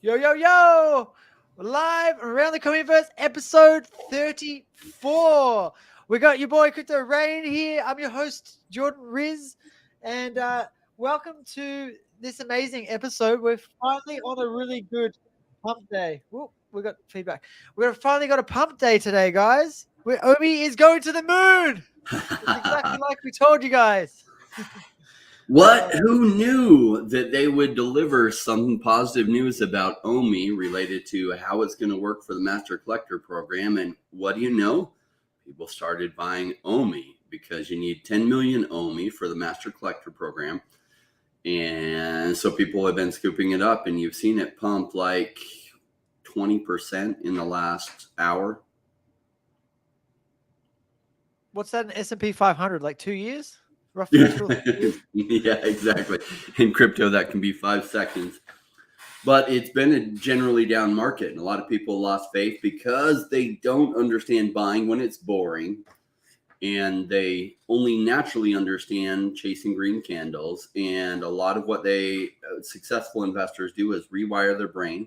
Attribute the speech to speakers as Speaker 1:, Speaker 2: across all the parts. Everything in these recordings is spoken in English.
Speaker 1: Yo, yo, yo! We're live around the EcomiVerse, episode 34. We got your boy Crypto Rain here. I'm your host, Jordan Riz, and welcome to this amazing episode. We're finally on a really good pump day. Whoop, we got feedback. We've finally got a pump day today, guys. OMI is going to the moon. It's exactly like we told you guys.
Speaker 2: What? Who knew that they would deliver some positive news about OMI related to how it's going to work for the Master Collector program? And what do you know? People started buying OMI because you need 10 million OMI for the Master Collector program. And so people have been scooping it up, and you've seen it pump like 20% in the last hour.
Speaker 1: What's that in S&P 500? Like 2 years? Roughly.
Speaker 2: Yeah, exactly. In crypto, that can be 5 seconds. But it's been a generally down market, and a lot of people lost faith because they don't understand buying when it's boring, and they only naturally understand chasing green candles. And a lot of what successful investors do is rewire their brain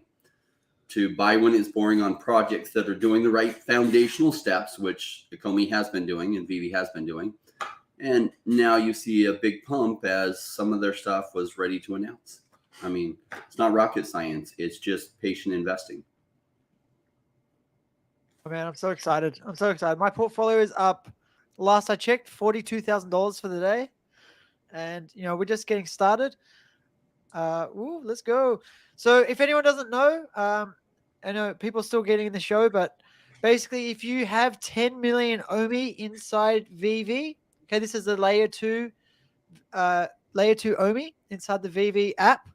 Speaker 2: to buy when it's boring on projects that are doing the right foundational steps, which Ecomi has been doing and VV has been doing. And now you see a big pump as some of their stuff was ready to announce. I mean, it's not rocket science. It's just patient investing.
Speaker 1: Oh, man, I'm so excited. I'm so excited. My portfolio is up. Last I checked, $42,000 for the day. And, we're just getting started. Let's go. So if anyone doesn't know, I know people are still getting in the show, but basically if you have 10 million OMI inside VV, okay, this is the layer 2 OMI inside the VV app,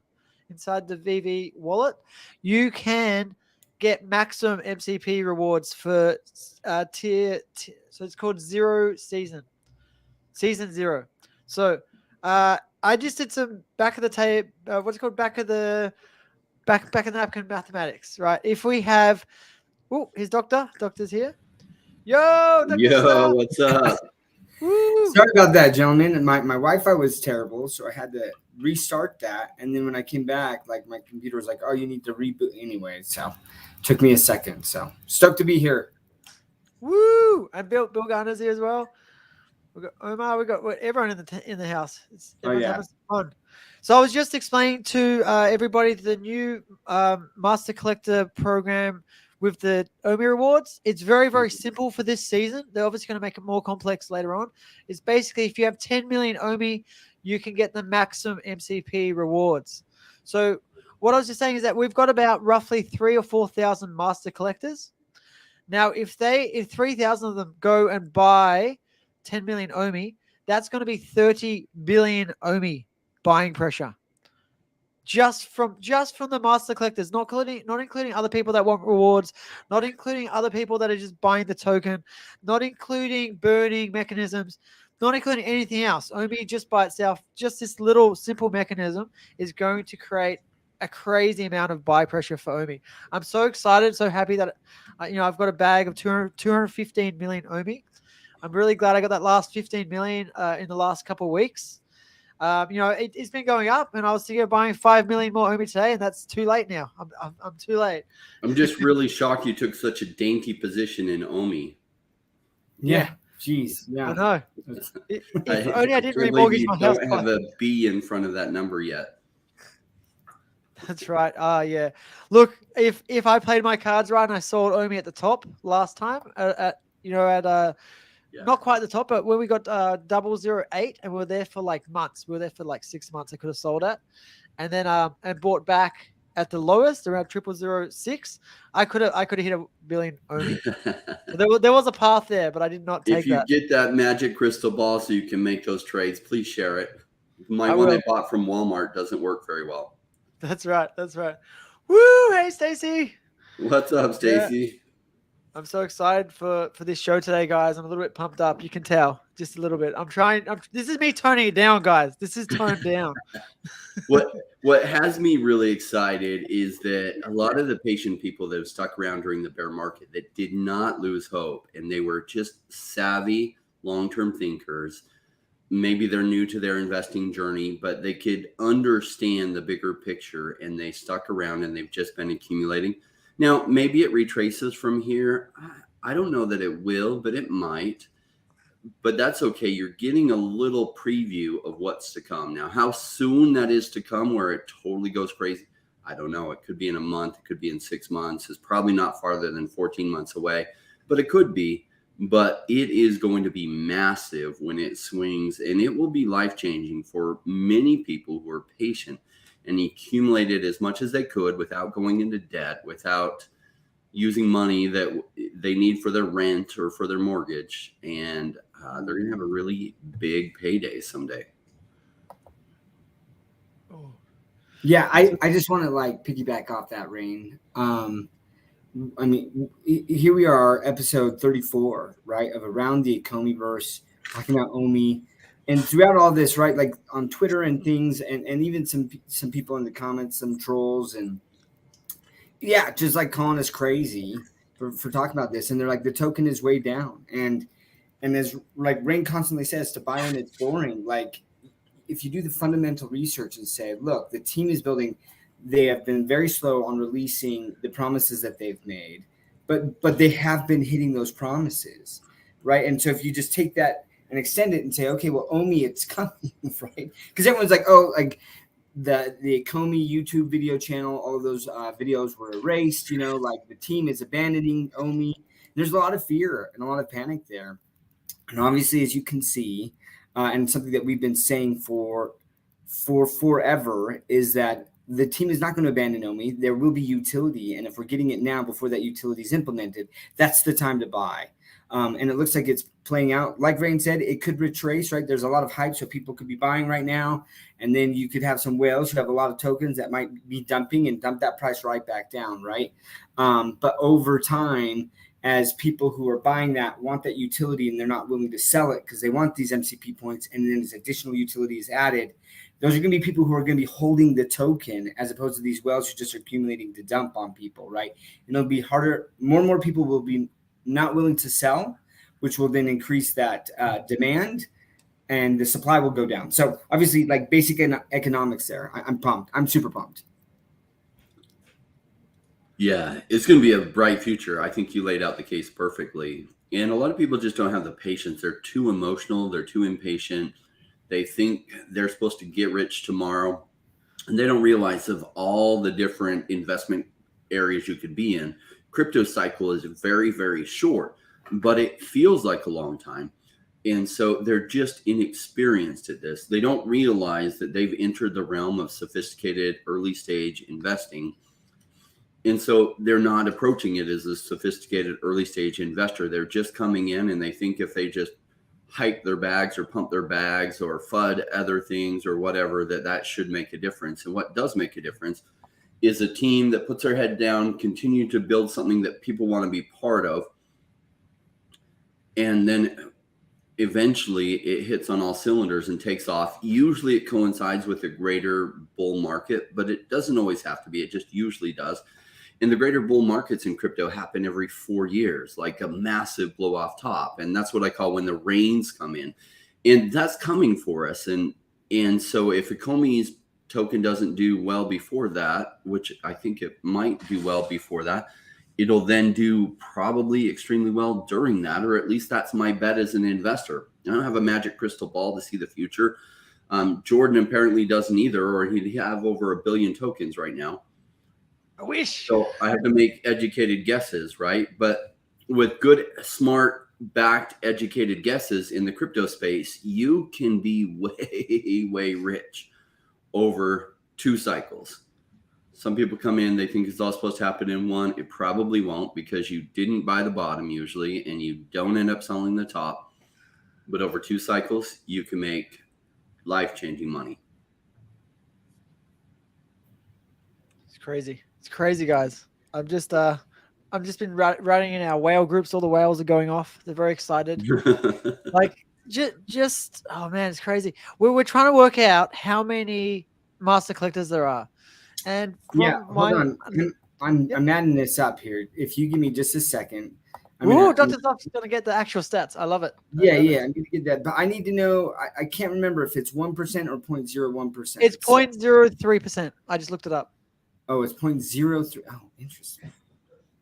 Speaker 1: inside the VV wallet. You can get maximum MCP rewards for tier. So it's called season 0. So I just did some back of the tape. What's it called? Back of the napkin mathematics, right? If we have, his doctor's here. Yo, Dr.
Speaker 2: Yo, what's up?
Speaker 1: Woo.
Speaker 3: Sorry about that, gentlemen. My Wi-Fi was terrible, so I had to restart that. And then when I came back, like my computer was like, "Oh, you need to reboot anyway." So it took me a second. So stoked to be here.
Speaker 1: Woo! And Bill Garner's here as well. We got Omar. We got everyone in the house. Everyone's having some fun. So I was just explaining to everybody the new Master Collector program with the OMI rewards. It's very, very simple for this season. They're obviously going to make it more complex later on. It's basically if you have 10 million OMI, you can get the maximum MCP rewards. So what I was just saying is that we've got about roughly 3,000 or 4,000 Master Collectors. Now, if 3,000 of them go and buy 10 million OMI, that's going to be 30 billion OMI buying pressure. Just from the Master Collectors, not including other people that want rewards, not including other people that are just buying the token, not including burning mechanisms, not including anything else. OMI just by itself, just this little simple mechanism is going to create a crazy amount of buy pressure for OMI. I'm so excited, so happy that I've got a bag of 215 million OMI. I'm really glad I got that last 15 million in the last couple of weeks. It's been going up, and I was thinking of buying 5 million more OMI today, and that's too late now. I'm too late.
Speaker 2: I'm just really shocked you took such a dainty position in OMI.
Speaker 3: Yeah. Jeez. Yeah.
Speaker 1: I know. If only I didn't remortgage my house.
Speaker 2: You don't have a B in front of that number yet.
Speaker 1: That's right. Yeah. Look, if I played my cards right and I sold OMI at the top last time not quite the top, but when we got 008 and we were there for like months. We were there for like 6 months. I could have sold it, and then and bought back at the lowest around 0006. I could have hit $1 billion only. there was a path there, but I did not take that.
Speaker 2: If you get that magic crystal ball so you can make those trades, please share it. My one I bought from Walmart doesn't work very well.
Speaker 1: That's right. Woo! Hey, Stacy.
Speaker 2: What's up, Stacy?
Speaker 1: Yeah. I'm so excited for this show today, guys. I'm a little bit pumped up. You can tell, just a little bit. This is me toning it down, guys. This is toned down.
Speaker 2: What has me really excited is that a lot of the patient people that have stuck around during the bear market that did not lose hope, and they were just savvy long-term thinkers, maybe they're new to their investing journey, but they could understand the bigger picture and they stuck around and they've just been accumulating. Now, maybe it retraces from here. I don't know that it will, but it might. But that's okay. You're getting a little preview of what's to come. Now, how soon that is to come where it totally goes crazy, I don't know. It could be in a month. It could be in 6 months. It's probably not farther than 14 months away, but it could be. But it is going to be massive when it swings, and it will be life-changing for many people who are patient and accumulated as much as they could without going into debt, without using money that they need for their rent or for their mortgage. And they're going to have a really big payday someday.
Speaker 3: Yeah, I just want to like piggyback off that, Rain. I mean, here we are, episode 34, right, of Around the EcomiVerse, talking about OMI. And throughout all this, right, like on Twitter and things, and even some people in the comments, some trolls, and yeah, just like calling us crazy for talking about this. And they're like, the token is way down. And as like Rain constantly says, to buy in, it's boring. Like, if you do the fundamental research and say, look, the team is building, they have been very slow on releasing the promises that they've made, but they have been hitting those promises, right? And so if you just take that and extend it and say, okay, well, OMI, it's coming, right? Because everyone's like, oh, like the EcomiVerse YouTube video channel, all of those videos were erased, you know, like the team is abandoning OMI. There's a lot of fear and a lot of panic there. And obviously, as you can see, and something that we've been saying for forever is that the team is not going to abandon OMI. There will be utility. And if we're getting it now before that utility is implemented, that's the time to buy. And it looks like it's playing out. Like Rain said, it could retrace, right? There's a lot of hype, so people could be buying right now. And then you could have some whales who have a lot of tokens that might be dumping and dump that price right back down, right? But over time, as people who are buying that want that utility and they're not willing to sell it because they want these MCP points, and then as additional utility is added, those are going to be people who are going to be holding the token as opposed to these whales who just are accumulating to dump on people, right? And it'll be harder. More and more people will be not willing to sell, which will then increase that demand, and the supply will go down. So obviously, like basic economics there. I'm pumped. I'm super pumped.
Speaker 2: Yeah, it's going to be a bright future. I think you laid out the case perfectly. And a lot of people just don't have the patience. They're too emotional. They're too impatient. They think they're supposed to get rich tomorrow. And they don't realize of all the different investment areas you could be in. Crypto cycle is very, very short, but it feels like a long time. And so they're just inexperienced at this. They don't realize that they've entered the realm of sophisticated early stage investing. And so they're not approaching it as a sophisticated early stage investor. They're just coming in and they think if they just hype their bags or pump their bags or FUD other things or whatever, that should make a difference. And what does make a difference is a team that puts their head down, continue to build something that people want to be part of. And then eventually it hits on all cylinders and takes off. Usually it coincides with a greater bull market, but it doesn't always have to be. It just usually does. And the greater bull markets in crypto happen every 4 years, like a massive blow off top. And that's what I call when the rains come in. And that's coming for us. And so if EcomiVerse token doesn't do well before that, which I think it might do well before that, it'll then do probably extremely well during that, or at least that's my bet as an investor. I don't have a magic crystal ball to see the future. Jordan apparently doesn't either, or he'd have over 1 billion tokens right now.
Speaker 1: I wish.
Speaker 2: So I have to make educated guesses, right? But with good, smart, backed, educated guesses in the crypto space, you can be way, way rich over 2 cycles. Some people come in, they think it's all supposed to happen in one. It probably won't because you didn't buy the bottom usually, and you don't end up selling the top. But over 2 cycles, you can make life-changing money.
Speaker 1: It's crazy. It's crazy, guys. I've just been writing in our whale groups. All the whales are going off. They're very excited. Like just oh man, it's crazy. We're trying to work out how many master collectors there are. And
Speaker 3: hold on. I'm adding this up here. If you give me just a second,
Speaker 1: Dr. Zoff's going to get the actual stats. I love it.
Speaker 3: Yeah, I'm going to get that. But I need to know, I can't remember if it's 1% or 0.01%.
Speaker 1: It's 0.03%. I just looked it up.
Speaker 3: Oh, it's 0.03. Oh, interesting.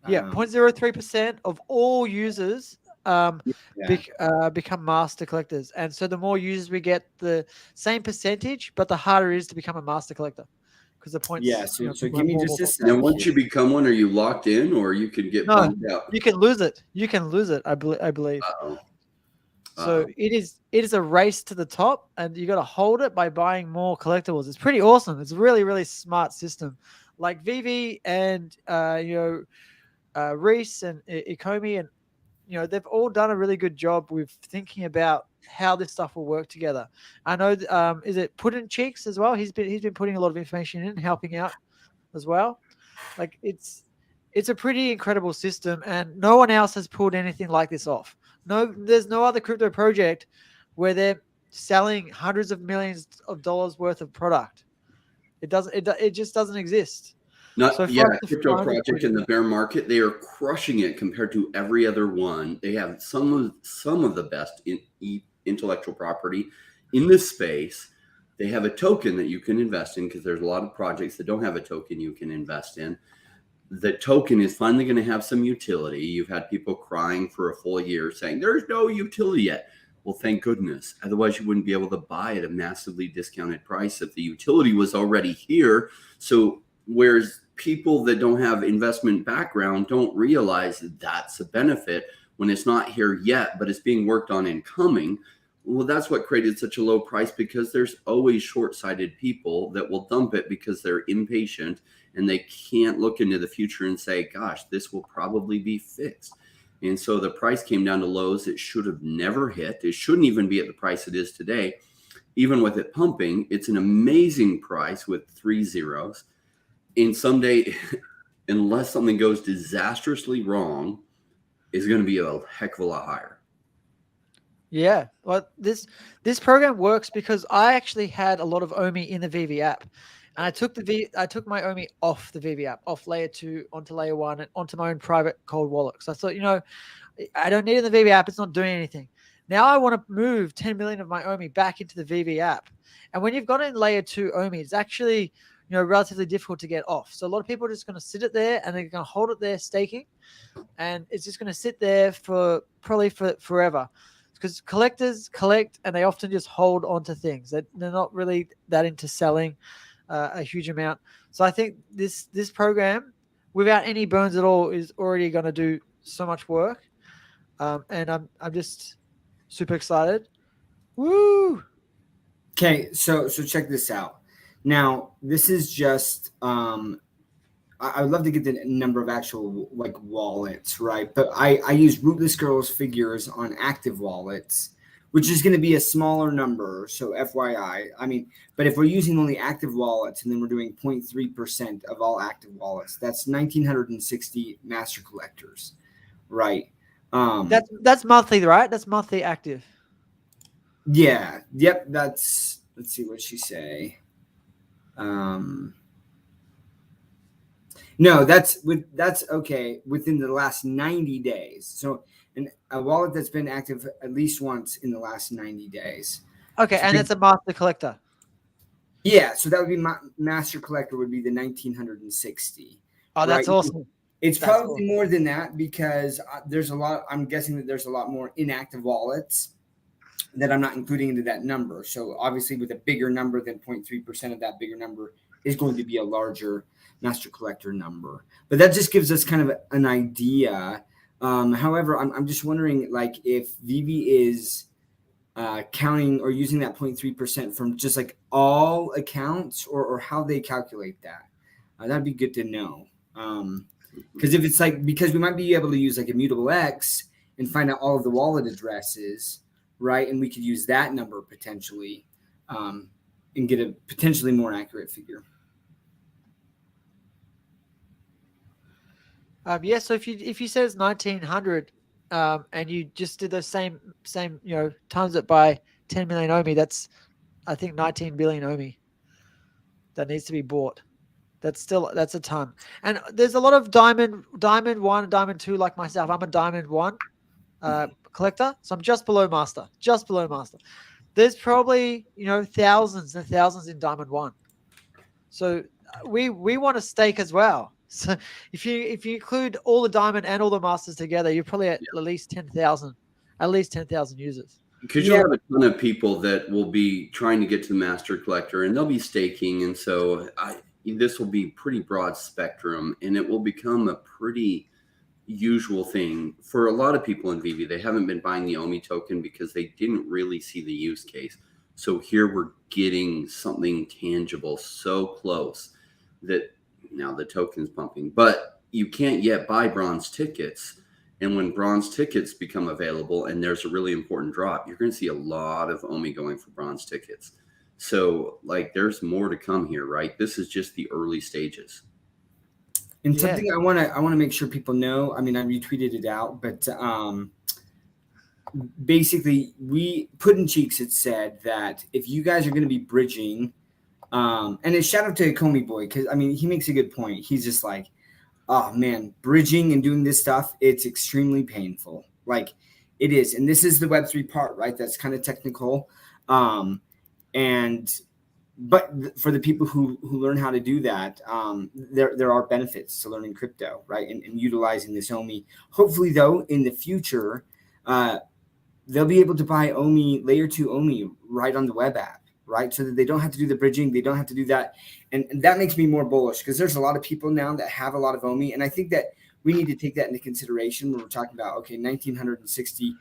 Speaker 1: Yeah, 0.03% of all users become master collectors. And so the more users we get, the same percentage, but the harder it is to become a master collector. Because the points.
Speaker 3: Yeah, so give me just a second.
Speaker 2: Now, once you become one, are you locked in, or you can get bumped out?
Speaker 1: You can lose it. I believe.
Speaker 2: Uh-oh.
Speaker 1: So it is a race to the top, and you got to hold it by buying more collectibles. It's pretty awesome. It's a really, really smart system. Like VV and Reese and Ecomi, and they've all done a really good job with thinking about how this stuff will work together. I know, is it Put in Cheeks as well? He's been putting a lot of information in, helping out as well. Like it's a pretty incredible system, and no one else has pulled anything like this off. No, there's no other crypto project where they're selling hundreds of millions of dollars worth of product. It just doesn't exist.
Speaker 2: Crypto project in the bear market, they are crushing it compared to every other one. They have some of the best intellectual property in this space. They have a token that you can invest in, because there's a lot of projects that don't have a token you can invest in. The token is finally going to have some utility. You've had people crying for a full year saying there's no utility yet. Well, thank goodness. Otherwise, you wouldn't be able to buy at a massively discounted price if the utility was already here. So whereas people that don't have investment background don't realize that that's a benefit when it's not here yet, but it's being worked on and coming. Well, that's what created such a low price, because there's always short-sighted people that will dump it because they're impatient and they can't look into the future and say, gosh, this will probably be fixed. And so the price came down to lows it should have never hit. It shouldn't even be at the price it is today. Even with it pumping, it's an amazing price with 3 zeros. And someday, unless something goes disastrously wrong, is going to be a heck of a lot higher.
Speaker 1: Yeah, well, this program works because I actually had a lot of OMI in the VV app, and I took my OMI off the VV app, off layer 2 onto layer 1 and onto my own private cold wallet. So I thought, I don't need it in the VV app. It's not doing anything. Now I want to move 10 million of my OMI back into the VV app, and when you've got it in layer 2 OMI, it's actually relatively difficult to get off. So a lot of people are just going to sit it there, and they're going to hold it there staking, and it's just going to sit there for forever. Because collectors collect, and they often just hold on to things. They're not really that into selling a huge amount. So I think this program, without any burns at all, is already going to do so much work. And I'm just super excited. Woo!
Speaker 3: Okay, so check this out. Now, this is just I would love to get the number of actual wallets, right? But I use Rootless Girls figures on active wallets, which is going to be a smaller number. So FYI, but if we're using only active wallets and then we're doing 0.3% of all active wallets, that's 1,960 master collectors, right?
Speaker 1: That's monthly, right? That's monthly active.
Speaker 3: Yeah. Yep. Let's see what she say. No, that's okay within the last 90 days. So a wallet that's been active at least once in the last 90 days.
Speaker 1: Okay, and that's a master collector.
Speaker 3: Yeah, so that would be master collector would be the 1,960.
Speaker 1: Oh, that's
Speaker 3: right?
Speaker 1: awesome.
Speaker 3: It's probably more than that, because there's a lot. I'm guessing that there's a lot more inactive wallets that I'm not including into that number. So obviously, with a bigger number than 0.3% of that bigger number is going to be a larger master collector number. But that just gives us kind of an idea. However, I'm just wondering, if VV is counting or using that 0.3% from just all accounts, or how they calculate that. That'd be good to know. Because if it's because we might be able to use Immutable X and find out all of the wallet addresses, right? And we could use that number potentially and get a potentially more accurate figure.
Speaker 1: So if you said it's 1,900, and you just did the same times it by 10 million OMI, that's I think 19 billion OMI that needs to be bought. That's a ton. And there's a lot of diamond 1, diamond 2 like myself. I'm a diamond 1 collector, so I'm just below master. There's probably, thousands and thousands in diamond 1. So we want a stake as well. So if you include all the diamond and all the masters together, you're probably at least 10,000 users.
Speaker 2: Because you'll have a ton of people that will be trying to get to the master collector, and they'll be staking, and so this will be pretty broad spectrum, and it will become a pretty usual thing for a lot of people in VV. They haven't been buying the OMI token because they didn't really see the use case. So here we're getting something tangible so close that now the token's pumping, but you can't yet buy bronze tickets. And when bronze tickets become available and there's a really important drop, you're going to see a lot of OMI going for bronze tickets. So like there's more to come here, right? This is just the early stages.
Speaker 3: And something I want to make sure people know, I mean, I retweeted it out, but basically we put in cheeks, it said that if you guys are going to be bridging, and a shout out to Ecomi Boy, because I mean, he makes a good point. He's just like, oh man, bridging and doing this stuff, it's extremely painful. Like it is. And this is the Web3 part, right? That's kind of technical. But for the people who learn how to do that, there are benefits to learning crypto, right? And utilizing this OMI. Hopefully, though, in the future, they'll be able to buy OMI, layer 2 OMI right on the web app, right? So that they don't have to do the bridging. They don't have to do that. And that makes me more bullish because there's a lot of people now that have a lot of OMI. And I think that we need to take that into consideration when we're talking about, okay, 1,960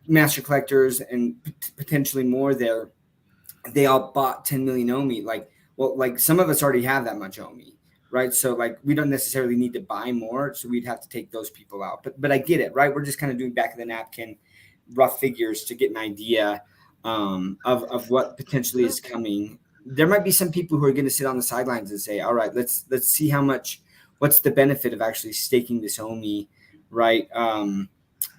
Speaker 3: master collectors and potentially more there. They all bought 10 million OMI. Like some of us already have that much OMI, right? So like we don't necessarily need to buy more. So we'd have to take those people out. But I get it, right? We're just kind of doing back of the napkin rough figures to get an idea of what potentially is coming. There might be some people who are going to sit on the sidelines and say, all right, let's see what's the benefit of actually staking this OMI, right?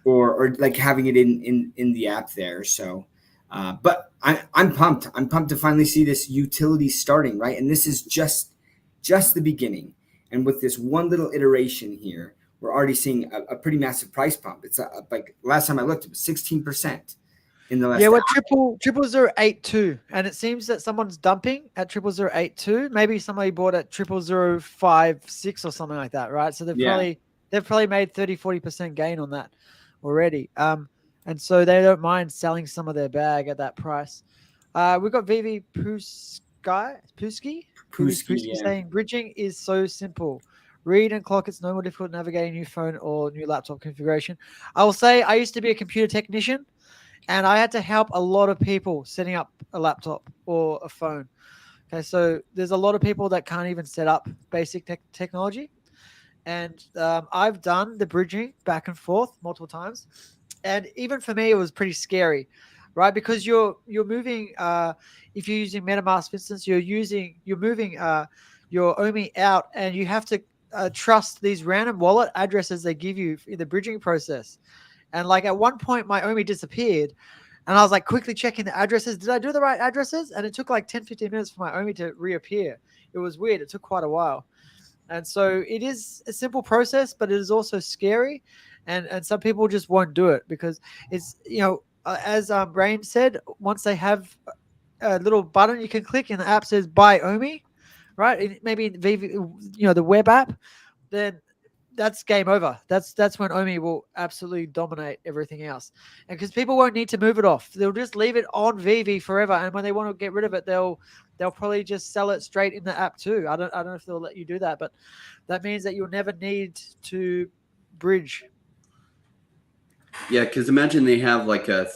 Speaker 3: Or like having it in the app there. So, but I'm pumped. I'm pumped to finally see this utility starting, right? And this is just the beginning. And with this one little iteration here, we're already seeing a pretty massive price pump. It's like last time I looked, it was 16% in the last.
Speaker 1: Yeah, we're 0.0082, and it seems that someone's dumping at 0.0082. Maybe somebody bought at 0.0056 or something like that, right? So they've probably made 30-40% gain on that already. And so they don't mind selling some of their bag at that price. We've got VV Pusky saying bridging is so simple. Read and clock. It's no more difficult navigating new phone or new laptop configuration. I will say I used to be a computer technician, and I had to help a lot of people setting up a laptop or a phone. Okay, so there's a lot of people that can't even set up basic technology. And I've done the bridging back and forth multiple times. And even for me, it was pretty scary, right? Because you're moving, if you're using MetaMask, for instance, you're moving your OMI out, and you have to trust these random wallet addresses they give you in the bridging process. And like at one point, my OMI disappeared, and I was like quickly checking the addresses. Did I do the right addresses? And it took like 10-15 minutes for my OMI to reappear. It was weird. It took quite a while. And so it is a simple process, but it is also scary. And some people just won't do it because it's, as Rain said, once they have a little button you can click and the app says buy OMI, right? Maybe in VV, the web app, then that's game over. That's when OMI will absolutely dominate everything else. And because people won't need to move it off, they'll just leave it on VV forever. And when they want to get rid of it, they'll probably just sell it straight in the app too. I don't know if they'll let you do that, but that means that you'll never need to bridge.
Speaker 2: Yeah, because imagine they have like an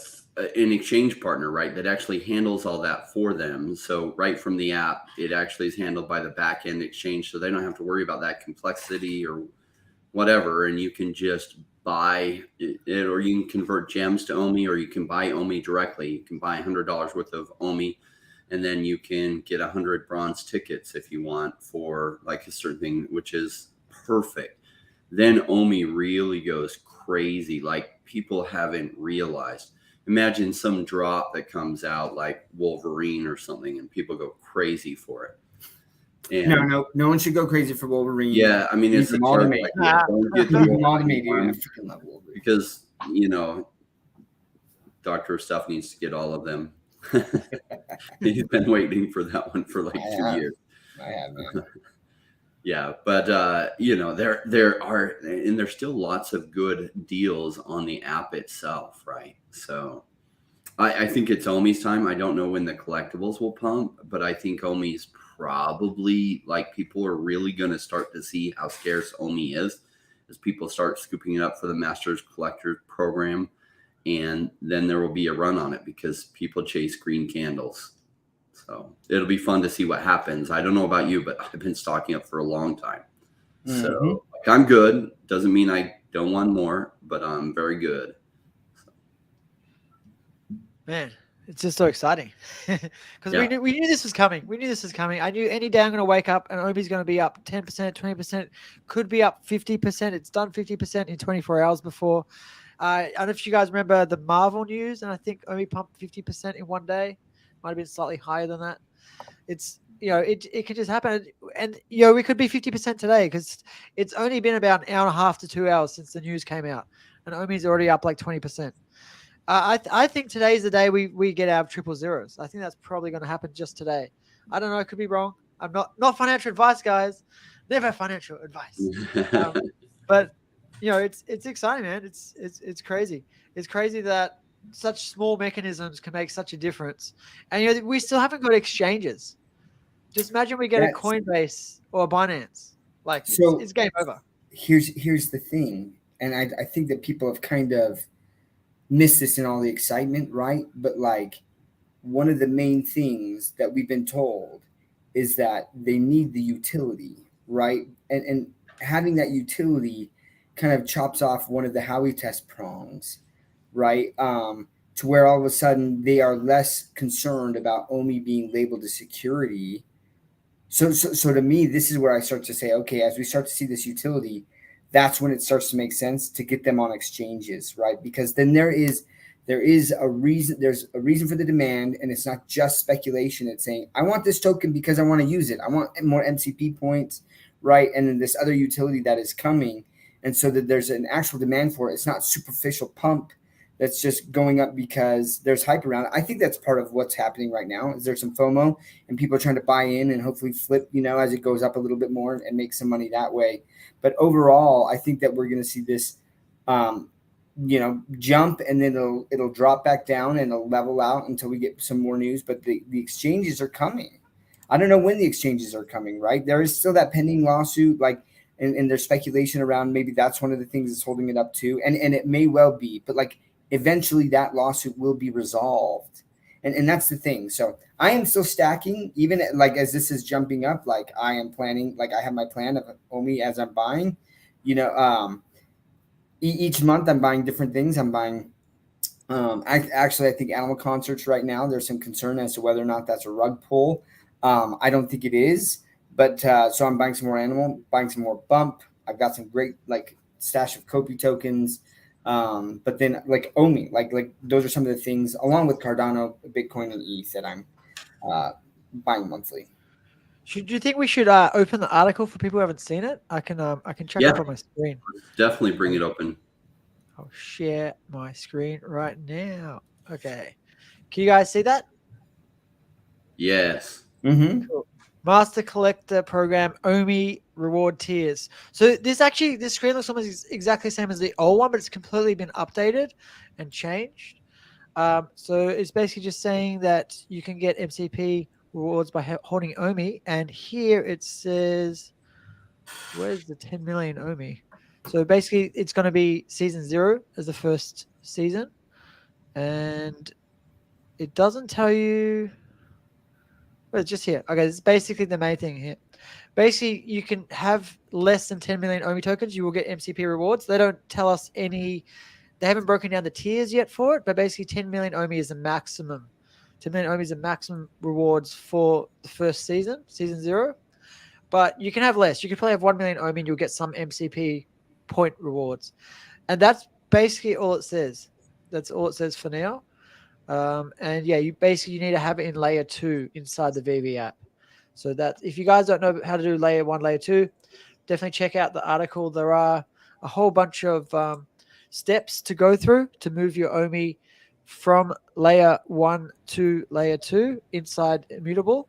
Speaker 2: exchange partner, right, that actually handles all that for them. So right from the app, it actually is handled by the back end exchange, so they don't have to worry about that complexity or whatever. And you can just buy it, or you can convert gems to OMI, or you can buy OMI directly. You can buy $100 worth of OMI, and then you can get 100 bronze tickets if you want for like a certain thing, which is perfect. Then OMI really goes crazy, like people haven't realized. Imagine some drop that comes out like Wolverine or something, and people go crazy for it. And
Speaker 3: no one should go crazy for Wolverine.
Speaker 2: yeah, I mean, it's a joke. Like, don't get the
Speaker 3: Wolverine one,
Speaker 2: because Dr. Stuff needs to get all of them. He's been waiting for that one for like 2 years.
Speaker 3: I have, man.
Speaker 2: Yeah, but there are, and there's still lots of good deals on the app itself, right? So I think it's OMI's time. I don't know when the collectibles will pump, but I think OMI's probably, like, people are really going to start to see how scarce OMI is as people start scooping it up for the Masters Collectors program. And then there will be a run on it because people chase green candles. So it'll be fun to see what happens. I don't know about you, but I've been stocking up for a long time. So I'm good. Doesn't mean I don't want more, but I'm very good. So.
Speaker 1: Man, it's just so exciting because we knew this was coming. We knew this was coming. I knew any day I'm going to wake up and OMI's going to be up 10%, 20%, could be up 50%. It's done 50% in 24 hours before. I don't know if you guys remember the Marvel news, and I think OMI pumped 50% in one day. Might have been slightly higher than that. It's, it could just happen. And, we could be 50% today because it's only been about an hour and a half to 2 hours since the news came out. And OMI's already up like 20%. I think today's the day we get our triple zeros. I think that's probably going to happen just today. I don't know. I could be wrong. I'm not financial advice, guys. Never financial advice. But, it's exciting, man. It's crazy. It's crazy that such small mechanisms can make such a difference. And we still haven't got exchanges. Just imagine we get a Coinbase or a Binance. Like, it's game over.
Speaker 3: Here's the thing. And I think that people have kind of missed this in all the excitement, right? But like, one of the main things that we've been told is that they need the utility, right? And having that utility kind of chops off one of the Howey test prongs, right? To where all of a sudden they are less concerned about OMI being labeled as security. So to me, this is where I start to say, okay, as we start to see this utility, that's when it starts to make sense to get them on exchanges, right? Because then there is a reason. There's a reason for the demand, and it's not just speculation. It's saying, I want this token because I want to use it. I want more MCP points, right? And then this other utility that is coming. And so that there's an actual demand for it. It's not superficial pump that's just going up because there's hype around it. I think that's part of what's happening right now. Is there some FOMO and people are trying to buy in and hopefully flip, as it goes up a little bit more and make some money that way. But overall, I think that we're going to see this, jump, and then it'll drop back down and it'll level out until we get some more news. But the exchanges are coming. I don't know when the exchanges are coming, right? There is still that pending lawsuit, and there's speculation around maybe that's one of the things that's holding it up too. And it may well be, but eventually that lawsuit will be resolved. And that's the thing. So I am still stacking, even as this is jumping up, I am planning, I have my plan of OMI as I'm buying, each month I'm buying different things. I'm buying, I think Animal Concerts right now, there's some concern as to whether or not that's a rug pull. I don't think it is. But so I'm buying some more animal, buying some more bump. I've got some great stash of Kopi tokens. But then OMI, those are some of the things along with Cardano, Bitcoin, and ETH that I'm buying monthly.
Speaker 1: Do you think we should open the article for people who haven't seen it? I can check it on my screen.
Speaker 2: Definitely bring it open.
Speaker 1: I'll share my screen right now. Okay. Can you guys see that?
Speaker 2: Yes.
Speaker 3: Mm-hmm.
Speaker 1: Cool. Master Collector Program, OMI reward tiers. So this screen looks almost exactly the same as the old one, but it's completely been updated and changed. So it's basically just saying that you can get MCP rewards by holding OMI. And here it says, where's the 10 million OMI? So basically it's going to be season 0 as the first season. And it doesn't tell you... It's just here. Okay, it's basically the main thing here. Basically, you can have less than 10 million OMI tokens. You will get MCP rewards. They don't tell us any. They haven't broken down the tiers yet for it, but basically 10 million OMI is the maximum. 10 million OMI is the maximum rewards for the first season, season 0. But you can have less. You can probably have 1 million OMI and you'll get some MCP point rewards. And that's basically all it says. That's all it says for now. And yeah, you need to have it in layer 2 inside the VV app. So that if you guys don't know how to do layer 1, layer 2, definitely check out the article. There are a whole bunch of steps to go through to move your OMI from layer 1 to layer 2 inside Immutable,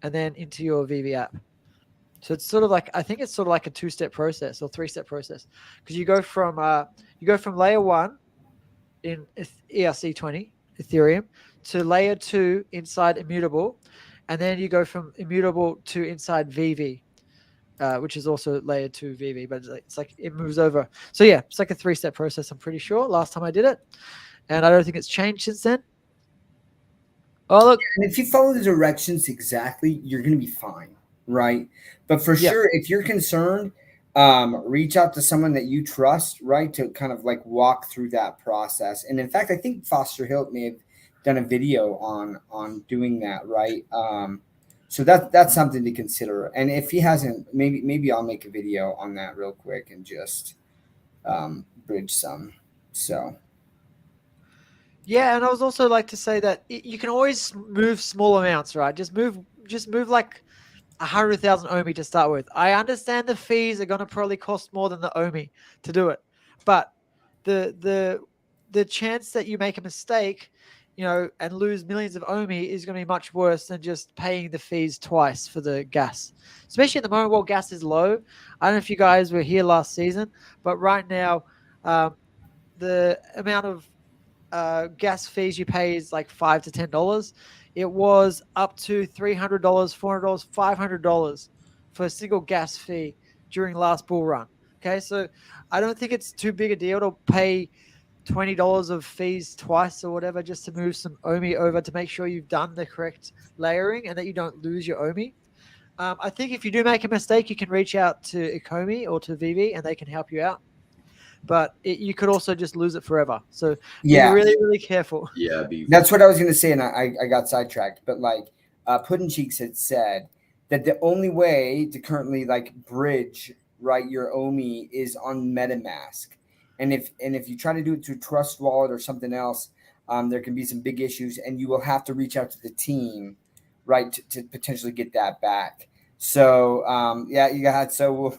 Speaker 1: and then into your VV app. So it's sort of like, I think it's sort of like a 2-step process or 3-step process, because you go from layer 1 in ERC20 Ethereum to layer 2 inside Immutable, and then you go from Immutable to inside VV, which is also layer 2 VV, but it's like it moves over. So yeah, it's like a 3-step process. I'm pretty sure last time I did it, and I don't think it's changed since then. Oh look,
Speaker 3: and if you follow the directions exactly, you're going to be fine, right? But for sure, if you're concerned, reach out to someone that you trust, right, to kind of like walk through that process. And in fact, I think Foster Hilt may have done a video on doing that, right? So that's something to consider. And if he hasn't, maybe I'll make a video on that real quick and just bridge some. So.
Speaker 1: Yeah, and I was also like to say that you can always move small amounts, right? Just move like 100,000 OMI to start with. I understand the fees are going to probably cost more than the OMI to do it, but the chance that you make a mistake, and lose millions of OMI is going to be much worse than just paying the fees twice for the gas, especially at the moment while gas is low. I don't know if you guys were here last season, but right now, the amount of gas fees you pay is like $5 to $10. It was up to $300, $400, $500 for a single gas fee during last bull run. Okay, so I don't think it's too big a deal to pay $20 of fees twice or whatever just to move some OMI over to make sure you've done the correct layering and that you don't lose your OMI. I think if you do make a mistake, you can reach out to Ecomi or to VV and they can help you out. But you could also just lose it forever. So be really, really careful.
Speaker 2: Yeah,
Speaker 3: that's what I was going to say, and I got sidetracked. But like Puddin Cheeks had said that the only way to currently like bridge right your OMI is on MetaMask, and if you try to do it through Trust Wallet or something else, there can be some big issues, and you will have to reach out to the team, right, to potentially get that back. So yeah, you got so.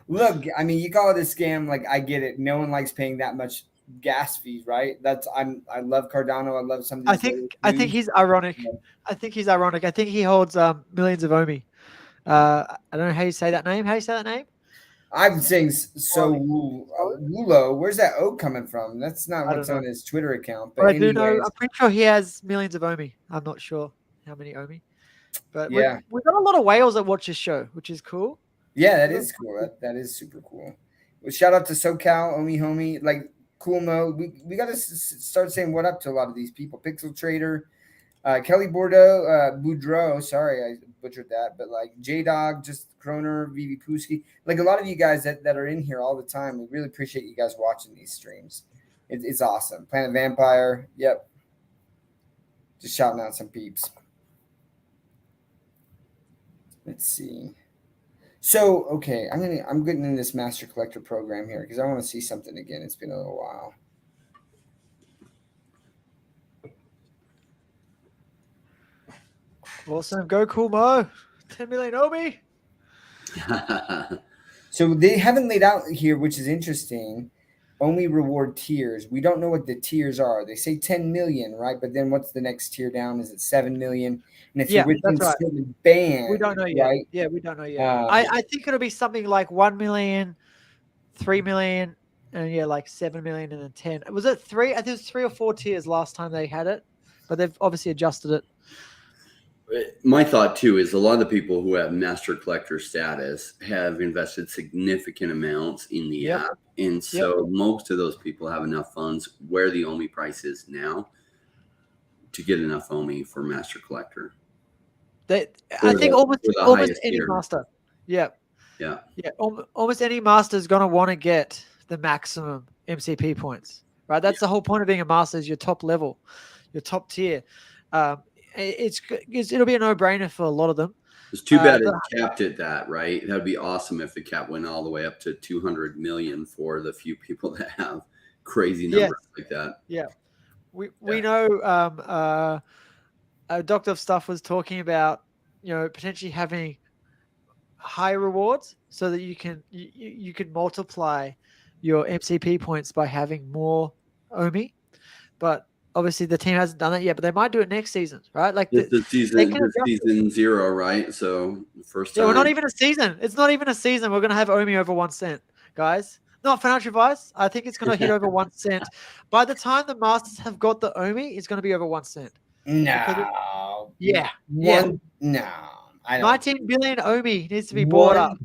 Speaker 3: Look, I mean, you call it a scam. Like, I get it. No one likes paying that much gas fees, right? I love Cardano. I love some of these.
Speaker 1: I think he's ironic. I think he's ironic. I think he holds millions of OMI. I don't know how you say that name. How you say that name?
Speaker 3: I'm saying Wulo. Where's that O coming from? That's not what's on his Twitter account. But
Speaker 1: I do know. I'm pretty sure he has millions of OMI. I'm not sure how many OMI. But yeah, we've got a lot of whales that watch this show, which is cool.
Speaker 3: Yeah, that is cool. That is super cool. Well, shout out to SoCal, OMI Homie, like Cool Mo. We got to start saying what up to a lot of these people. Pixel Trader, Kelly Bordeaux, Boudreaux. Sorry, I butchered that. But like J Dog, just Kroner, Vivi Puski. Like a lot of you guys that are in here all the time. We really appreciate you guys watching these streams. It's awesome. Planet Vampire. Yep. Just shouting out some peeps. Let's see. So, okay, I'm getting in this Master Collector program here because I want to see something again. It's been a little while.
Speaker 1: Awesome. Go Cool Mo. 10 million OMI.
Speaker 3: So they haven't laid out here, which is interesting. OMI reward tiers. We don't know what the tiers are. They say 10 million, right? But then what's the next tier down? Is it 7 million? And if you're within certain band,
Speaker 1: we don't know yet.
Speaker 3: Right?
Speaker 1: Yeah, we don't know yet. I think it'll be something like 1 million, 3 million, and like 7 million and then 10. Was it 3? I think it was 3 or 4 tiers last time they had it, but they've obviously adjusted it.
Speaker 2: My thought too is a lot of the people who have Master Collector status have invested significant amounts in the app. And so most of those people have enough funds where the OMI price is now to get enough OMI for Master Collector.
Speaker 1: I think almost any master. Yeah. Almost any master is going to want to get the maximum MCP points, right? That's the whole point of being a master, is your top level, your top tier. It'll be a no-brainer for a lot of them.
Speaker 2: It's too bad it capped at that, right? That'd be awesome if the cap went all the way up to 200 million for the few people that have crazy numbers like that.
Speaker 1: Yeah, we know Doctor of Stuff was talking about, potentially having high rewards so that you can multiply your MCP points by having more OMI. But obviously the team hasn't done that yet, but they might do it next season, right? Like
Speaker 2: This is
Speaker 1: they
Speaker 2: season
Speaker 1: can
Speaker 2: this
Speaker 1: adjust it.
Speaker 2: season 0, right? So first
Speaker 1: Yeah, we're
Speaker 2: time.
Speaker 1: not even a season. It's not even a season. We're gonna have OMI over 1 cent, guys. Not financial advice. I think it's gonna hit over 1 cent. By the time the Masters have got the OMI, it's gonna be over 1 cent.
Speaker 3: No.
Speaker 1: Yeah.
Speaker 3: No. I don't.
Speaker 1: 19 billion OMI needs to be bought up.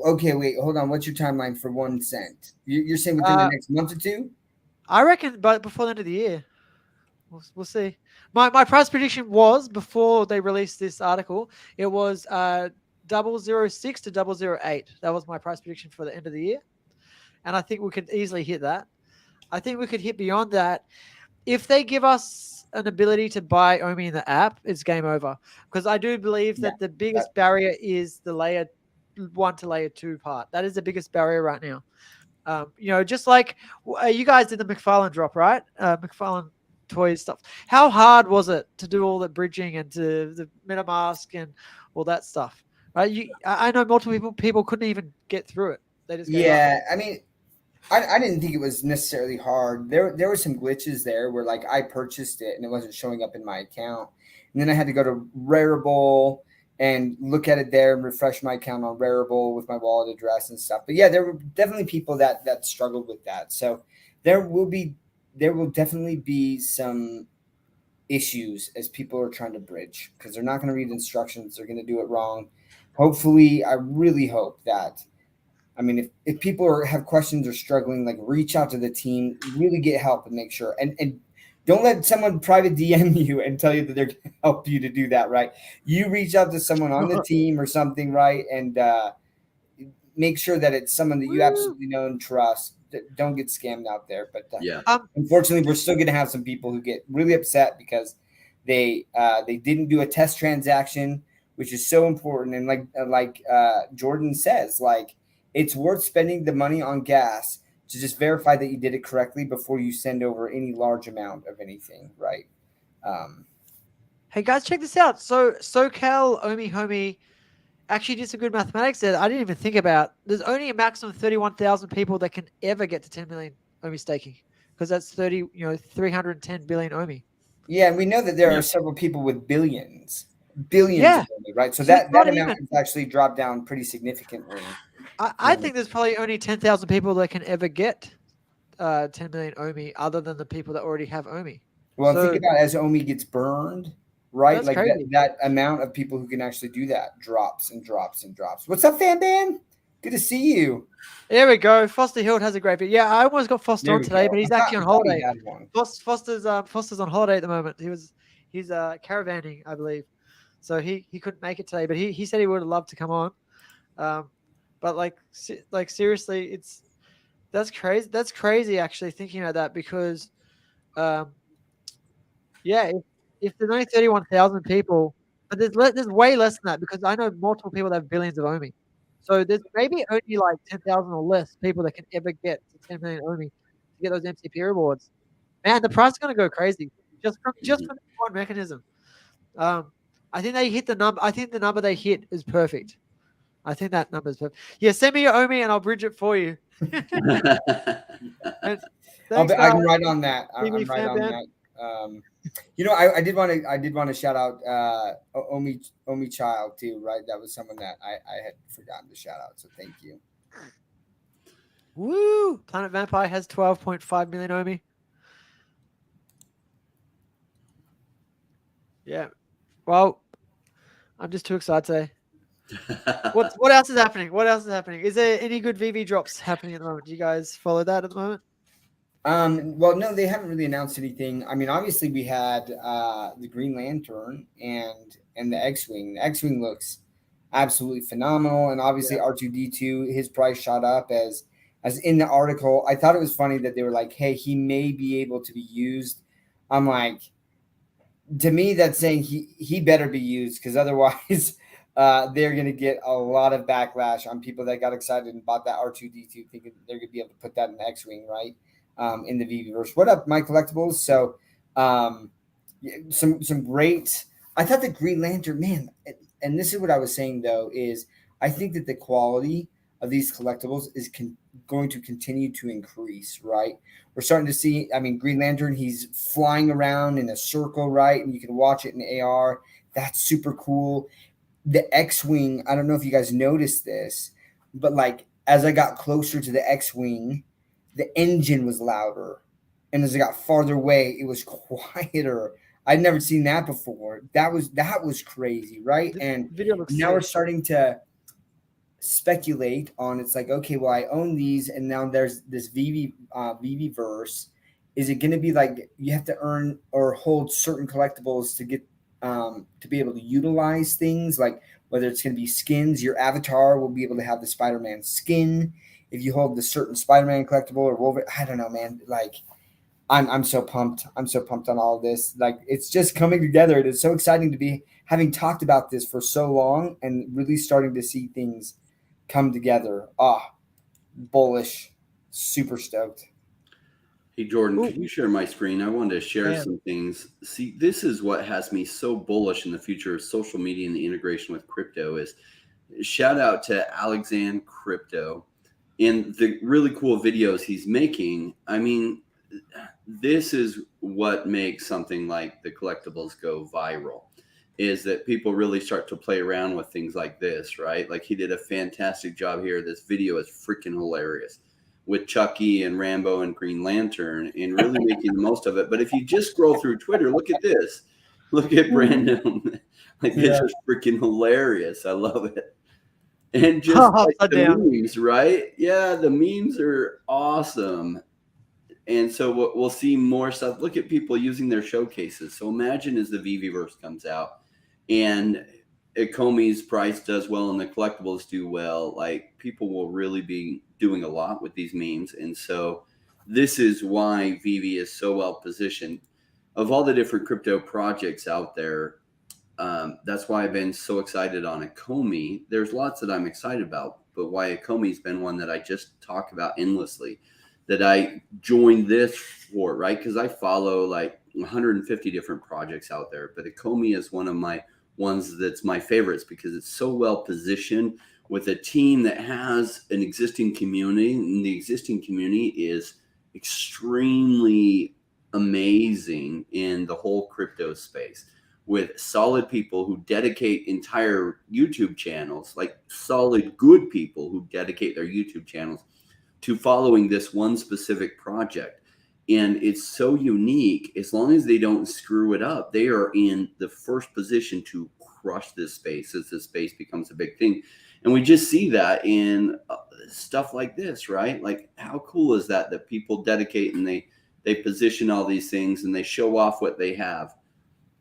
Speaker 3: Okay, wait, hold on. What's your timeline for 1 cent? You're saying within the next month or two?
Speaker 1: I reckon, but before the end of the year. We'll see. My price prediction was, before they released this article, it was 006 to 008. That was my price prediction for the end of the year, and I think we could easily hit that. I think we could hit beyond that if they give us an ability to buy OMI in the app. It's game over, because I do believe that the biggest barrier is the layer 1 to layer 2 part. That is the biggest barrier right now. Just like you guys did the McFarlane drop, right? McFarlane toys stuff. How hard was it to do all the bridging and to the MetaMask and all that stuff? Right? I know multiple people couldn't even get through it. They just gave up.
Speaker 3: I mean, I didn't think it was necessarily hard. There were some glitches there where like I purchased it and it wasn't showing up in my account, and then I had to go to Rarible and look at it there and refresh my account on Rarible with my wallet address and stuff. But yeah, there were definitely people that struggled with that. So there will definitely be some issues as people are trying to bridge, because they're not going to read instructions. They're going to do it wrong. Hopefully, I really hope that, I mean, if people have questions or struggling, like reach out to the team, really get help and make sure. And don't let someone private DM you and tell you that they're going to help you to do that, right? You reach out to someone on the team or something, right? And make sure that it's someone that you absolutely know and trust. Don't get scammed out there. But unfortunately, we're still going to have some people who get really upset because they didn't do a test transaction, which is so important. And like Jordan says, like, it's worth spending the money on gas to just verify that you did it correctly before you send over any large amount of anything, right?
Speaker 1: Hey guys, check this out. So SoCal OMI Homie actually did some good mathematics there. I didn't even think about. There's only a maximum of 31,000 people that can ever get to 10 million OMI staking, because that's 310 billion OMI.
Speaker 3: Yeah, and we know that there are several people with billions of OMI, right? So that amount has actually dropped down pretty significantly.
Speaker 1: I think there's probably only 10,000 people that can ever get 10 million OMI, other than the people that already have OMI.
Speaker 3: Well, think about as OMI gets burned, right? Like that amount of people who can actually do that drops and drops and drops. What's up, Fan Band? Good to see you.
Speaker 1: There we go. Foster Hill has a great video. Yeah, I almost got Foster on today, but he's actually on holiday. Foster's on holiday at the moment. He's caravanning, I believe. So he couldn't make it today, but he said he would have loved to come on. But like seriously, that's crazy. That's crazy actually, thinking about that, because if there's only 31,000 people, but there's way less than that, because I know multiple people that have billions of OMI. So there's maybe only like 10,000 or less people that can ever get to 10 million OMI to get those MCP rewards. Man, the price is going to go crazy just from the one mechanism. I think they hit the number. I think the number they hit is perfect. I think that number is perfect. Yeah, send me your OMI and I'll bridge it for you.
Speaker 3: Thanks, I can write on that. I'm right on that. I did want to shout out OMI Child too, right? That was someone that I had forgotten to shout out. So thank you.
Speaker 1: Woo! Planet Vampire has 12.5 million OMI. Yeah. Well, I'm just too excited today. What else is happening? What else is happening? Is there any good VV drops happening at the moment? Do you guys follow that at the moment?
Speaker 3: Well, no, they haven't really announced anything. I mean, obviously we had the Green Lantern and the X-Wing. The X-Wing looks absolutely phenomenal, and obviously R2-D2, his price shot up as in the article. I thought it was funny that they were like, "Hey, he may be able to be used." I'm like, to me, that's saying he better be used, because otherwise they're going to get a lot of backlash on people that got excited and bought that R2-D2 thinking they're going to be able to put that in the X-Wing, right? In the VVverse. What up, my collectibles? So some great. I thought the Green Lantern, man, and this is what I was saying though, is I think that the quality of these collectibles is going to continue to increase, right? We're starting to see, I mean, Green Lantern, he's flying around in a circle, right? And you can watch it in AR. That's super cool. The X-Wing, I don't know if you guys noticed this, but like as I got closer to the X-Wing, the engine was louder. And as I got farther away, it was quieter. I'd never seen that before. That was crazy, right? And
Speaker 1: Video looks
Speaker 3: now we're
Speaker 1: sick.
Speaker 3: starting to speculate on, it's like, okay, well, I own these, and now there's this VV-verse. Is it going to be like you have to earn or hold certain collectibles to get to be able to utilize things, like whether it's going to be skins? Your avatar will be able to have the Spider-Man skin if you hold the certain Spider-Man collectible or Wolverine. I don't know, man. Like, I'm so pumped. I'm so pumped on all of this. Like, it's just coming together. It is so exciting to be having talked about this for so long and really starting to see things come together. Bullish. Super stoked.
Speaker 2: Hey, Jordan,
Speaker 1: Ooh.
Speaker 2: can you share my screen? I wanted to share some things. See, this is what has me so bullish in the future of social media and the integration with crypto. Is shout out to Alexand Crypto and the really cool videos he's making. I mean, this is what makes something like the collectibles go viral, is that people really start to play around with things like this, right? Like he did a fantastic job here. This video is freaking hilarious with Chucky and Rambo and Green Lantern and really making the most of it. But if you just scroll through Twitter, look at this. Look at Brandon. Like, this is freaking hilarious. I love it. And just like the memes, right? Yeah, the memes are awesome. And so we'll see more stuff. Look at people using their showcases. So imagine as the VV-verse comes out and Ecomi's price does well and the collectibles do well, like people will really be doing a lot with these memes. And so this is why VV is so well positioned. Of all the different crypto projects out there, that's why I've been so excited on Ecomi. There's lots that I'm excited about, but why Ecomi's been one that I just talk about endlessly, that I joined this for, right? Because I follow like 150 different projects out there, but Ecomi is one of my ones that's my favorites because it's so well positioned with a team that has an existing community, and the existing community is extremely amazing in the whole crypto space, with solid people who dedicate entire YouTube channels, like solid good people who dedicate their YouTube channels to following this one specific project. And it's so unique. As long as they don't screw it up, they are in the first position to crush this space as this space becomes a big thing. And we just see that in stuff like this, right? Like, how cool is that, that people dedicate and they position all these things and they show off what they have.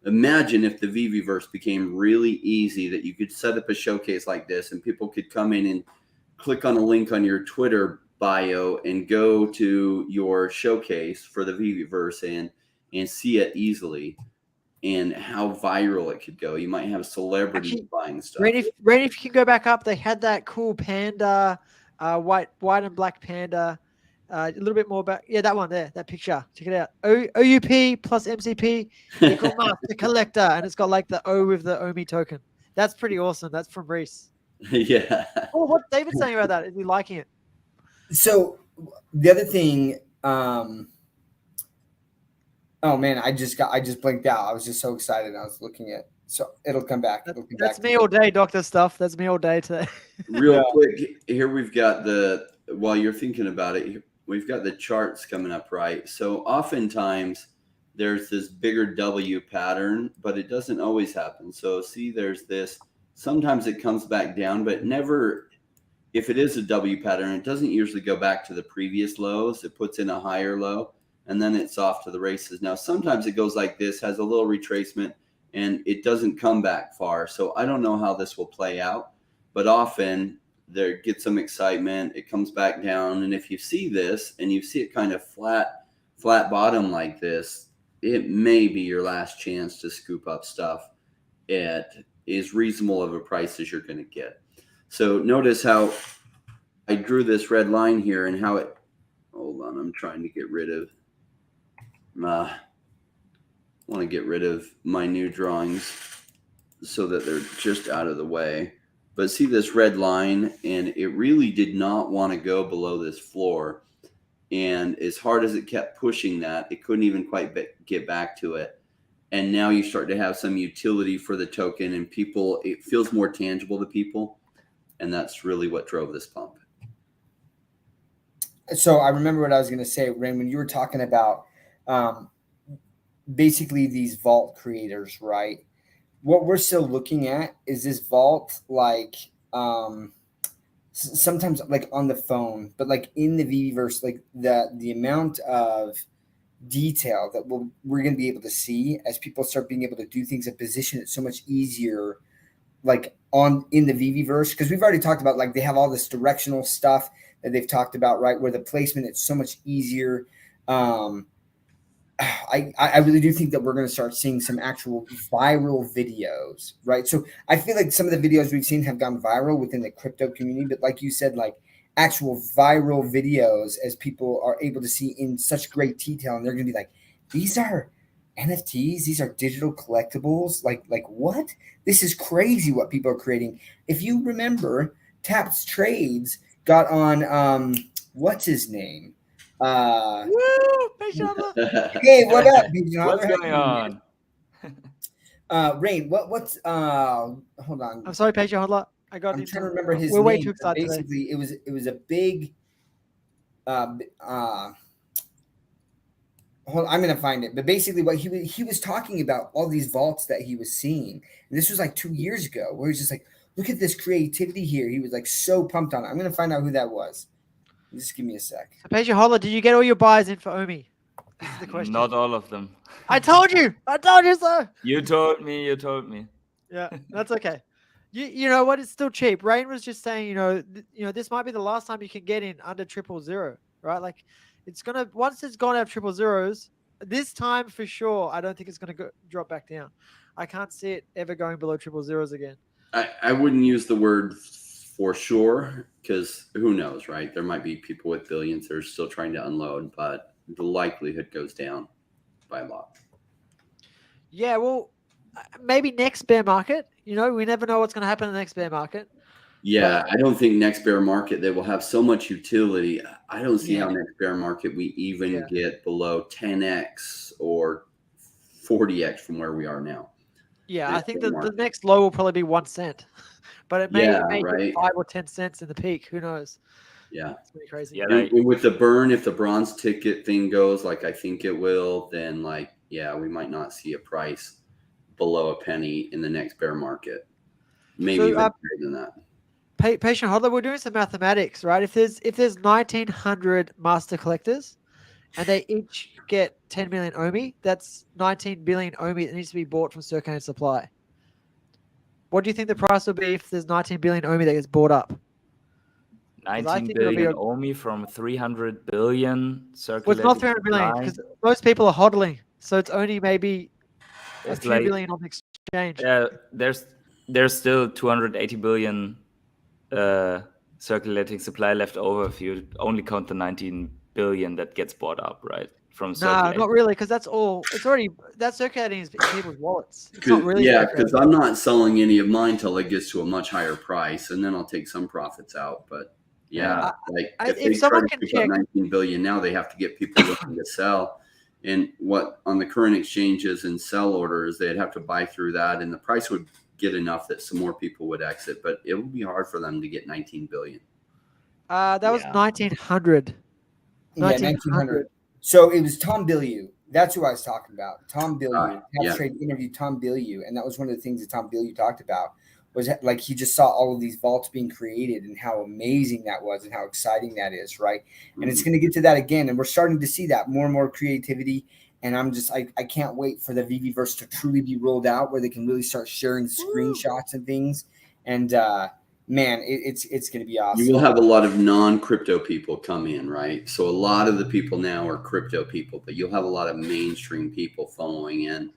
Speaker 2: Imagine if the VV-verse became really easy, that you could set up a showcase like this and people could come in and click on a link on your Twitter bio and go to your showcase for the VV-verse and see it easily, and how viral it could go. You might have celebrities buying stuff.
Speaker 1: Rainy, if you can go back up, they had that cool panda, white and black panda. A little bit more back. Yeah, that one there, that picture. Check it out. OUP plus MCP equal master collector. And it's got like the O with the OMI token. That's pretty awesome. That's from Reese.
Speaker 2: Yeah.
Speaker 1: Oh, what's David saying about that? Is he liking it?
Speaker 3: So the other thing, oh man, I just blinked out. I was just so excited. I was looking at, so it'll come back.
Speaker 1: That's me all day, Dr. Stuff. That's me all day today.
Speaker 2: Real quick, here we've got while you're thinking about it, we've got the charts coming up, right? So oftentimes there's this bigger W pattern, but it doesn't always happen. So see, there's this, sometimes it comes back down, but never. If it is a W pattern, it doesn't usually go back to the previous lows. It puts in a higher low, and then it's off to the races. Now, sometimes it goes like this, has a little retracement, and it doesn't come back far. So I don't know how this will play out, but often there gets some excitement. It comes back down, and if you see this and you see it kind of flat bottom like this, it may be your last chance to scoop up stuff at as reasonable of a price as you're going to get. So notice how I drew this red line here and how it, hold on, I'm trying to get rid of, I want to get rid of my new drawings. so that they're just out of the way. But see this red line, and it really did not want to go below this floor. And as hard as it kept pushing that, it couldn't even quite get back to it. And now you start to have some utility for the token, and people, it feels more tangible to people. And that's really what drove this pump.
Speaker 3: So I remember what I was going to say, Rain, when you were talking about basically these vault creators, right? What we're still looking at is this vault, like sometimes like on the phone, but like in the VVverse, like the amount of detail that we're going to be able to see as people start being able to do things and position it so much easier, like in the VVverse, because we've already talked about, like, they have all this directional stuff that they've talked about, right, where the placement, it's so much easier. I really do think that we're going to start seeing some actual viral videos, right? So I feel like some of the videos we've seen have gone viral within the crypto community, but like you said, like actual viral videos as people are able to see in such great detail, and they're going to be like, these are NFTs, these are digital collectibles, like what? This is crazy what people are creating. If you remember, Taps Trades got on what's his name?
Speaker 1: Woo!
Speaker 3: Hey, what up?
Speaker 4: What's going on?
Speaker 3: Rain, what's hold on.
Speaker 1: I'm sorry, Patient Hodler. I'm
Speaker 3: trying to remember his
Speaker 1: We're
Speaker 3: name.
Speaker 1: way too excited
Speaker 3: Basically,
Speaker 1: today.
Speaker 3: it was a big hold on, I'm gonna find it. But basically what he was talking about, all these vaults that he was seeing. And this was like 2 years ago, where he's just like, look at this creativity here. He was like so pumped on it. I'm gonna find out who that was. Just give me a sec.
Speaker 1: So, Patient Hodler, did you get all your buys in for OMI? This is the question.
Speaker 4: Not all of them.
Speaker 1: I told you so.
Speaker 4: You told me.
Speaker 1: Yeah, that's okay. You know what? It's still cheap. Rain was just saying, this might be the last time you can get in under 000, right? Like, it's gonna, once it's gone out 000s, this time for sure, I don't think it's gonna drop back down. I can't see it ever going below 000s again.
Speaker 2: I wouldn't use the word for sure, because who knows, right? There might be people with billions that are still trying to unload, but the likelihood goes down by a lot.
Speaker 1: Yeah, well, maybe next bear market. We never know what's going to happen in the next bear market.
Speaker 2: Yeah, I don't think next bear market they will have so much utility. I don't see how next bear market we even get below 10x or 40x from where we are now.
Speaker 1: Yeah, I think the next low will probably be 1 cent, but it may hit 5 or 10 cents in the peak. Who knows?
Speaker 2: Yeah,
Speaker 1: it's pretty crazy.
Speaker 4: Yeah,
Speaker 2: and with the burn, if the bronze ticket thing goes like I think it will, then we might not see a price below a penny in the next bear market. Maybe even higher than that.
Speaker 1: Patient Hodler, we're doing some mathematics, right? If there's 1,900 master collectors, and they each get 10 million OMI, that's 19 billion OMI that needs to be bought from circulating supply. What do you think the price will be if there's 19 billion OMI that gets bought up?
Speaker 4: 19 billion OMI from 300 billion circulating.
Speaker 1: Well, it's not 300 billion because most people are hodling, so it's only maybe a few billion on the exchange.
Speaker 4: Yeah, there's still 280 billion circulating supply left over if you only count the 19 billion that gets bought up, right? From
Speaker 1: no, not really, because that's all. It's already that circulating is in people's wallets. It's not really.
Speaker 2: Yeah, because I'm not selling any of mine till it gets to a much higher price, and then I'll take some profits out. But if someone can check 19 billion now, they have to get people looking to sell. And what on the current exchanges and sell orders, they'd have to buy through that, and the price would get enough that some more people would exit. But it would be hard for them to get 19 billion.
Speaker 1: That was 1900.
Speaker 3: Yeah, 1900. So it was Tom Bilyeu. That's who I was talking about. Tom Bilyeu. Trade interviewed Tom Bilyeu, and that was one of the things that Tom Bilyeu talked about. Was like he just saw all of these vaults being created and how amazing that was and how exciting that is, right? Mm-hmm. And it's going to get to that again, and we're starting to see that more and more creativity. And I can't wait for the VVverse to truly be rolled out, where they can really start sharing screenshots and things. And man, it's going to be awesome.
Speaker 2: You will have a lot of non-crypto people come in, right? So a lot of the people now are crypto people, but you'll have a lot of mainstream people following in.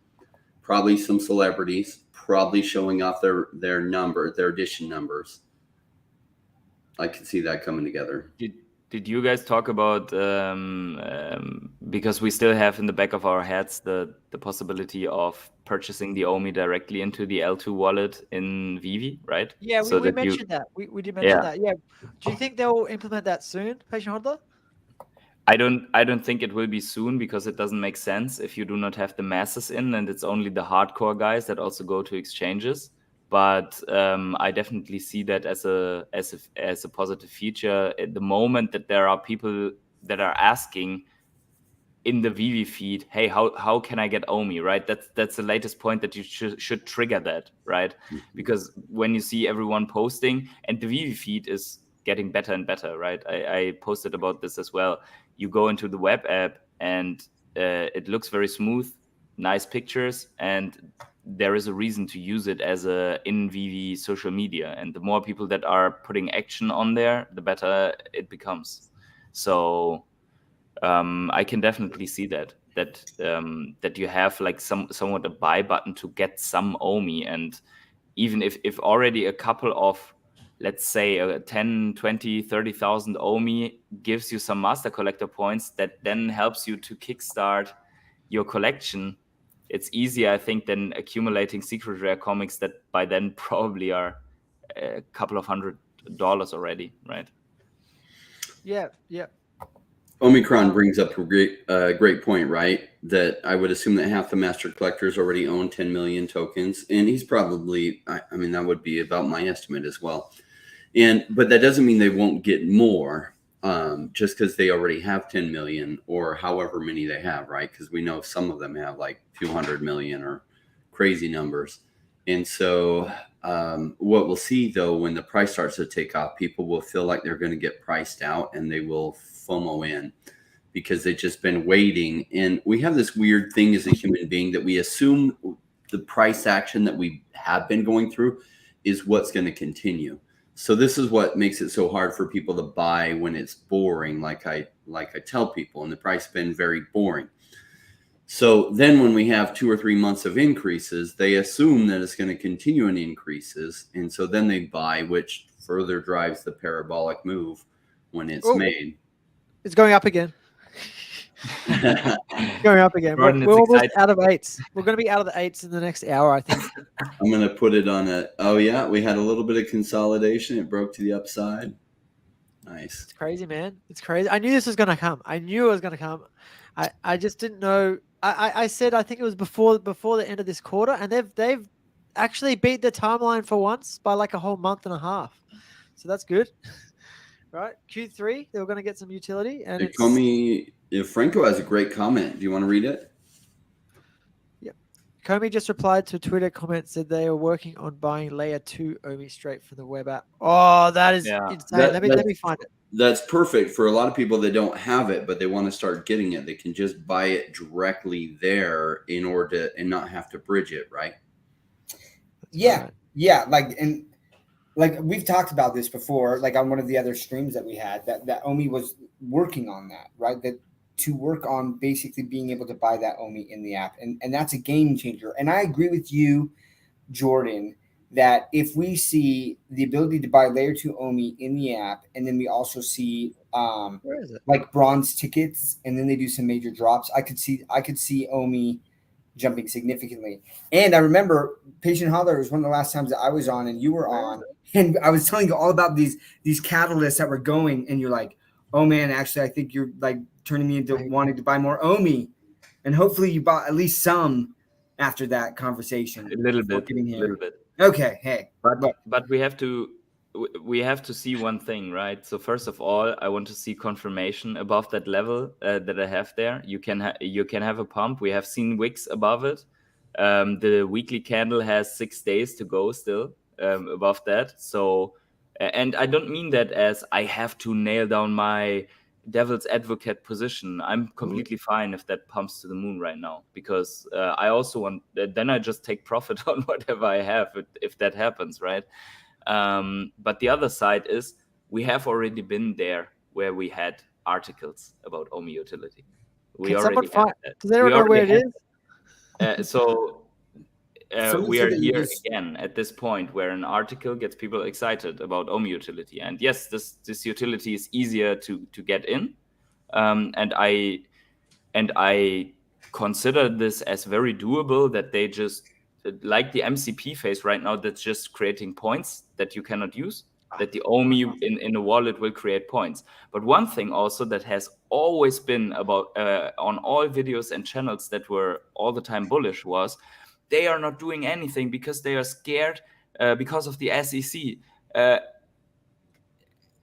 Speaker 2: Probably some celebrities, probably showing off their edition numbers. I can see that coming together.
Speaker 4: Did you guys talk about because we still have in the back of our heads the possibility of purchasing the OMI directly into the L2 wallet in Vivi, right?
Speaker 1: Yeah,
Speaker 4: So
Speaker 1: we
Speaker 4: that
Speaker 1: mentioned that. We did mention that. Yeah. Do you think they'll implement that soon, patient hodler?
Speaker 4: I don't think it will be soon, because it doesn't make sense if you do not have the masses in, and it's only the hardcore guys that also go to exchanges. But I definitely see that as a positive feature at the moment that there are people that are asking in the Vivi feed, hey, how can I get OMI, right? That's the latest point that you should trigger that, right? Because when you see everyone posting, and the Vivi feed is getting better and better, right? I posted about this as well. You go into the web app and it looks very smooth, nice pictures, and there is a reason to use it as a in Vivi social media. And the more people that are putting action on there, the better it becomes. So I can definitely see that you have like somewhat a buy button to get some OMI. And even if already a couple of, let's say 10, 20, 30,000 OMI gives you some master collector points, that then helps you to kickstart your collection, it's easier, I think, than accumulating secret rare comics that by then probably are a couple of $100 already, right?
Speaker 1: Yeah.
Speaker 2: Omicron brings up a great point, right? That I would assume that half the master collectors already own 10 million tokens, and he's probably, I mean, that would be about my estimate as well. But that doesn't mean they won't get more just because they already have 10 million or however many they have, right? Because we know some of them have like 200 million or crazy numbers. And so what we'll see, though, when the price starts to take off, people will feel like they're going to get priced out, and they will FOMO in because they've just been waiting. And we have this weird thing as a human being that we assume the price action that we have been going through is what's going to continue. So this is what makes it so hard for people to buy when it's boring, like I tell people, and the price has been very boring. So then when we have 2 or 3 months of increases, they assume that it's going to continue in increases. And so then they buy, which further drives the parabolic move when it's made.
Speaker 1: It's going up again. Going up again.
Speaker 4: Jordan,
Speaker 1: We're almost
Speaker 4: exciting.
Speaker 1: out of 8s. We're going to be out of the 8s in the next hour, I think.
Speaker 2: I'm going to put it on oh yeah, we had a little bit of consolidation. It broke to the upside. Nice.
Speaker 1: It's crazy, man. It's crazy. I knew this was going to come. I knew it was going to come. I just didn't know. I said, I think it was before the end of this quarter, and they've actually beat the timeline for once by like a whole month and a half. So that's good. Right? Q3, they were going to get some utility. And
Speaker 2: if Franco has a great comment. Do you want to read it?
Speaker 1: Yep. Komi just replied to a Twitter comment, said they are working on buying layer 2 OMI straight from the web app. Oh, that is insane. Let me find it.
Speaker 2: That's perfect for a lot of people that don't have it, but they want to start getting it. They can just buy it directly there in order to and not have to bridge it, right?
Speaker 3: Yeah. Like we've talked about this before, like on one of the other streams that we had, that OMI was working on that, right? That to work on basically being able to buy that OMI in the app. And that's a game changer. And I agree with you, Jordan, that if we see the ability to buy layer 2 OMI in the app, and then we also see like bronze tickets, and then they do some major drops, I could see OMI jumping significantly. And I remember Patient Holler was one of the last times that I was on and you were on, and I was telling you all about these catalysts that were going, and you're like, oh man, actually I think you're like turning me into wanting to buy more OMI, and hopefully you bought at least some after that conversation.
Speaker 4: A little bit.
Speaker 3: Okay, hey,
Speaker 4: but we have to see one thing, right? So first of all, I want to see confirmation above that level that I have there. You can have a pump. We have seen wicks above it. The weekly candle has 6 days to go still above that. So, and I don't mean that as I have to nail down my devil's advocate position. I'm completely fine if that pumps to the moon right now, because I also want, then I just take profit on whatever I have if that happens, right? But the other side is we have already been there where we had articles about OMI Utility. We
Speaker 1: Can
Speaker 4: already
Speaker 1: someone
Speaker 4: had that.
Speaker 1: Does anyone know where it is?
Speaker 4: So we are here again at this point where an article gets people excited about OMI Utility. And yes, this utility is easier to get in. And I consider this as very doable, that they just, like the MCP phase right now, that's just creating points that you cannot use, that the OMI in a wallet will create points. But one thing also that has always been about on all videos and channels that were all the time bullish was they are not doing anything because they are scared because of the SEC.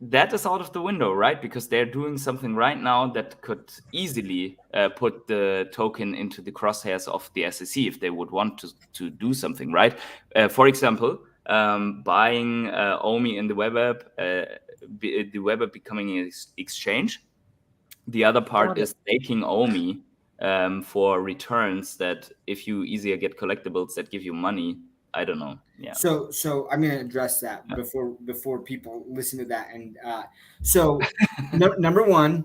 Speaker 4: That is out of the window, right? Because they're doing something right now that could easily put the token into the crosshairs of the SEC if they would want to do something, right? For example, buying OMI in the web app, the web app becoming an exchange. The other part is staking OMI for returns that if you easier get collectibles that give you money. I don't know. Yeah.
Speaker 3: So I'm going to address that before people listen to that. And so number one,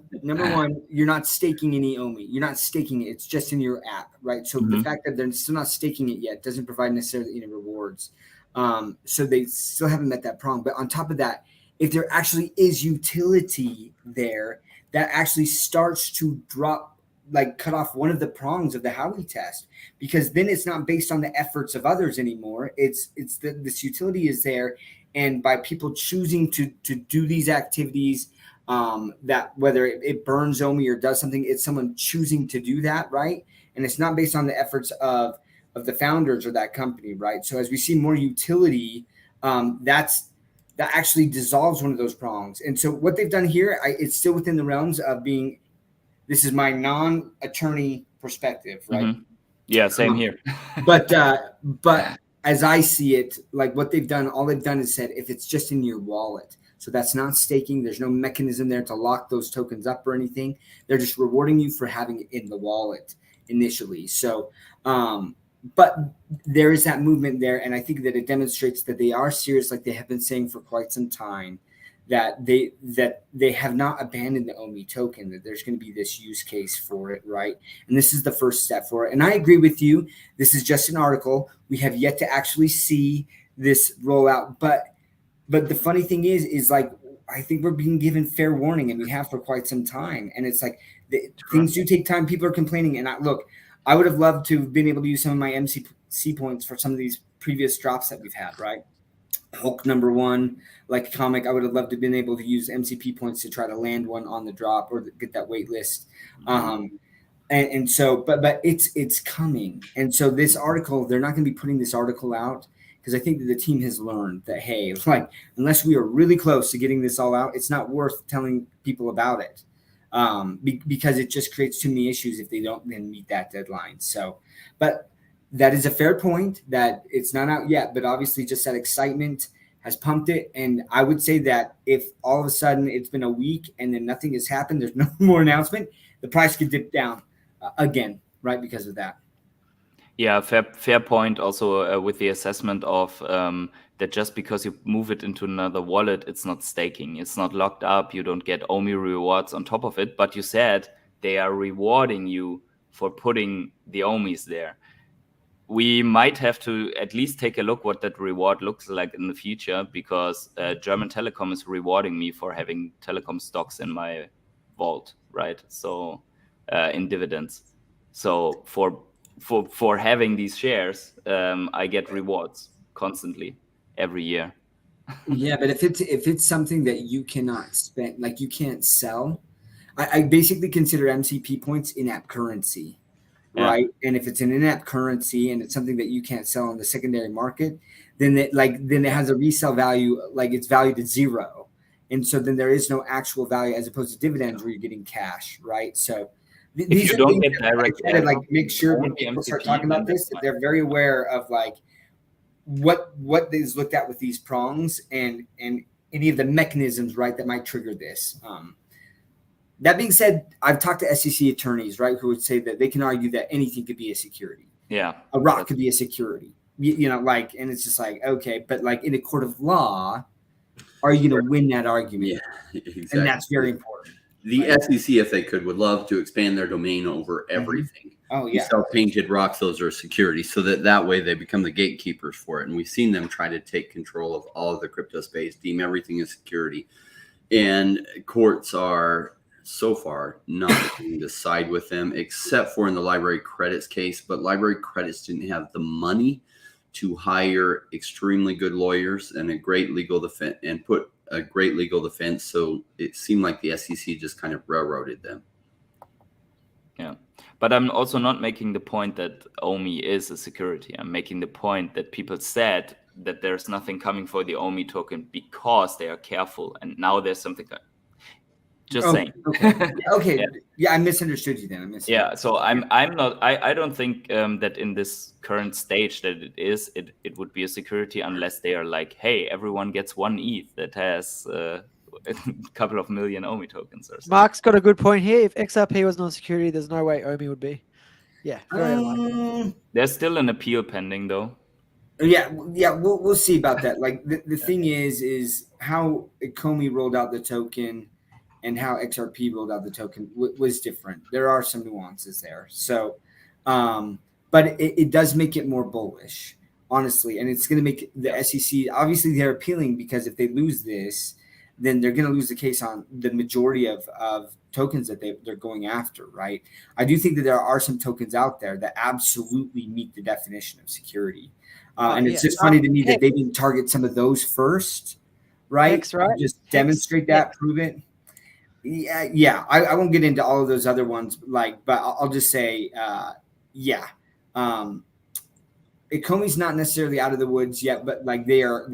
Speaker 3: you're not staking any OMI. You're not staking it. It's just in your app, right? So the fact that they're still not staking it yet doesn't provide necessarily any rewards. So they still haven't met that prong. But on top of that, if there actually is utility there, that actually starts to cut off one of the prongs of the Howey test, because then it's not based on the efforts of others anymore. It's that this utility is there, and by people choosing to do these activities, that whether it burns OMI or does something, it's someone choosing to do that, right? And it's not based on the efforts of the founders or that company, right? So as we see more utility, that actually dissolves one of those prongs. And so what they've done here, it's still within the realms of being. This is my non-attorney perspective, right?
Speaker 4: Mm-hmm. Yeah, same here.
Speaker 3: but as I see it, like what they've done, all they've done is said if it's just in your wallet. So that's not staking. There's no mechanism there to lock those tokens up or anything. They're just rewarding you for having it in the wallet initially. So, but there is that movement there. And I think that it demonstrates that they are serious, like they have been saying for quite some time, that they have not abandoned the OMI token, that there's going to be this use case for it, right? And this is the first step for it. And I agree with you. This is just an article. We have yet to actually see this roll out. But the funny thing is like, I think we're being given fair warning, and we have for quite some time. And it's like things do take time. People are complaining. And I would have loved to have been able to use some of my MCC points for some of these previous drops that we've had, right? Hulk number one, like a comic, I would have loved to have been able to use MCP points to try to land one on the drop or get that wait list. And so, but it's coming. And so this article, they're not going to be putting this article out because I think that the team has learned that, hey, like, unless we are really close to getting this all out, it's not worth telling people about it because it just creates too many issues if they don't then meet that deadline. So, but that is a fair point that it's not out yet, but obviously just that excitement has pumped it. And I would say that if all of a sudden it's been a week and then nothing has happened, there's no more announcement, the price could dip down again, right? Because of that.
Speaker 4: Yeah, fair point. Also with the assessment of that just because you move it into another wallet, it's not staking. It's not locked up. You don't get OMI rewards on top of it. But you said they are rewarding you for putting the OMIs there. We might have to at least take a look what that reward looks like in the future, because German Telekom is rewarding me for having telecom stocks in my vault, right? So in dividends. So for having these shares, I get rewards constantly every year.
Speaker 3: Yeah, but if it's something that you cannot spend, like you can't sell, I basically consider MCP points in-app currency. Right. And if it's an in-app currency and it's something that you can't sell on the secondary market, then it has a resale value, like it's valued at zero. And so then there is no actual value as opposed to dividends where you're getting cash. Right. So
Speaker 4: if you don't get direct,
Speaker 3: like make sure when people start talking about this, that they're very aware of like what is looked at with these prongs and any of the mechanisms, right, that might trigger this. That being said, I've talked to SEC attorneys, right, who would say that they can argue that anything could be a security.
Speaker 4: Yeah.
Speaker 3: A rock could be a security. You know, like, and it's just like, okay, but like in a court of law, are you going to win that argument?
Speaker 2: Yeah, exactly.
Speaker 3: And that's very important.
Speaker 2: The SEC, if they could, would love to expand their domain over everything.
Speaker 3: Oh,
Speaker 2: You
Speaker 3: yeah.
Speaker 2: sell painted rocks, those are security, so that way they become the gatekeepers for it. And we've seen them try to take control of all of the crypto space, deem everything as security. And courts are so far not going to side with them, except for in the library credits case. But library credits didn't have the money to hire extremely good lawyers and a great legal defense and put a great legal defense. So it seemed like the SEC just kind of railroaded them.
Speaker 4: Yeah. But I'm also not making the point that OMI is a security. I'm making the point that people said that there's nothing coming for the OMI token because they are careful. And now there's something. Just saying.
Speaker 3: Okay. Yeah, I misunderstood you then.
Speaker 4: Yeah. So I'm not. I don't think that in this current stage that it would be a security unless they are like, hey, everyone gets one ETH that has a couple of million OMI tokens or something.
Speaker 1: Mark's got a good point here. If XRP was non-security, there's no way OMI would be. Yeah. Very unlikely.
Speaker 4: There's still an appeal pending though.
Speaker 3: Yeah. We'll see about that. Like the thing is how EcomiVerse rolled out the token and how XRP rolled out the token was different. There are some nuances there. So, but it does make it more bullish, honestly. And it's going to make the SEC, obviously they're appealing because if they lose this, then they're going to lose the case on the majority of tokens that they're going after, right? I do think that there are some tokens out there that absolutely meet the definition of security. And it's just funny to me that they didn't target some of those first, right? Just demonstrate that, prove it. Yeah. I won't get into all of those other ones, but I'll just say, EcomiVerse's not necessarily out of the woods yet, but like they are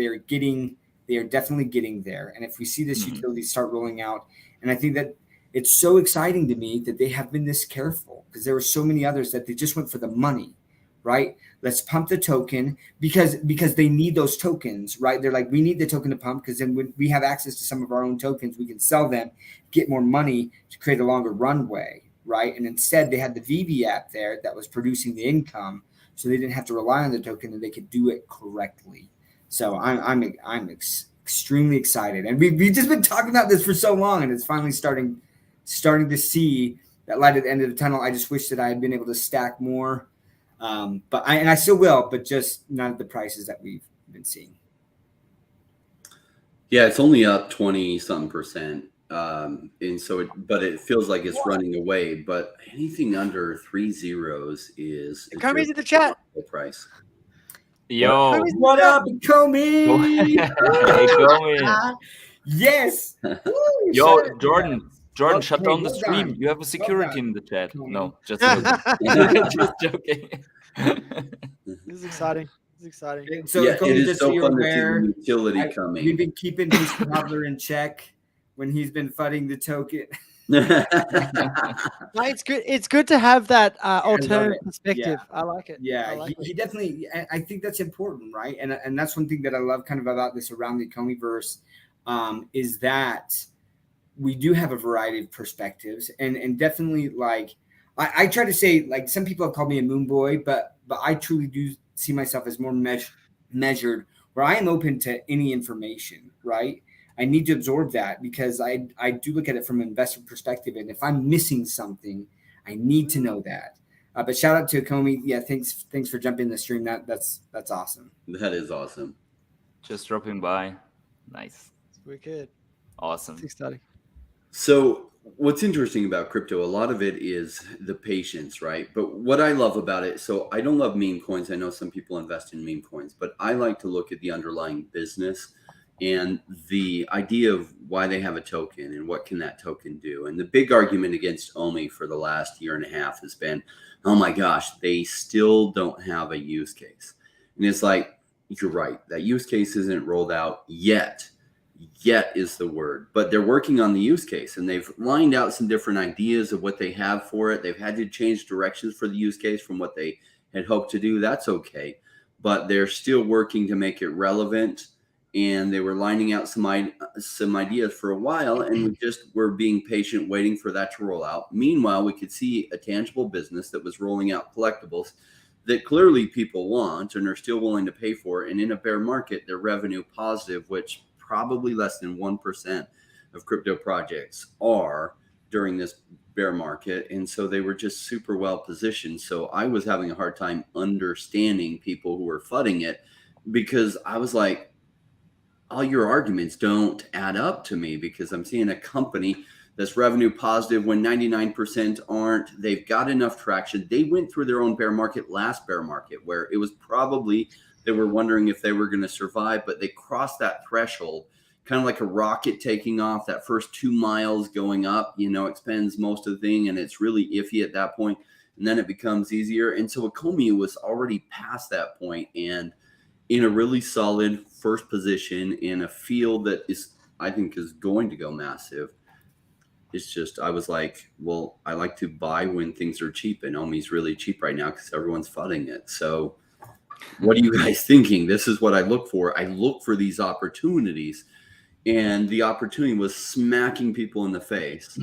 Speaker 3: definitely getting there. And if we see this utility start rolling out, and I think that it's so exciting to me that they have been this careful because there were so many others that they just went for the money, right? Let's pump the token because they need those tokens, right? They're like, we need the token to pump because then when we have access to some of our own tokens, we can sell them, get more money to create a longer runway, right? And instead they had the VV app there that was producing the income, so they didn't have to rely on the token and they could do it correctly. So I'm extremely excited, and we've just been talking about this for so long, and it's finally starting to see that light at the end of the tunnel. I just wish that I had been able to stack more. But I still will, but just not at the prices that we've been seeing.
Speaker 2: Yeah, it's only up 20-something%. And so it feels like it's running away, but anything under 3 zeros is
Speaker 1: Come into the chat.
Speaker 2: Price.
Speaker 4: Yo,
Speaker 3: what up, EcomiVerse?
Speaker 4: EcomiVerse.
Speaker 3: Yes.
Speaker 4: Yo, Jordan, shut down the stream. You have a security in the chat. No, just joking.
Speaker 1: This is exciting.
Speaker 3: So
Speaker 2: it is so fun to see the utility coming.
Speaker 3: We've been keeping his toddler in check when he's been fudding the token.
Speaker 1: No, it's good. It's good to have that alternative perspective. I like it.
Speaker 3: Yeah, he definitely. I think that's important, right? And that's one thing that I love kind of about this around the EcomiVerse is that we do have a variety of perspectives, and definitely like I try to say, like, some people have called me a moon boy, but I truly do see myself as more measured, where I am open to any information, right? I need to absorb that because I do look at it from an investor perspective. And if I'm missing something, I need to know that. But shout out to EcomiVerse. Yeah, thanks for jumping in the stream. That's awesome.
Speaker 2: That is awesome.
Speaker 4: Just dropping by. Nice.
Speaker 1: Wicked.
Speaker 4: Awesome.
Speaker 1: It's exciting.
Speaker 2: So what's interesting about crypto, a lot of it is the patience, right? But what I love about it, so I don't love meme coins. I know some people invest in meme coins, but I like to look at the underlying business and the idea of why they have a token and what can that token do. And the big argument against OMI for the last year and a half has been, oh my gosh, they still don't have a use case. And it's like, you're right, that use case isn't rolled out yet. Yet is the word, but they're working on the use case, and they've lined out some different ideas of what they have for it. They've had to change directions for the use case from what they had hoped to do. That's okay, but they're still working to make it relevant. And they were lining out some ideas for a while, and we're being patient, waiting for that to roll out. Meanwhile, we could see a tangible business that was rolling out collectibles that clearly people want and are still willing to pay for. And in a bear market, they're revenue positive, which probably less than 1% of crypto projects are. during this bear market. And so they were just super well positioned. So I was having a hard time understanding people who were fudding it, because I was like, all your arguments don't add up to me, because I'm seeing a company that's revenue positive when 99% aren't. They've got enough traction. They went through their own bear market, last bear market, where it was probably, they were wondering if they were going to survive, but they crossed that threshold, kind of like a rocket taking off. That first 2 miles going up, expends most of the thing, and it's really iffy at that point, and then it becomes easier. And so EcomiVerse was already past that point and in a really solid first position in a field that I think is going to go massive. It's just, I was like, well, I like to buy when things are cheap, and OMI's really cheap right now because everyone's fudding it. So what are you guys thinking? This is what I look for. I look for these opportunities, and the opportunity was smacking people in the face,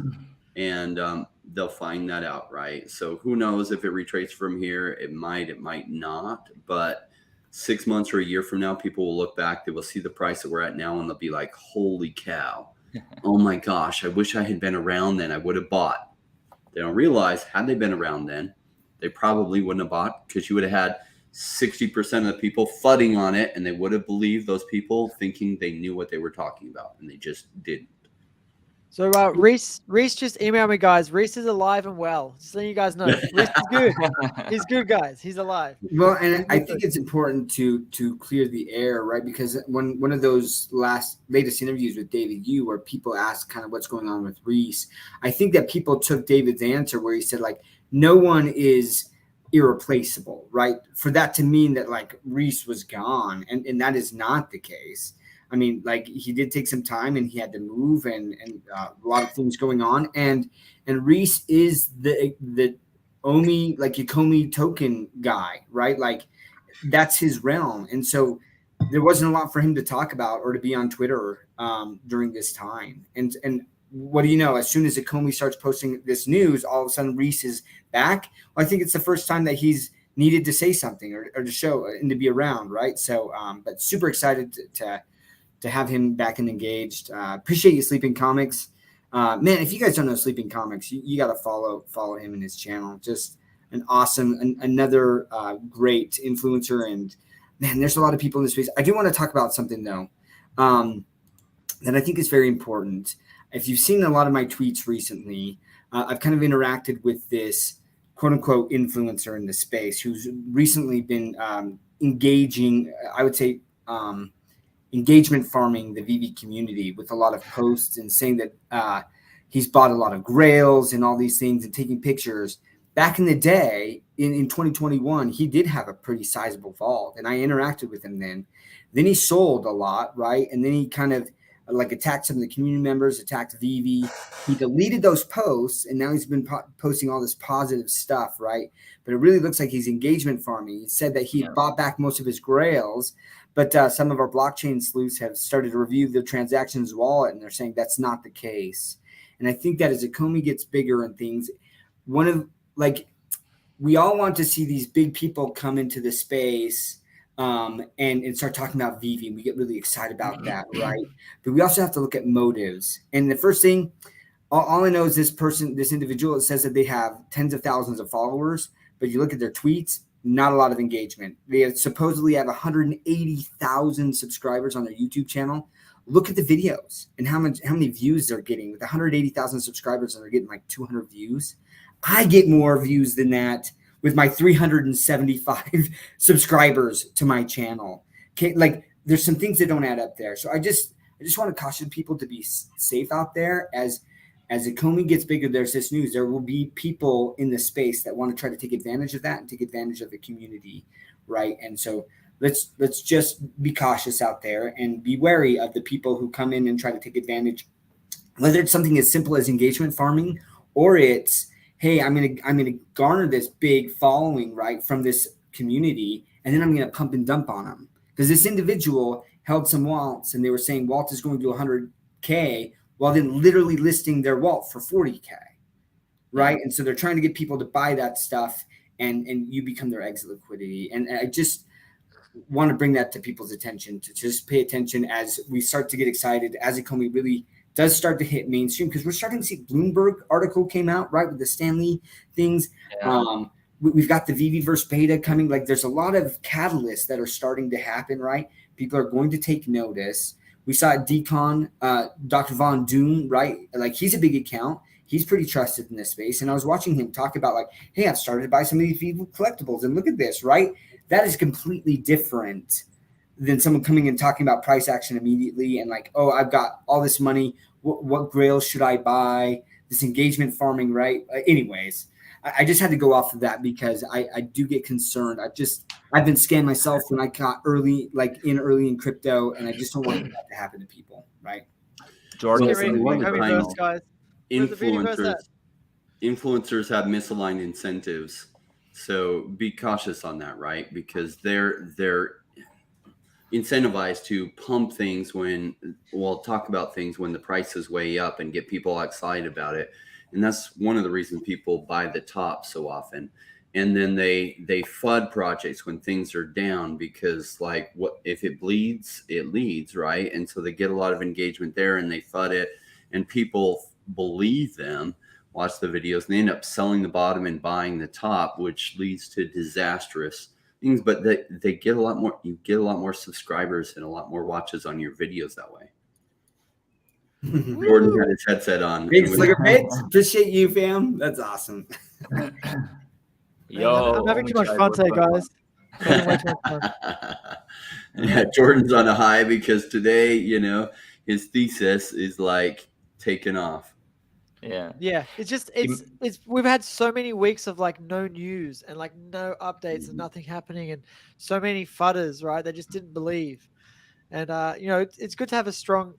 Speaker 2: and they'll find that out, right? So who knows if it retraces from here? It might not, but 6 months or a year from now, people will look back, they will see the price that we're at now, and they'll be like, holy cow, oh my gosh, I wish I had been around then. I would have bought. They don't realize, had they been around then, they probably wouldn't have bought, because you would have had 60% of the people fudding on it, and they would have believed those people thinking they knew what they were talking about, and they just didn't.
Speaker 1: So Reese just emailed me, guys. Reese is alive and well. Just letting you guys know. Reese is good. He's good, guys. He's alive.
Speaker 3: Well, and I think it's important to clear the air, right? Because when one of those latest interviews with David Yu, where people asked kind of what's going on with Reese, I think that people took David's answer where he said, like, no one is irreplaceable, right? For that to mean that like Reese was gone, and that is not the case. I mean, like, he did take some time, and he had to move, and a lot of things going on. And Reese is the OMI, like, EcomiVerse token guy, right? Like, that's his realm. And so there wasn't a lot for him to talk about or to be on Twitter during this time. And what do you know? As soon as EcomiVerse starts posting this news, all of a sudden Reese is back. Well, I think it's the first time that he's needed to say something or to show and to be around, right? So, but super excited to have him back and engaged. Appreciate you, Sleeping Comics. Man, if you guys don't know Sleeping Comics, you got to follow him and his channel. Just an awesome, another great influencer. And man, there's a lot of people in this space. I do want to talk about something though that I think is very important. If you've seen a lot of my tweets recently, I've kind of interacted with this quote unquote influencer in the space who's recently been engaging, I would say, engagement farming the VV community with a lot of posts and saying that he's bought a lot of grails and all these things and taking pictures. Back in the day, in 2021, he did have a pretty sizable vault, and I interacted with him then. Then he sold a lot, right? And then he kind of like attacked some of the community members, attacked VV. He deleted those posts, and now he's been posting all this positive stuff, right? But it really looks like he's engagement farming. He said that he had bought back most of his grails, but some of our blockchain sleuths have started to review the transactions wallet, and they're saying that's not the case. And I think that as EcomiVerse gets bigger and things, we all want to see these big people come into the space and start talking about VV. We get really excited about that, right? But we also have to look at motives. And the first thing, all I know is this individual, it says that they have tens of thousands of followers, but you look at their tweets, not a lot of engagement. They supposedly have 180,000 subscribers on their YouTube channel. Look at the videos and how many views they're getting. With 180,000 subscribers, and they're getting like 200 views. I get more views than that with my 375 subscribers to my channel. Okay, like, there's some things that don't add up there. So I just want to caution people to be safe out there. As EcomiVerse gets bigger, there's this news. There will be people in the space that want to try to take advantage of that and take advantage of the community, right? And so let's just be cautious out there and be wary of the people who come in and try to take advantage, whether it's something as simple as engagement farming, or it's, hey, I'm gonna garner this big following, right, from this community, and then I'm gonna pump and dump on them. Because this individual held some wallets, and they were saying Walt is going to 100K, while then literally listing their Walt for 40K, right? And so they're trying to get people to buy that stuff, and you become their exit liquidity. And I just want to bring that to people's attention, to just pay attention as we start to get excited, as EcomiVerse really does start to hit mainstream, because we're starting to see Bloomberg article came out, right, with the Stanley things.
Speaker 4: Yeah.
Speaker 3: We've got the EcomiVerse beta coming. Like, there's a lot of catalysts that are starting to happen, right? People are going to take notice. We saw Decon, Dr. Von Doom, right? Like, he's a big account. He's pretty trusted in this space. And I was watching him talk about, like, hey, I've started to buy some of these people collectibles, and look at this, right? That is completely different than someone coming and talking about price action immediately and like, oh, I've got all this money. What grail should I buy? This engagement farming, right? Anyways, I just had to go off of that because I do get concerned. I've been scammed myself when I got early in crypto, and I just don't want that to happen to people, right?
Speaker 4: Jordan,
Speaker 1: Get ready for
Speaker 2: one of the
Speaker 1: EcomiVerse, guys. Where's the EcomiVerse at?
Speaker 2: Influencers have misaligned incentives, so be cautious on that, right? Because they're incentivized to pump things talk about things when the price is way up and get people excited about it. And that's one of the reasons people buy the top so often. And then they FUD projects when things are down, because like, what if it bleeds, it leads, right? And so they get a lot of engagement there and they FUD it, and people believe them, watch the videos, and they end up selling the bottom and buying the top, which leads to disastrous things. But they get a lot more, you get a lot more subscribers and a lot more watches on your videos that way. Jordan had his headset on.
Speaker 3: Big Slicker Bits, appreciate you, fam. That's awesome.
Speaker 4: Yo,
Speaker 1: I'm having too much fun today, guys. I'm having way too much fun.
Speaker 2: Yeah, Jordan's on a high because today, you know, his thesis is like taking off.
Speaker 1: Yeah, it's we've had so many weeks of like no news and like no updates and nothing happening, and so many fudders, right? They just didn't believe. And you know, it's good to have a strong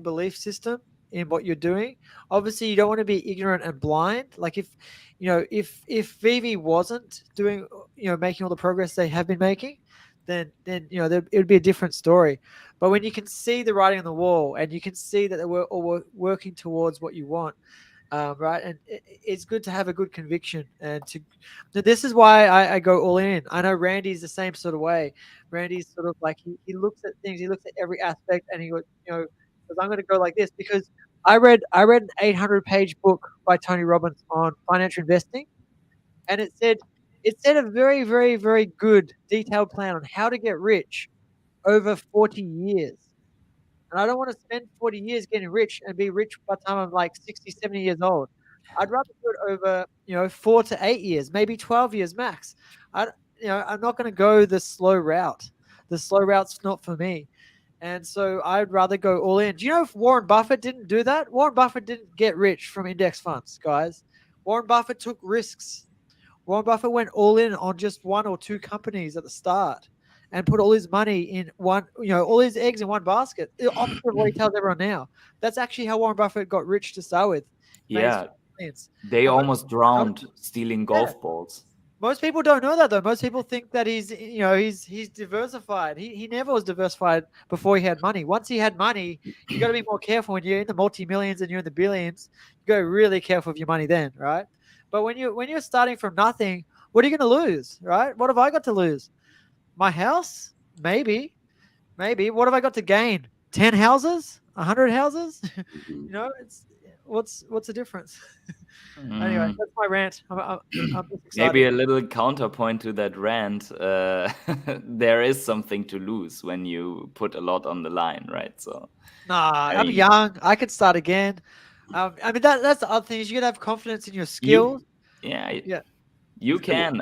Speaker 1: belief system in what you're doing. Obviously, you don't want to be ignorant and blind. Like, if VV wasn't doing, making all the progress they have been making, then it would be a different story. But when you can see the writing on the wall and you can see that we're all working towards what you want, right? And it's good to have a good conviction. And this is why I go all in. I know Randy's the same sort of way. Randy's sort of like, he looks at things, he looks at every aspect, and he goes, because I'm going to go like this, because I read an 800-page book by Tony Robbins on financial investing, and it said a very, very, very good detailed plan on how to get rich over 40 years. And I don't want to spend 40 years getting rich and be rich by the time I'm like 60, 70 years old. I'd rather do it over, 4 to 8 years, maybe 12 years max. I'm not going to go the slow route. The slow route's not for me. And so I'd rather go all in. Do you know if Warren Buffett didn't do that? Warren Buffett didn't get rich from index funds, guys. Warren Buffett took risks. Warren Buffett went all in on just one or two companies at the start and put all his money in one, all his eggs in one basket. The opposite of what he tells everyone now. That's actually how Warren Buffett got rich to start with.
Speaker 4: Yeah. They almost drowned stealing golf balls.
Speaker 1: Most people don't know that, though. Most people think that he's diversified. He never was diversified before he had money. Once he had money, you got to be more careful. When you're in the multi-millions and you're in the billions, you got to be really careful with your money then, right? But when you're starting from nothing, what are you going to lose, right? What have I got to lose? My house? Maybe. What have I got to gain? 10 houses? 100 houses? It's what's the difference? Anyway, that's my rant. I'm
Speaker 4: maybe a little counterpoint to that rant. There is something to lose when you put a lot on the line, right? So,
Speaker 1: I'm young. I could start again. That's the other thing, is you gotta have confidence in your skills.
Speaker 4: You can.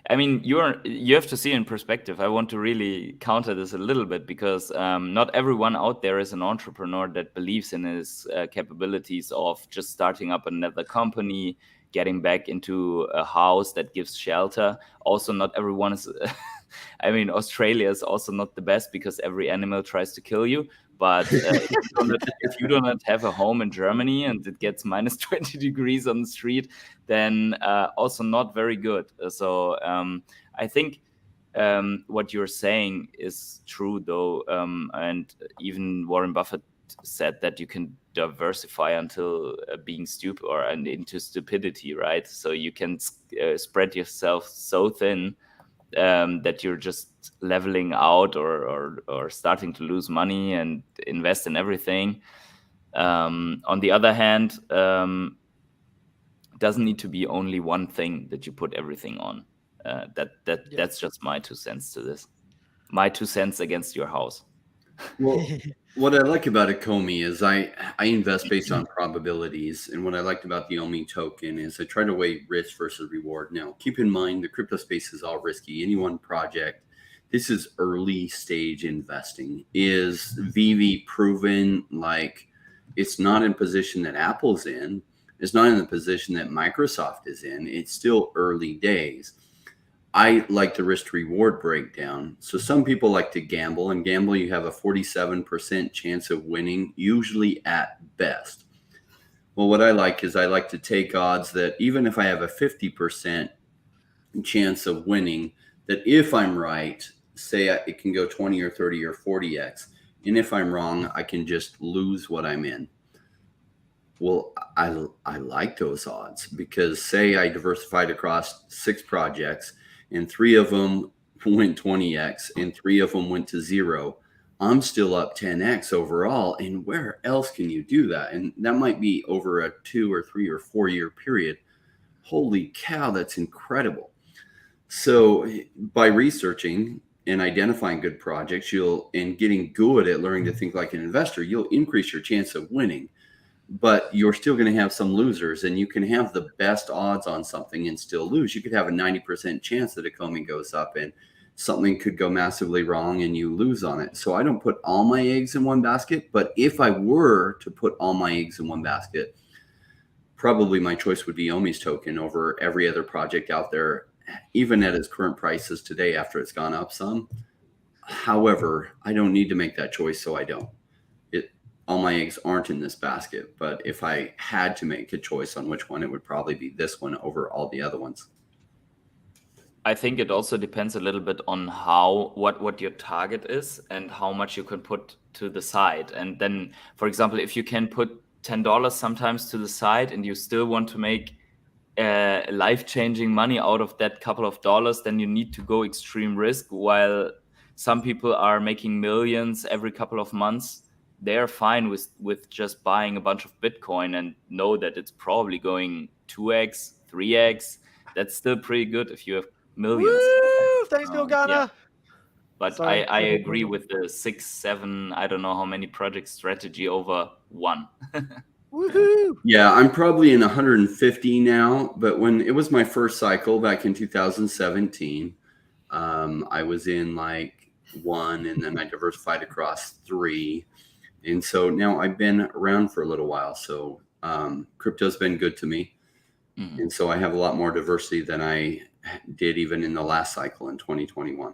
Speaker 4: You have to see in perspective. I want to really counter this a little bit, because not everyone out there is an entrepreneur that believes in his capabilities of just starting up another company, getting back into a house that gives shelter. Also, not everyone is. Australia is also not the best, because every animal tries to kill you. But if you do not have a home in Germany and it gets minus 20 degrees on the street, then also not very good. So I think what you're saying is true, though. And even Warren Buffett said that you can diversify until being stupid and into stupidity, right? So you can spread yourself so thin that you're just leveling out or starting to lose money and invest in everything. On the other hand, doesn't need to be only one thing that you put everything on. That's just my 2 cents to this. My 2 cents against your house.
Speaker 2: Well, what I like about Ecomi is I invest based on probabilities. And what I liked about the OMI token is I try to weigh risk versus reward. Now, keep in mind, the crypto space is all risky. Any one project, this is early stage investing. Is VV proven? Like, it's not in position that Apple's in. It's not in the position that Microsoft is in. It's still early days. I like the risk to reward breakdown. So some people like to gamble, and gamble, you have a 47% chance of winning, usually at best. Well, what I like is I like to take odds that even if I have a 50% chance of winning, that if I'm right, say it can go 20 or 30 or 40x. And if I'm wrong, I can just lose what I'm in. Well, I like those odds because say I diversified across 6 projects and 3 of them went 20x and 3 of them went to 0. I'm still up 10x overall. And where else can you do that? And that might be over a 2 or 3 or 4 year period. Holy cow, that's incredible. So by researching and identifying good projects, and getting good at learning to think like an investor, you'll increase your chance of winning. But you're still going to have some losers, and you can have the best odds on something and still lose. You could have a 90% chance that Ecomi goes up and something could go massively wrong and you lose on it. So I don't put all my eggs in one basket, but if I were to put all my eggs in one basket, probably my choice would be OMI's token over every other project out there, even at its current prices today after it's gone up some. However, I don't need to make that choice, so I don't. All my eggs aren't in this basket, but if I had to make a choice on which one, it would probably be this one over all the other ones.
Speaker 4: I think it also depends a little bit on what your target is and how much you can put to the side. And then, for example, if you can put $10 sometimes to the side and you still want to make life-changing money out of that couple of dollars, then you need to go extreme risk. While some people are making millions every couple of months, they're fine with just buying a bunch of Bitcoin and know that it's probably going 2x, 3x. That's still pretty good if you have millions.
Speaker 1: Woo! Thanks, Bill Garner.
Speaker 4: Yeah. But I agree with the 6, 7, I don't know how many project strategy over 1.
Speaker 1: Woohoo!
Speaker 2: Yeah, I'm probably in 150 now, but when it was my first cycle back in 2017, I was in like 1, and then I diversified across 3. And so now I've been around for a little while. So crypto's been good to me. Mm-hmm. And so I have a lot more diversity than I did even in the last cycle in 2021.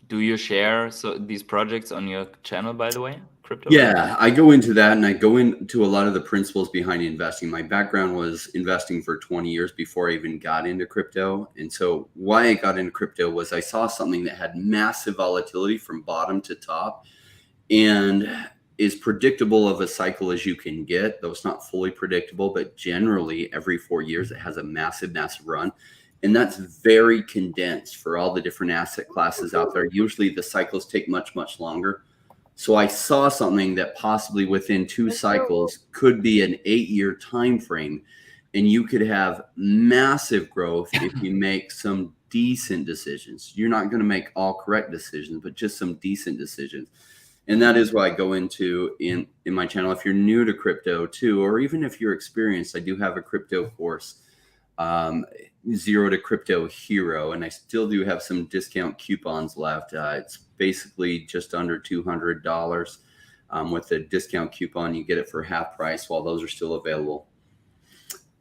Speaker 4: Do you share these projects on your channel, by the way? Crypto?
Speaker 2: Yeah, I go into that, and I go into a lot of the principles behind investing. My background was investing for 20 years before I even got into crypto. And so why I got into crypto was I saw something that had massive volatility from bottom to top and is predictable of a cycle as you can get, though it's not fully predictable, but generally every 4 years it has a massive, massive run. And that's very condensed for all the different asset classes out there. Usually the cycles take much, much longer. So I saw something that possibly within 2 cycles could be an 8-year time frame, and you could have massive growth if you make some decent decisions. You're not going to make all correct decisions, but just some decent decisions. And that is what I go into in my channel. If you're new to crypto too, or even if you're experienced, I do have a crypto course, Zero to Crypto Hero, and I still do have some discount coupons left. It's basically just under $200. With a discount coupon, you get it for half price while those are still available.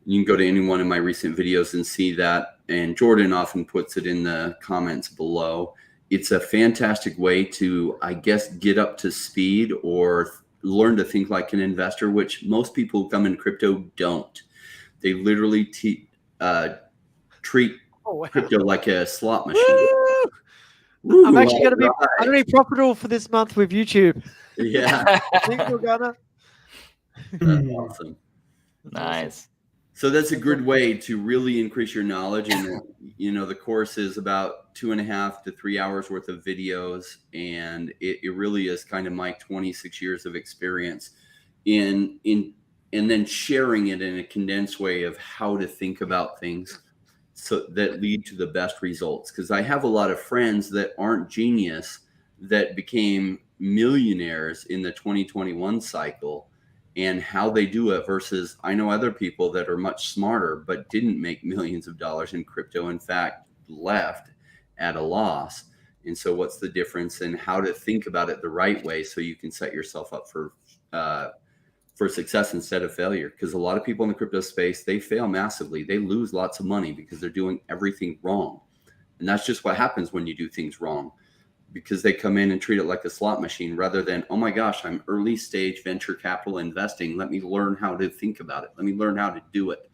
Speaker 2: You can go to any one of my recent videos and see that. And Jordan often puts it in the comments below. It's a fantastic way to, I guess, get up to speed or learn to think like an investor, which most people who come in crypto don't. They literally treat crypto like a slot machine.
Speaker 1: Woo! I'm actually going to be profitable for this month with YouTube.
Speaker 2: Yeah.
Speaker 1: Thanks, Morgana.
Speaker 2: That's awesome.
Speaker 4: Nice.
Speaker 2: So that's a good way to really increase your knowledge. And, the course is about 2.5 to 3 hours worth of videos. And it really is kind of my 26 years of experience in and then sharing it in a condensed way of how to think about things so that lead to the best results. Because I have a lot of friends that aren't genius that became millionaires in the 2021 cycle, and how they do it versus I know other people that are much smarter but didn't make millions of dollars in crypto, in fact left at a loss. And so what's the difference in how to think about it the right way so you can set yourself up for success instead of failure? Because a lot of people in the crypto space, they fail massively. They lose lots of money because they're doing everything wrong. And that's just what happens when you do things wrong, because they come in and treat it like a slot machine rather than, oh my gosh, I'm early stage venture capital investing. Let me learn how to think about it. Let me learn how to do it.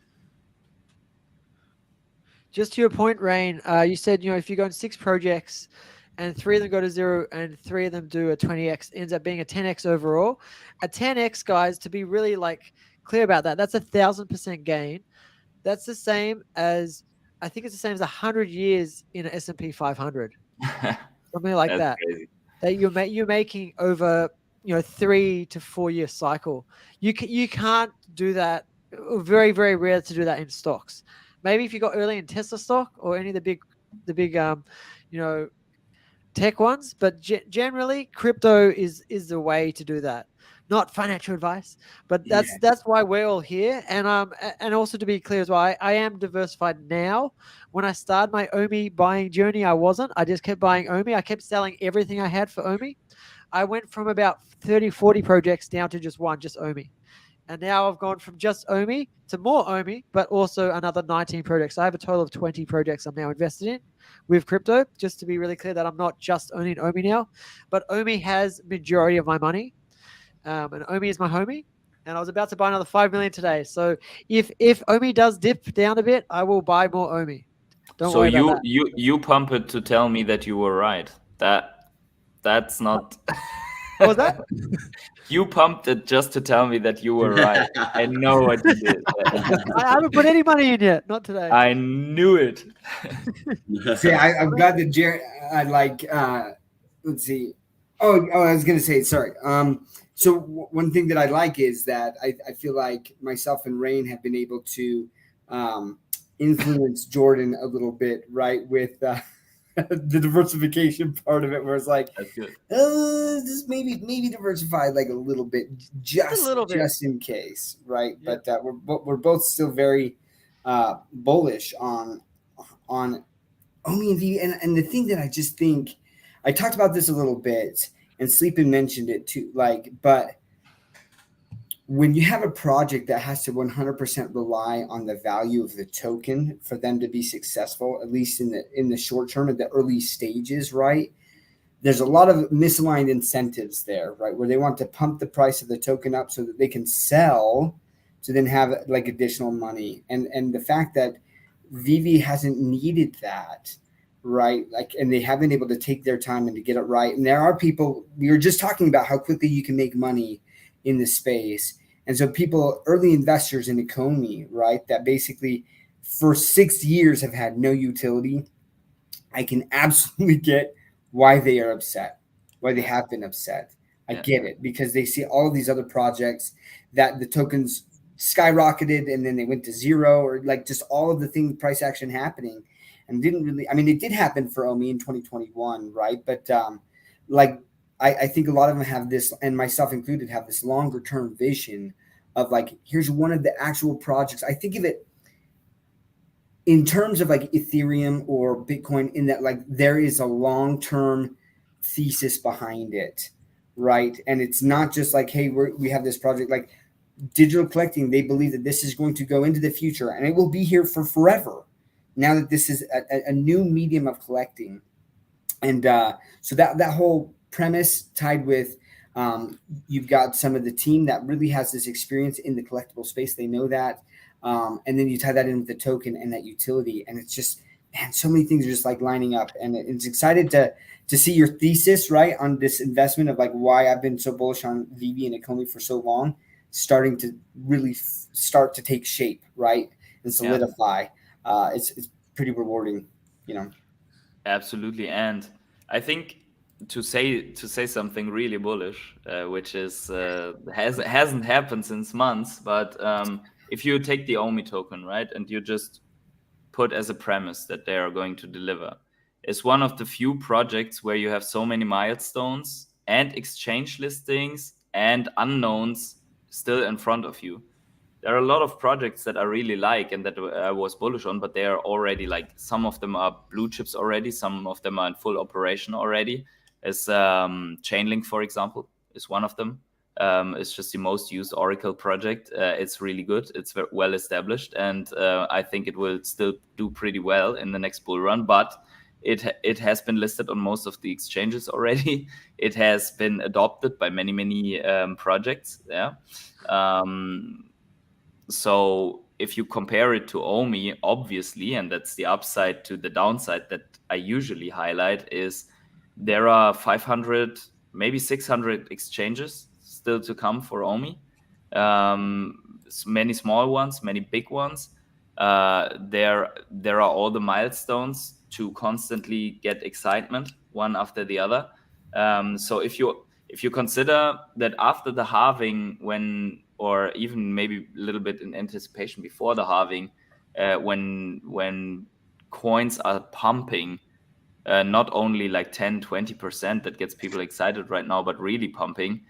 Speaker 1: Just to your point, Rain, you said, if you go in 6 projects and 3 of them go to 0 and 3 of them do a 20x, ends up being a 10x overall. A 10x, guys, to be really clear about that, that's 1,000% gain. That's the same as, I think it's the same as 100 years in an S&P 500. Something like that. Crazy. That you're making over 3 to 4 year cycle. You can't do that. Very, very rare to do that in stocks. Maybe if you got early in Tesla stock or any of the big tech ones, but generally crypto is the way to do that. Not financial advice, but that's why we're all here. And also to be clear as well, I am diversified now. When I started my OMI buying journey, I wasn't. I just kept buying OMI. I kept selling everything I had for OMI. I went from about 30, 40 projects down to just OMI. And now I've gone from just OMI to more OMI, but also another 19 projects. So I have a total of 20 projects I'm now invested in with crypto, just to be really clear that I'm not just owning OMI now, but OMI has majority of my money. And OMI is my homie. And I was about to buy another 5 million today. So if OMI does dip down a bit, I will buy more OMI. Don't worry about that.
Speaker 4: You pump it to tell me that you were right. That's not...
Speaker 1: What was that?
Speaker 4: You pumped it just to tell me that you were right. I know what you did.
Speaker 1: I haven't put any money in yet. Not today.
Speaker 4: I knew it.
Speaker 3: See, I'm glad that Jared. Let's see. Oh, I was gonna say sorry. So one thing that I like is that I feel like myself and Rain have been able to influence Jordan a little bit, right, with the diversification part of it, where it's like, just maybe diversify a little bit, just in case, right? Yeah. But we're both still very bullish on OMI and VV, and the thing that I just think, I talked about this a little bit, and Sleepin mentioned it too, but when you have a project that has to 100% rely on the value of the token for them to be successful, at least in the short term, at the early stages, right? There's a lot of misaligned incentives there, right? Where they want to pump the price of the token up so that they can sell to then have additional money. And the fact that VV hasn't needed that, right? And they haven't been able to take their time and to get it right. And there are people, we were just talking about how quickly you can make money in this space. And so people, early investors in Ecomi, right, that basically for 6 years have had no utility, I can absolutely get why they are upset, why they have been upset. I get it, because they see all of these other projects that the tokens skyrocketed and then they went to zero, or just all of the things, price action happening, and didn't really, it did happen for OMI in 2021, right? But I think a lot of them have this, and myself included, have this longer term vision of here's one of the actual projects. I think of it in terms of Ethereum or Bitcoin, in that there is a long term thesis behind it, right? And it's not just hey, we have this project digital collecting. They believe that this is going to go into the future and it will be here for forever. Now that this is a new medium of collecting, and so that whole premise tied with you've got some of the team that really has this experience in the collectible space. They know that, and then you tie that in with the token and that utility, and it's just, man, so many things are just lining up, and it's excited to see your thesis, right, on this investment of why I've been so bullish on VV and Ecomi for so long, starting to really start to take shape, right, and solidify. It's pretty rewarding,
Speaker 4: Absolutely. And I think to say something really bullish, which is hasn't happened since months. But if you take the OMI token, right, and you just put as a premise that they are going to deliver, it's one of the few projects where you have so many milestones and exchange listings and unknowns still in front of you. There are a lot of projects that I really like and that I was bullish on, but they are already like, some of them are blue chips already, some of them are in full operation already. As Chainlink, for example, is one of them. It's just the most used Oracle project. It's really good. It's well established, and I think it will still do pretty well in the next bull run. But it has been listed on most of the exchanges already. It has been adopted by many projects. Yeah. So if you compare it to OMI, obviously, and that's the upside to the downside that I usually highlight, is there are 500, maybe 600 exchanges still to come for OMI. Many small ones, many big ones. There are all the milestones to constantly get excitement one after the other. So if you consider that after the halving, or even maybe a little bit in anticipation before the halving, when coins are pumping, not only like 10-20% that gets people excited right now, but really pumping,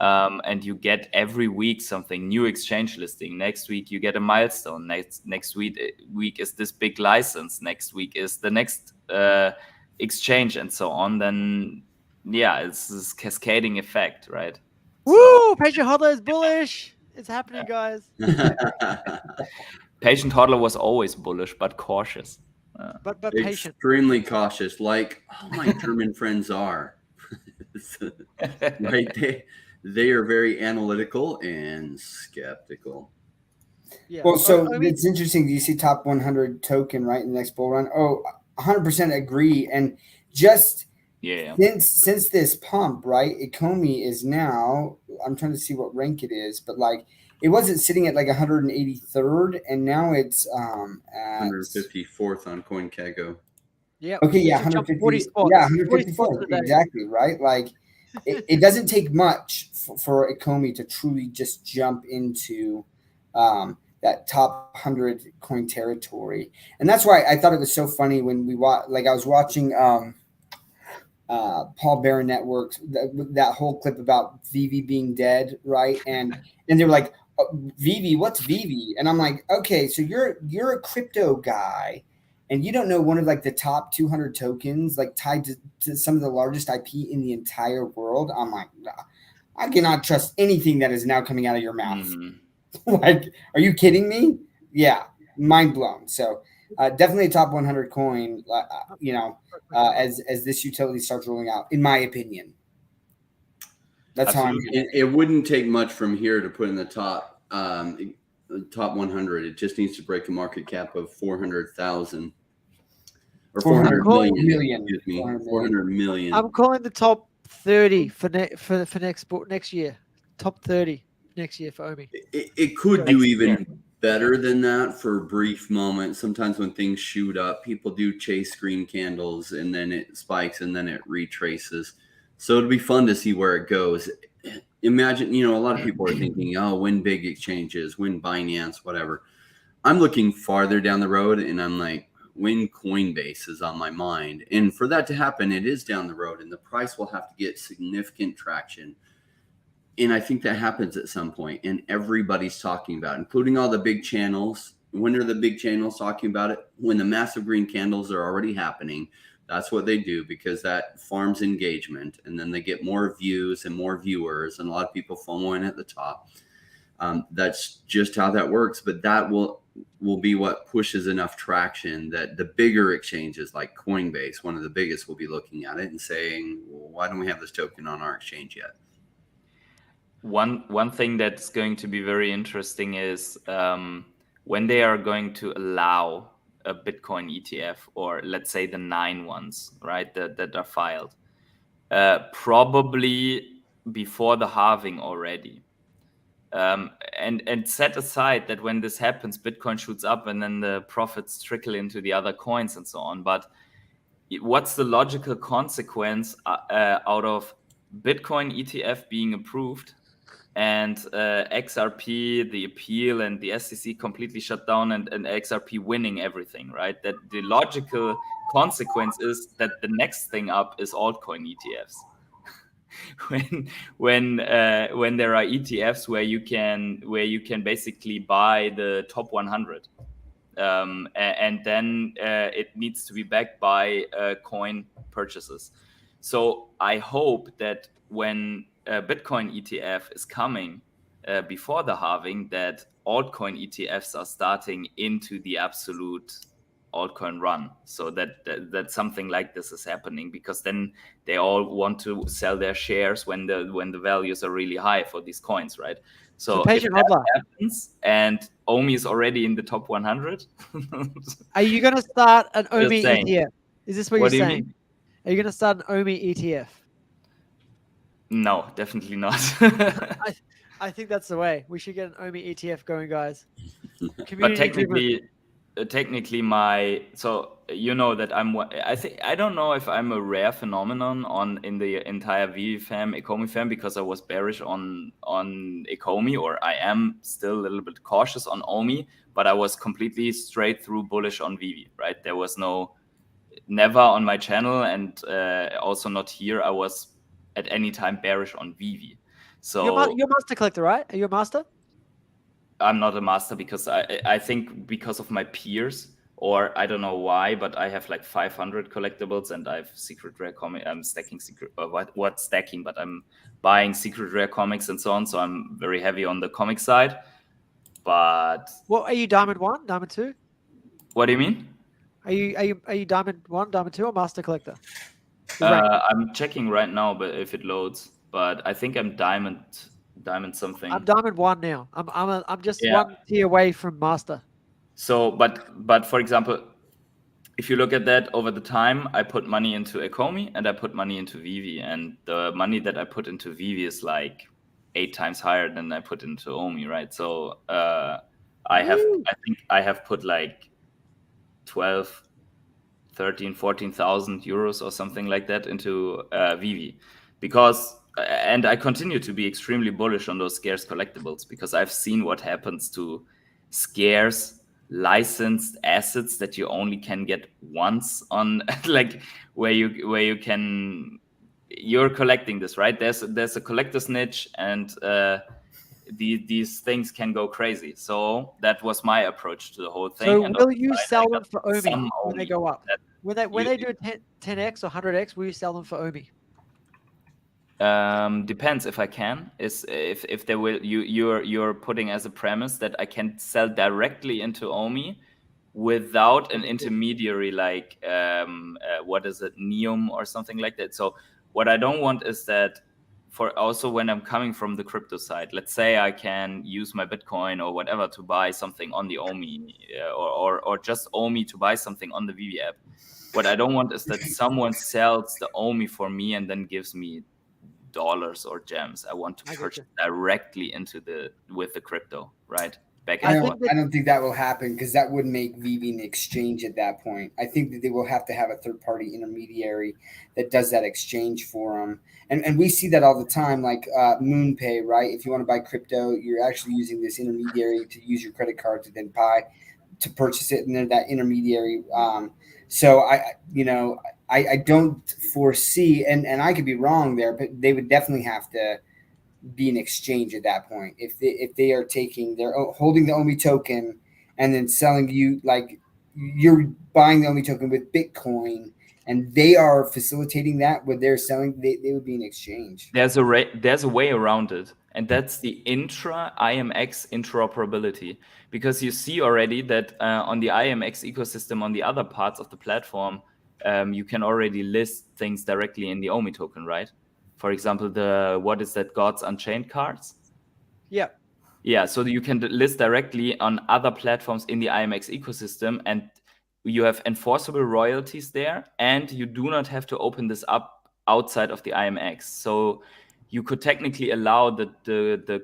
Speaker 4: and you get every week something new exchange listing. Next week you get a milestone. Next week is this big license. Next week is the next exchange, and so on. Then yeah, it's this cascading effect, right?
Speaker 1: Woo! Patient hodler is bullish. It's happening, guys.
Speaker 4: Patient hodler was always bullish, but cautious.
Speaker 1: But patient.
Speaker 2: Extremely cautious, like all my German friends are. Right? They are very analytical and skeptical.
Speaker 1: Yeah.
Speaker 3: Well, so it's interesting. Do you see top 100 token right in the next bull run? Oh, 100% agree. And just since this pump, right, Ecomi is now, I'm trying to see what rank it is, but like it wasn't sitting at like 183rd, and now it's at
Speaker 2: 154th on CoinKago.
Speaker 1: Yeah.
Speaker 3: Okay, yeah, 150. Yeah, 154th. Exactly, right? Like it doesn't take much for Ecomi to truly just jump into that top 100 coin territory. And that's why I thought it was so funny when we I was watching Paul Barron Networks, that whole clip about Vivi being dead, right? And they were like, Vivi, what's Vivi? And I'm like, okay, so you're a crypto guy, and you don't know one of like the top 200 tokens, like tied to some of the largest IP in the entire world. I'm like, nah, I cannot trust anything that is now coming out of your mouth. Like, are you kidding me? Yeah, mind blown. So definitely a top 100 coin, as this utility starts rolling out, in my opinion. That's
Speaker 4: Absolutely.
Speaker 2: how I'm. It wouldn't take much from here to put in the top 100. It just needs to break a market cap of 400,000 or 400 million. Excuse me, 400 million.
Speaker 1: I'm calling the top 30 for next year. Top 30 next year for OMI.
Speaker 2: It could do even better than that for a brief moment. Sometimes when things shoot up, people do chase green candles, and then it spikes, and then it retraces. So it'll be fun to see where it goes. Imagine, a lot of people are thinking, oh, win big exchanges, win Binance, whatever. I'm looking farther down the road, and I'm like, when Coinbase is on my mind. And for that to happen, it is down the road, and the price will have to get significant traction. And I think that happens at some point, and everybody's talking about it, including all the big channels. When are the big channels talking about it? When the massive green candles are already happening. That's what they do, because that farms engagement, and then they get more views and more viewers, and a lot of people FOMO in at the top. That's just how that works. But that will be what pushes enough traction that the bigger exchanges like Coinbase, one of the biggest, will be looking at it and saying, well, why don't we have this token on our exchange yet?
Speaker 4: One thing that's going to be very interesting is when they are going to allow a Bitcoin ETF, or let's say the 9 ones, right, that are filed, probably before the halving already. And set aside that when this happens, Bitcoin shoots up and then the profits trickle into the other coins and so on. But what's the logical consequence out of Bitcoin ETF being approved and XRP, the appeal, and the SEC completely shut down, and XRP winning everything, right? That the logical consequence is that the next thing up is altcoin ETFs. when there are ETFs where you can basically buy the top 100, and then it needs to be backed by coin purchases. So I hope that when Bitcoin ETF is coming before the halving, that altcoin ETFs are starting into the absolute altcoin run, so that something like this is happening, because then they all want to sell their shares when the values are really high for these coins, right? So if that happens and OMI is already in the top 100,
Speaker 1: are you going to start an
Speaker 4: Just
Speaker 1: OMI
Speaker 4: saying.
Speaker 1: ETF? Is this what
Speaker 4: What do
Speaker 1: you're
Speaker 4: you
Speaker 1: saying?
Speaker 4: mean?
Speaker 1: Are you going to start an OMI ETF?
Speaker 4: No, definitely not.
Speaker 1: I think that's the way. We should get an OMI ETF going, guys.
Speaker 4: But technically my, so you know that I don't know if I'm a rare phenomenon in the entire VV fam, Ecomi fam, because I was bearish on Ecomi, or I am still a little bit cautious on OMI, but I was completely straight through bullish on VV, right? There was never on my channel, and also not here, I was at any time bearish on VV. So
Speaker 1: you're a master collector, right? Are you a master?
Speaker 4: I'm not a master, because I think because of my peers, or I don't know why, but I have like 500 collectibles, and I have secret rare comic. I'm stacking what stacking, but I'm buying secret rare comics and so on. So I'm very heavy on the comic side. But
Speaker 1: What are you, Diamond 1, Diamond 2?
Speaker 4: What do you mean?
Speaker 1: Are you Diamond 1, Diamond 2, or master collector?
Speaker 4: I'm checking right now, but if it loads, but I think I'm diamond something.
Speaker 1: I'm Diamond 1 now. I'm just one tier away from master.
Speaker 4: So, but for example, if you look at that over the time, I put money into Ecomi and I put money into VV, and the money that I put into VV is like 8 times higher than I put into OMI, right? So I think I have put like 12, 13, 14,000 euros or something like that into VV, because, and I continue to be extremely bullish on those scarce collectibles, because I've seen what happens to scarce licensed assets that you only can get once on, like where you're collecting this, right? There's a collector's niche, and these things can go crazy. So that was my approach to the whole thing.
Speaker 1: So
Speaker 4: and
Speaker 1: will you sell them for OMI when they go up? When they do 10x or 100x, will you sell them for OMI?
Speaker 4: Depends if I can. If they will, you're putting as a premise that I can sell directly into OMI without an intermediary, like what is it, Neum or something like that. So what I don't want is that, for also when I'm coming from the crypto side, let's say I can use my Bitcoin or whatever to buy something on the OMI, or just OMI to buy something on the VV app. What I don't want is that someone sells the OMI for me and then gives me dollars or gems. I want to purchase directly with the crypto, right?
Speaker 3: I don't think that will happen, because that would make VV an exchange at that point. I think that they will have to have a third-party intermediary that does that exchange for them. And we see that all the time, like MoonPay, right? If you want to buy crypto, you're actually using this intermediary to use your credit card to then to purchase it, and then that intermediary. So I don't foresee, and I could be wrong there, but they would definitely have to be an exchange at that point. If they are holding the OMI token and then selling you, like you're buying the OMI token with Bitcoin, and they are facilitating that with their selling, they would be an exchange.
Speaker 4: There's a way around it, and that's the IMX interoperability, because you see already that on the IMX ecosystem, on the other parts of the platform, you can already list things directly in the OMI token, right? For example, what is that, Gods Unchained cards? Yeah, so you can list directly on other platforms in the IMX ecosystem, and you have enforceable royalties there, and you do not have to open this up outside of the IMX. So you could technically allow the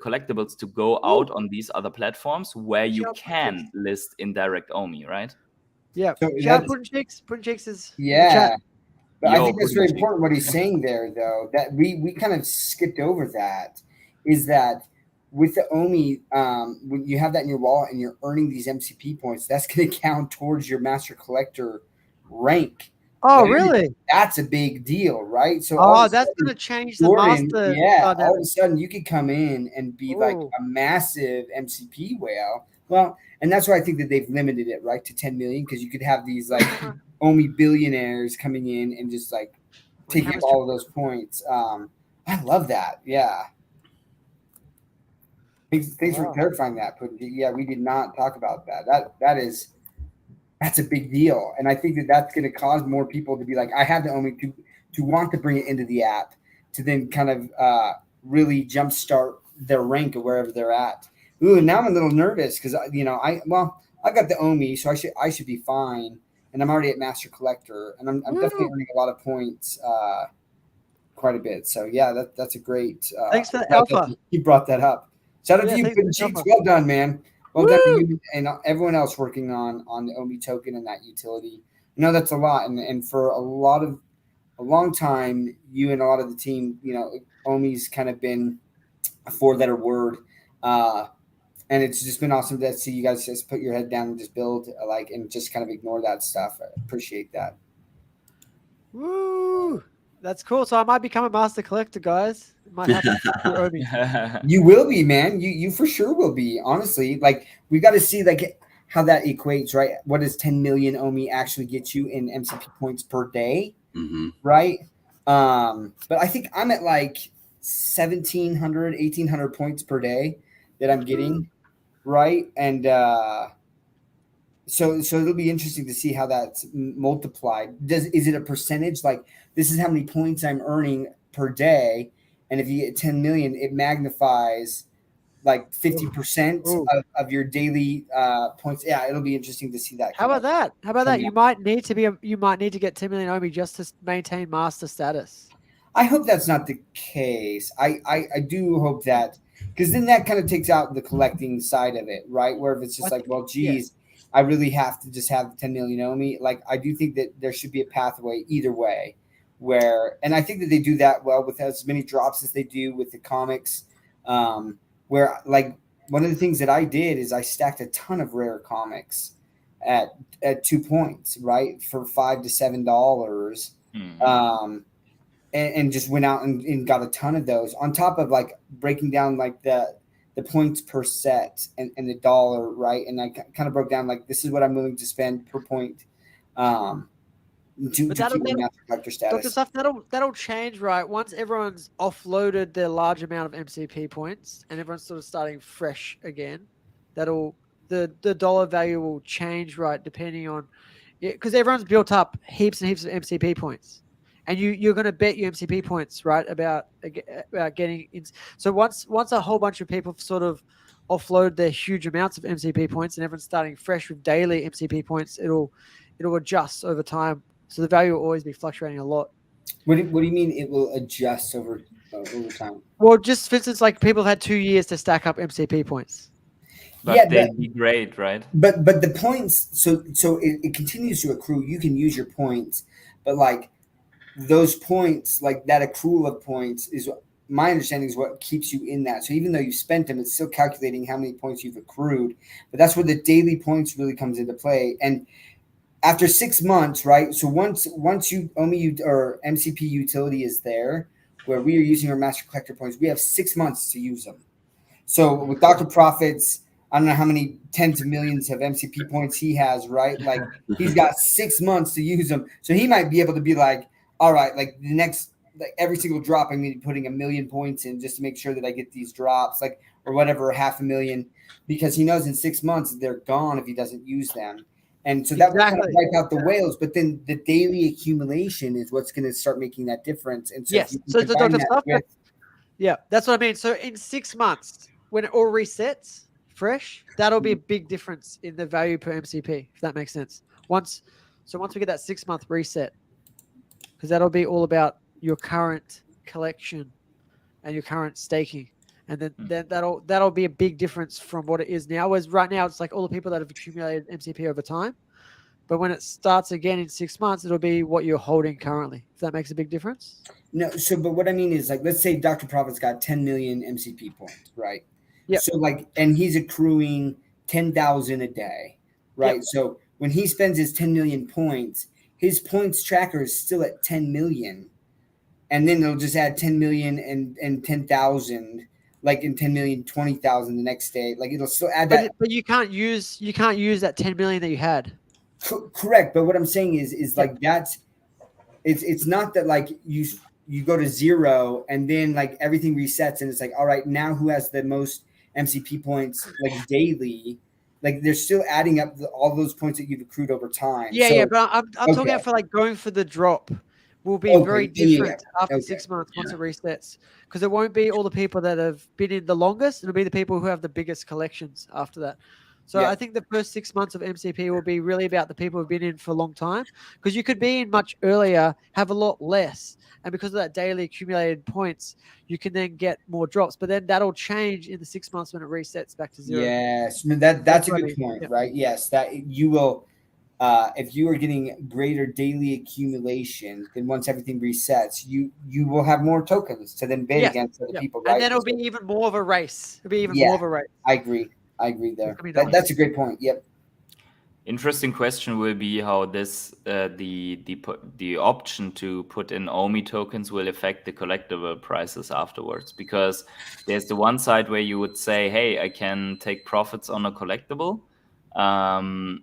Speaker 4: collectibles to go out on these other platforms where you can list indirect OMI, right?
Speaker 1: Yeah.
Speaker 3: So
Speaker 1: Pudding Cheeks is
Speaker 3: yeah. But I think that's very important what he's saying there, though, that we kind of skipped over that, is that with the OMI, when you have that in your wallet and you're earning these MCP points, that's going to count towards your master collector rank.
Speaker 1: Oh, really?
Speaker 3: That's a big deal, right? So
Speaker 1: that's going to change the
Speaker 3: Jordan,
Speaker 1: master.
Speaker 3: Yeah, all of a sudden you could come in and be like a massive MCP whale. Well, and that's why I think that they've limited it, right, to 10 million, because you could have these like OMI billionaires coming in and just like taking up all of those points. I love that. Yeah. Thanks for clarifying that. Yeah, we did not talk about that. That's a big deal, and I think that that's going to cause more people to be like, I have the OMI to want to bring it into the app, to then kind of really jumpstart their rank of wherever they're at. Ooh, now I'm a little nervous because I got the OMI, so I should be fine, and I'm already at Master Collector, and I'm definitely earning a lot of points, quite a bit. So yeah, that's a great.
Speaker 1: Thanks for the alpha.
Speaker 3: You brought that up. Shout out to you, Good Cheeks. Well done, man. Well done to you and everyone else working on the OMI token and that utility. I know that's a lot, and for a long time, you and a lot of the team, OMI's kind of been a 4-letter word, and it's just been awesome to see you guys just put your head down and just build and just kind of ignore that stuff. I appreciate that.
Speaker 1: Woo! That's cool. So I might become a master collector, guys. It might happen.
Speaker 3: You will be, man. You for sure will be. Honestly, we got to see how that equates, right? What does 10 million OMI actually get you in MCP points per day, right? But I think I'm at 1,700, 1,800 points per day that I'm getting, right? And so it'll be interesting to see how that's multiplied. Is it a percentage? This is how many points I'm earning per day, and if you get 10 million, it magnifies 50% of your daily points. Yeah, it'll be interesting to see that.
Speaker 1: How about that? You might need to get 10 million OMI just to maintain master status.
Speaker 3: I hope that's not the case. I do hope that, because then that kind of takes out the collecting side of it, right? Where if it's just I really have to just have 10 million OMI. I do think that there should be a pathway either way, and I think that they do that well with as many drops as they do with the comics. Where one of the things that I did is I stacked a ton of rare comics at 2 points, right, for $5 to $7, and just went out and got a ton of those on top of breaking down the points per set and the dollar, right? And I kind of broke down this is what I'm willing to spend per point. To keep my master collector status.
Speaker 1: That'll change, right? Once everyone's offloaded their large amount of MCP points and everyone's sort of starting fresh again, the dollar value will change, right? Depending on, because everyone's built up heaps and heaps of MCP points, and you're going to bet your MCP points, right? About getting in. So once a whole bunch of people sort of offload their huge amounts of MCP points and everyone's starting fresh with daily MCP points, it'll adjust over time. So the value will always be fluctuating a lot.
Speaker 3: What do you mean it will adjust over time?
Speaker 1: Well, just for instance, people have had 2 years to stack up MCP points.
Speaker 4: But they'd be great, right?
Speaker 3: But the points, so it continues to accrue. You can use your points, but those points, that accrual of points is my understanding is what keeps you in that. So even though you spent them, it's still calculating how many points you've accrued. But that's where the daily points really comes into play. And after 6 months, right? So once you OMI or MCP utility is there, where we are using our master collector points, we have 6 months to use them. So with Dr. Profits, I don't know how many tens of millions of MCP points he has, right? He's got 6 months to use them. So he might be able to be all right, the next, every single drop, I'm going to be putting 1 million points in just to make sure that I get these drops, or whatever, 500,000, because he knows in 6 months they're gone if he doesn't use them. And so that will kind of wipe out the whales, but then the daily accumulation is what's going to start making that difference. And so
Speaker 1: yes, so the Dr. Stuff, that's what I mean. So in 6 months, when it all resets fresh, that'll be a big difference in the value per MCP, if that makes sense. Once we get that 6 month reset, because that'll be all about your current collection and your current staking. And then that'll be a big difference from what it is now. Whereas right now, it's all the people that have accumulated MCP over time, but when it starts again in 6 months, it'll be what you're holding currently. If that makes a big difference.
Speaker 3: No, so but what I mean is like, let's say Dr. Profit's got 10 million MCP points, right?
Speaker 1: Yep.
Speaker 3: So like, and he's accruing 10,000 a day, right?
Speaker 1: Yep.
Speaker 3: So when he spends his 10 million points, his points tracker is still at 10 million. And then they'll just add 10 million and 10,000, like in 10 million, 20,000 the next day. Like it'll still add that.
Speaker 1: But you can't use that 10 million that you had.
Speaker 3: Correct. But what I'm saying is like that's it's not that like you go to 0 and then like everything resets and it's like, all right, now who has the most MCP points like daily? Like they're still adding up all those points that you've accrued over time.
Speaker 1: Yeah, but I'm talking about for like going for the drop. Will be very different after 6 months once it resets, because it won't be all the people that have been in the longest. It'll be the people who have the biggest collections after that. So I think the first 6 months of MCP will be really about the people who've been in for a long time, because you could be in much earlier, have a lot less, and because of that daily accumulated points, you can then get more drops. But then that'll change in the 6 months when it resets back to 0.
Speaker 3: Yes, that's a good point, right? Yes, that you will. If you are getting greater daily accumulation, then once everything resets, you will have more tokens to then bid against other people, right?
Speaker 1: And then it'll be even more of a race. It'll be even more of a race.
Speaker 3: I agree there. That's a great point. Yep.
Speaker 4: Interesting question will be how this the option to put in OMI tokens will affect the collectible prices afterwards, because there's the one side where you would say, hey, I can take profits on a collectible, and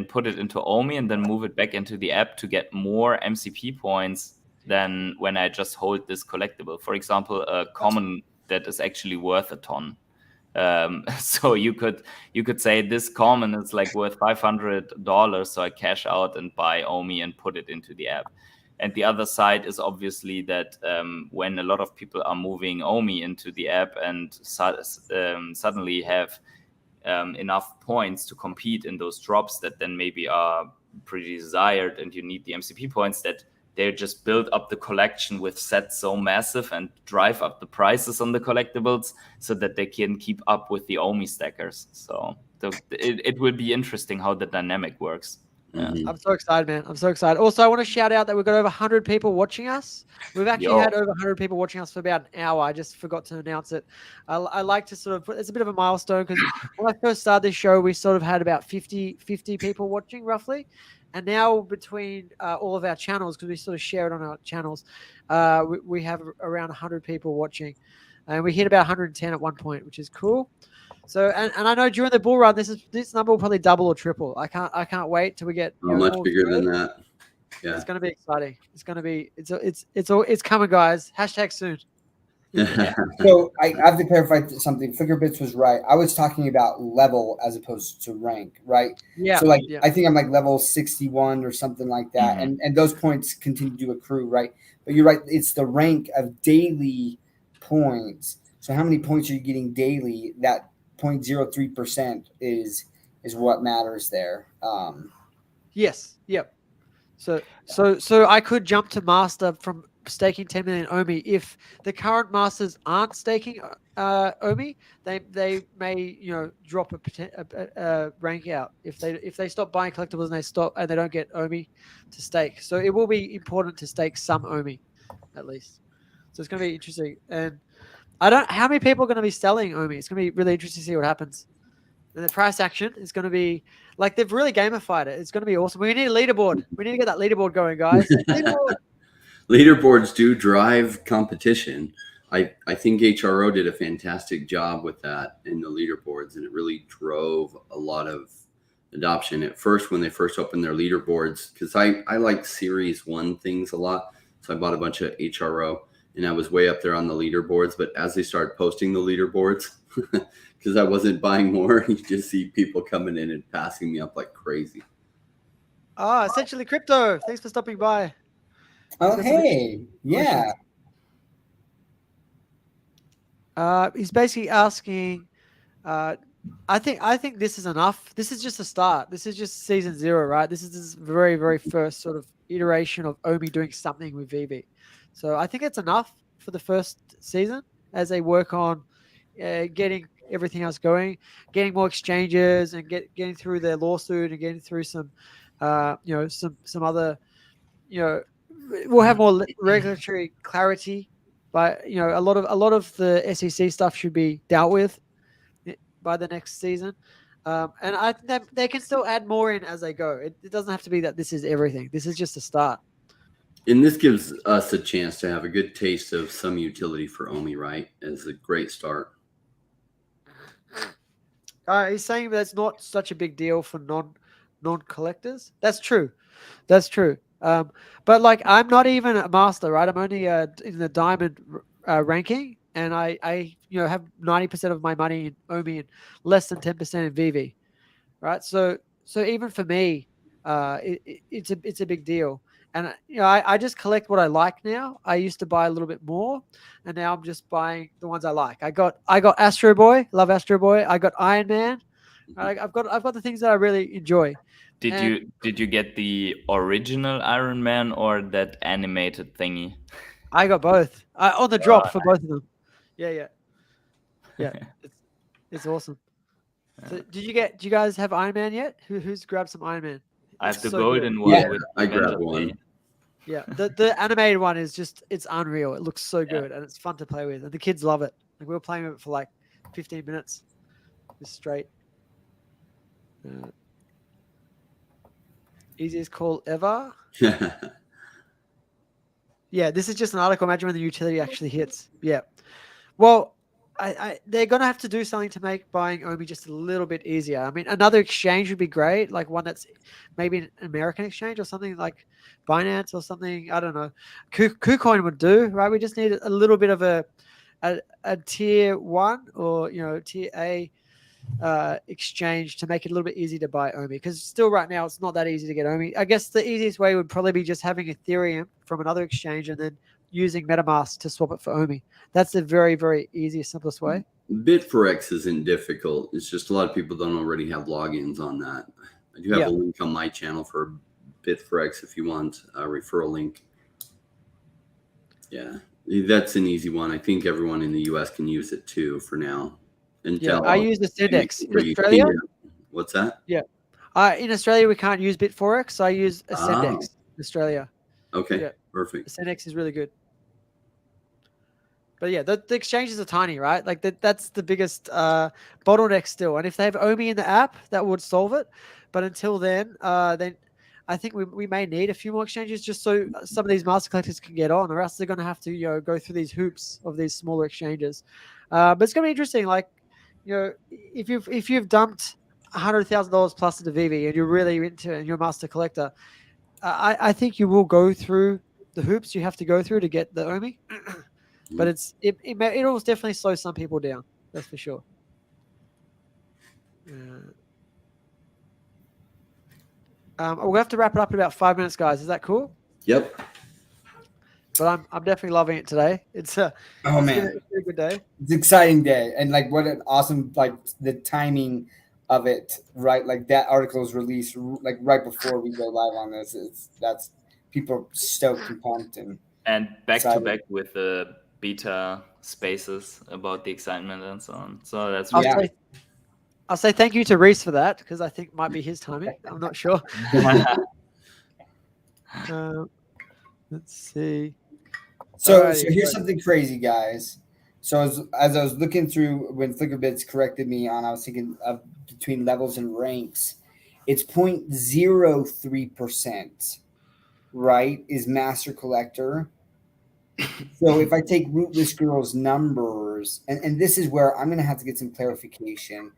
Speaker 4: put it into OMI and then move it back into the app to get more MCP points than when I just hold this collectible. For example, a common that is actually worth a ton. So you could say this common is like worth $500, so I cash out and buy OMI and put it into the app. And the other side is obviously that when a lot of people are moving OMI into the app and suddenly have enough points to compete in those drops that then maybe are pretty desired, and you need the MCP points, that they just build up the collection with sets so massive and drive up the prices on the collectibles so that they can keep up with the OMI stackers. So it will be interesting how the dynamic works. Yeah.
Speaker 1: I'm so excited, man. I'm so excited. Also, I want to shout out that we've got over 100 people watching us. We've actually had over 100 people watching us for about an hour. I just forgot to announce it. I like to sort of it's a bit of a milestone, because when I first started this show, we sort of had about 50 people watching roughly. And now between all of our channels, because we sort of share it on our channels, we have around 100 people watching. And we hit about 110 at one point, which is cool. So, and I know during the bull run, this number will probably double or triple. I can't wait till we get
Speaker 2: much bigger than that. Yeah,
Speaker 1: it's going to be exciting. It's going to be it's coming, guys. #soon.
Speaker 3: So I have to clarify something. FigureBits was right. I was talking about level as opposed to rank, right?
Speaker 1: Yeah.
Speaker 3: So like I think I'm like level 61 or something like that, and those points continue to accrue, right? But you're right. It's the rank of daily points. So how many points are you getting daily? That 0.03% is what matters there.
Speaker 1: Yes. Yep. So I could jump to master from staking 10 million OMI. If the current masters aren't staking OMI, they may drop a rank out if they stop buying collectibles and they don't get OMI to stake. So it will be important to stake some OMI at least. So it's going to be interesting. And how many people are going to be selling OMI? It's going to be really interesting to see what happens. And the price action is going to be like, they've really gamified it. It's going to be awesome. We need a leaderboard. We need to get that leaderboard going, guys.
Speaker 2: Leaderboards do drive competition. I think HRO did a fantastic job with that in the leaderboards, and it really drove a lot of adoption. At first, when they first opened their leaderboards, because I like Series 1 things a lot, so I bought a bunch of HRO, and I was way up there on the leaderboards. But as they started posting the leaderboards, because I wasn't buying more, you just see people coming in and passing me up like crazy.
Speaker 1: Essentially Crypto. Thanks for stopping by.
Speaker 3: Oh, hey. Yeah.
Speaker 1: He's basically asking, I think this is enough. This is just a start. This is just season 0, right? This is this very, very first sort of iteration of OMI doing something with VV. So I think it's enough for the first season as they work on getting everything else going, getting more exchanges and getting through their lawsuit and getting through some, some other, we'll have more regulatory clarity. But a lot of the SEC stuff should be dealt with by the next season. And I think they can still add more in as they go. It doesn't have to be that this is everything. This is just a start.
Speaker 2: And this gives us a chance to have a good taste of some utility for OMI, right? As a great start.
Speaker 1: He's saying that's not such a big deal for non-collectors. That's true. That's true. But like, I'm not even a master, right? I'm only in the diamond ranking, and I have 90% of my money in OMI and less than 10% in VV, right? So even for me, it's a big deal. And I just collect what I like now. I used to buy a little bit more, and now I'm just buying the ones I like. I got Astro Boy, love Astro Boy. I got Iron Man. I've got the things that I really enjoy.
Speaker 4: Did you get the original Iron Man or that animated thingy?
Speaker 1: I got both. On the drop for both of them. Yeah. It's awesome. So do you guys have Iron Man yet? Who's grabbed some Iron Man?
Speaker 4: I have the
Speaker 1: so
Speaker 4: golden
Speaker 1: good.
Speaker 4: one.
Speaker 3: Yeah,
Speaker 4: with
Speaker 2: I grabbed
Speaker 4: Avenger
Speaker 2: one.
Speaker 4: thing.
Speaker 1: Yeah, the animated one is it's unreal. It looks so good and it's fun to play with, and the kids love it. Like, we were playing with it for like 15 minutes, just straight. Easiest call ever. Yeah, this is just an article. Imagine when the utility actually hits. Yeah. Well, they're going to have to do something to make buying OMI just a little bit easier. I mean, another exchange would be great, like one that's maybe an American exchange or something like Binance or something. I don't know. KuCoin would do, right? We just need a little bit of a tier 1 or, tier A exchange to make it a little bit easy to buy OMI, because still right now it's not that easy to get OMI. I guess the easiest way would probably be just having Ethereum from another exchange and then using MetaMask to swap it for OMI. That's the very, very easiest, simplest way.
Speaker 2: Bitforex isn't difficult. It's just a lot of people don't already have logins on that. I do have a link on my channel for Bitforex if you want a referral link. Yeah, that's an easy one. I think everyone in the US can use it too for now. Until
Speaker 1: I use the Syndex in Australia.
Speaker 2: What's that?
Speaker 1: Yeah. In Australia, we can't use Bitforex, so I use a Syndex in Australia.
Speaker 2: Okay, perfect.
Speaker 1: The Syndex is really good. But yeah, the exchanges are tiny, right? Like that's the biggest bottleneck still. And if they have OMI in the app, that would solve it. But until then I think we may need a few more exchanges just so some of these master collectors can get on, or else they're going to have to go through these hoops of these smaller exchanges. But it's going to be interesting. Like, if you've dumped $100,000 plus into VV and you're really into it and you're a master collector, I think you will go through the hoops you have to go through to get the OMI. But it will definitely slow some people down. That's for sure. We'll have to wrap it up in about 5 minutes, guys. Is that cool?
Speaker 2: Yep.
Speaker 1: But I'm definitely loving it today. It's been a good day.
Speaker 3: It's an exciting day, and like what an awesome the timing of it, right? Like that article is released like right before we go live on this. That's people are stoked and pumped and
Speaker 4: back to back with the beta spaces about the excitement and so on. So that's
Speaker 1: I'll say thank you to Riz for that, because I think it might be his timing. I'm not sure. Let's see.
Speaker 3: So here's something crazy, guys. So as I was looking through when FlickerBits corrected me on, I was thinking of between levels and ranks. It's 0.03%, right, is Master Collector. So if I take Rootless Girl's numbers, and this is where I'm going to have to get some clarification.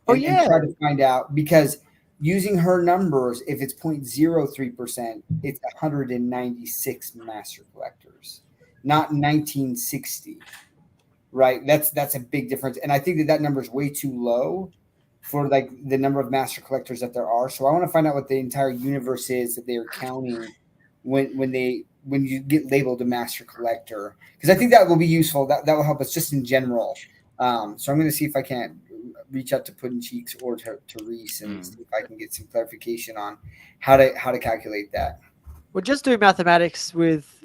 Speaker 3: And try to find out, because using her numbers, if it's 0.03%, it's 196 Master Collectors, not 1960. Right? That's a big difference, and I think that number is way too low for like the number of Master Collectors that there are. So I want to find out what the entire universe is that they are counting when you get labeled a Master Collector, because I think that will be useful. That will help us just in general. So I'm going to see if I can reach out to Puddin' Cheeks or to Reese and see if I can get some clarification on how to calculate that.
Speaker 1: Well, just do mathematics with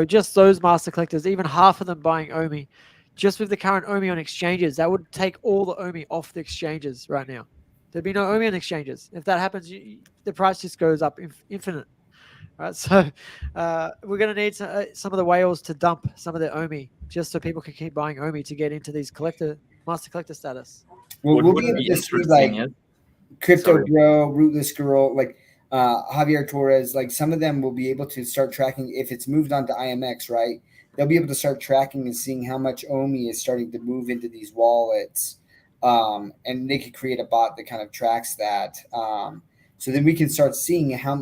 Speaker 1: just those master collectors, even half of them buying OMI. just with the current OMI on exchanges, that would take all the OMI off the exchanges right now. There'd be no OMI on exchanges. If that happens, the price just goes up infinite. Right, so we're going to need some of the whales to dump some of their OMI just so people can keep buying OMI to get into these master collector status.
Speaker 3: Well, we'll be able to see like Crypto Bro, Rootless Girl, like Javier Torres, like some of them will be able to start tracking if it's moved on to IMX, right? They'll be able to start tracking and seeing how much OMI is starting to move into these wallets. And they could create a bot that kind of tracks that. So then we can start seeing how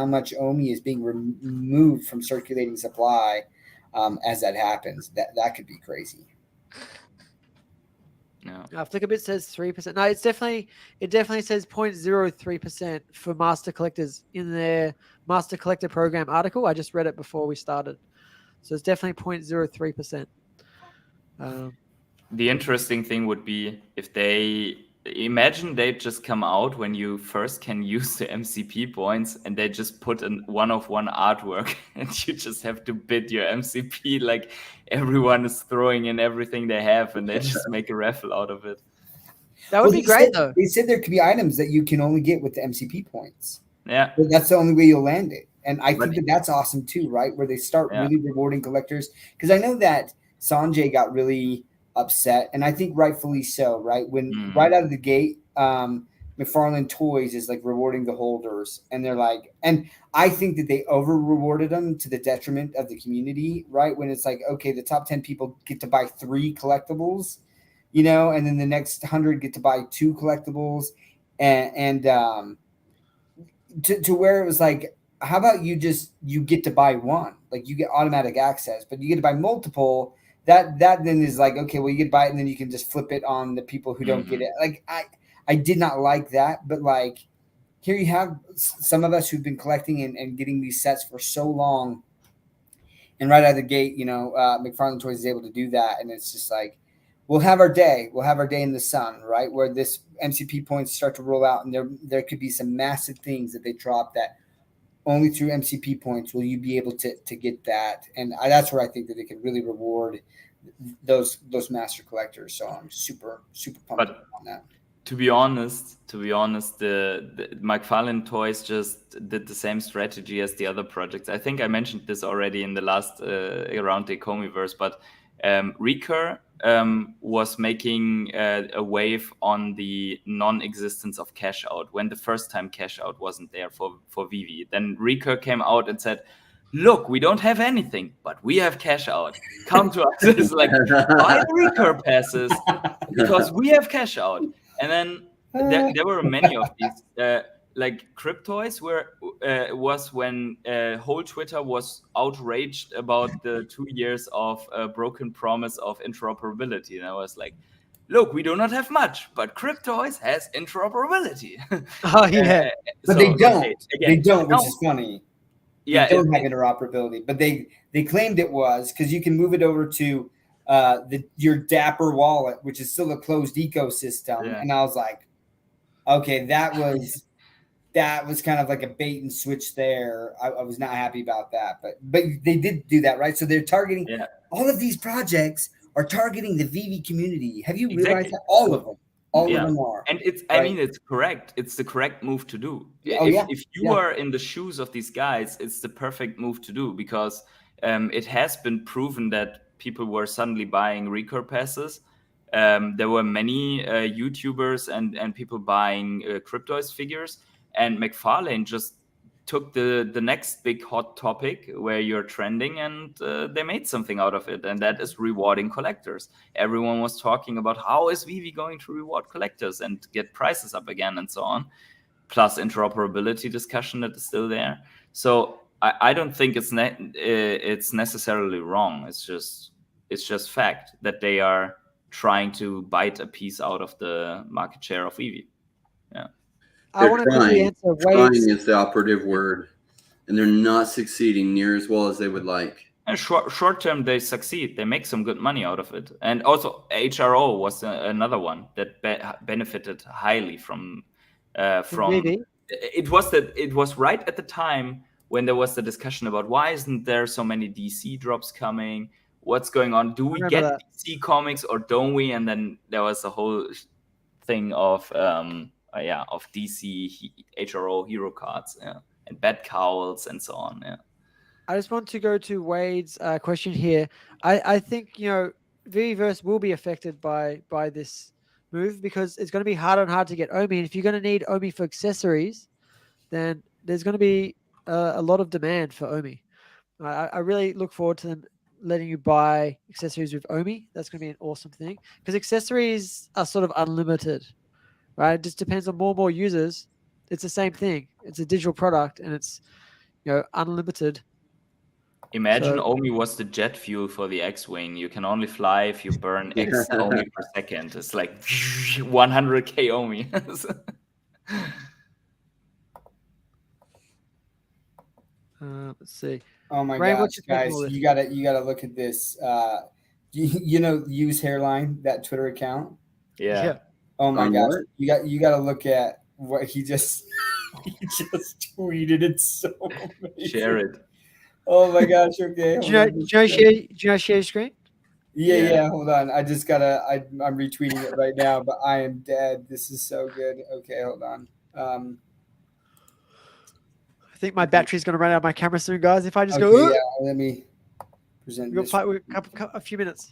Speaker 3: much OMI is being removed from circulating supply as that happens. That could be crazy.
Speaker 4: No.
Speaker 1: Flickerbit says 3%. No, it definitely says 0.03% for master collectors in their master collector program article. I just read it before we started. So it's definitely 0.03%.
Speaker 4: The interesting thing would be if they just come out when you first can use the MCP points and they just put an one-of-one artwork and you just have to bid your MCP like everyone is throwing in everything they have and they just make a raffle out of it.
Speaker 1: That would be great though.
Speaker 3: They said there could be items that you can only get with the MCP points.
Speaker 4: Yeah.
Speaker 3: But that's the only way you'll land it. And I think that's awesome too, right? Where they start really rewarding collectors. Because I know that Sanjay got really upset, and I think rightfully so, right? When right out of the gate, McFarlane Toys is like rewarding the holders, and they're like, and I think that they over rewarded them to the detriment of the community, right? When it's like, okay, the top 10 people get to buy 3 collectibles, and then the next 100 get to buy 2 collectibles, and to where it was like, how about you get to buy 1, like you get automatic access, but you get to buy multiple. That then is like, okay, well, you get to buy it and then you can just flip it on the people who don't get it. Like I did not like that, but like here you have some of us who've been collecting and getting these sets for so long, and right out of the gate, McFarlane Toys is able to do that, and it's just like we'll have our day in the sun, right, where this MCP points start to roll out, and there could be some massive things that they drop that only through MCP points will you be able to get that, and that's where I think that they could really reward those master collectors. So I'm super pumped on that.
Speaker 4: To be honest, the McFarlane Toys just did the same strategy as the other projects. I think I mentioned this already in the last around the EcomiVerse, but Recur was making a wave on the non-existence of cash out when the first time cash out wasn't there for Vivi. Then Recur came out and said, look, we don't have anything, but we have cash out. Come to us. It's like, buy the Recur passes because we have cash out. And then there were many of these. Like Cryptoys was when whole Twitter was outraged about the 2 years of broken promise of interoperability. And I was like, look, we do not have much, but Cryptoys has interoperability.
Speaker 1: Oh, yeah.
Speaker 3: But they don't. They don't, which is funny.
Speaker 4: Yeah,
Speaker 3: they don't have interoperability, but they claimed it was because you can move it over to your Dapper wallet, which is still a closed ecosystem. Yeah. And I was like, okay, that was kind of like a bait and switch there. I was not happy about that, but they did do that, right? So they're targeting all of these projects are targeting the VV community. Have you realized that? All of them? All of them are.
Speaker 4: And I mean, it's correct. It's the correct move to do. If you are in the shoes of these guys, it's the perfect move to do because it has been proven that people were suddenly buying Recur passes. There were many YouTubers and people buying Cryptoys figures, and McFarlane just took the next big hot topic where you're trending and they made something out of it, and that is rewarding collectors. Everyone was talking about how is Vivi going to reward collectors and get prices up again and so on, plus interoperability discussion that is still there. So I don't think it's necessarily wrong. It's just fact that they are trying to bite a piece out of the market share of Vivi. Yeah.
Speaker 1: I want to know the answer.
Speaker 2: Trying is the operative word, and they're not succeeding near as well as they would like.
Speaker 4: And short term, they succeed. They make some good money out of it. And also, HRO was another one that benefited highly from. It was right at the time when there was the discussion about why isn't there so many DC drops coming? what's going on? Do we
Speaker 1: remember
Speaker 4: get
Speaker 1: that.
Speaker 4: DC Comics or don't we? And then there was a whole thing of DC HRO hero cards, and bat cowls and so on. Yeah.
Speaker 1: I just want to go to Wade's question here. I think VVverse will be affected by this move because it's going to be harder and harder to get OMI. And if you're going to need OMI for accessories, then there's going to be a lot of demand for OMI. I really look forward to them letting you buy accessories with OMI. That's going to be an awesome thing because accessories are sort of unlimited, right? It just depends on more and more users. It's the same thing. It's a digital product and it's unlimited.
Speaker 4: Imagine OMI was the jet fuel for the X-Wing. You can only fly if you burn X OMI per second. It's like 100k OMI.
Speaker 1: Let's see.
Speaker 3: Oh my
Speaker 1: Ray,
Speaker 3: gosh, guys, you gotta look at this. Use Hairline, that Twitter account.
Speaker 4: Yeah.
Speaker 3: Oh my gosh, you gotta look at what he just tweeted. It's so amazing.
Speaker 4: Share it.
Speaker 3: Oh my gosh. Okay.
Speaker 1: Do you know share screen?
Speaker 3: Yeah. Hold on. I just gotta. I'm retweeting it right now, but I am dead. This is so good. Okay, hold on.
Speaker 1: I think my battery's gonna run out of my camera soon, guys. If I just
Speaker 3: go, yeah. Let me present.
Speaker 1: We'll fight with a few minutes.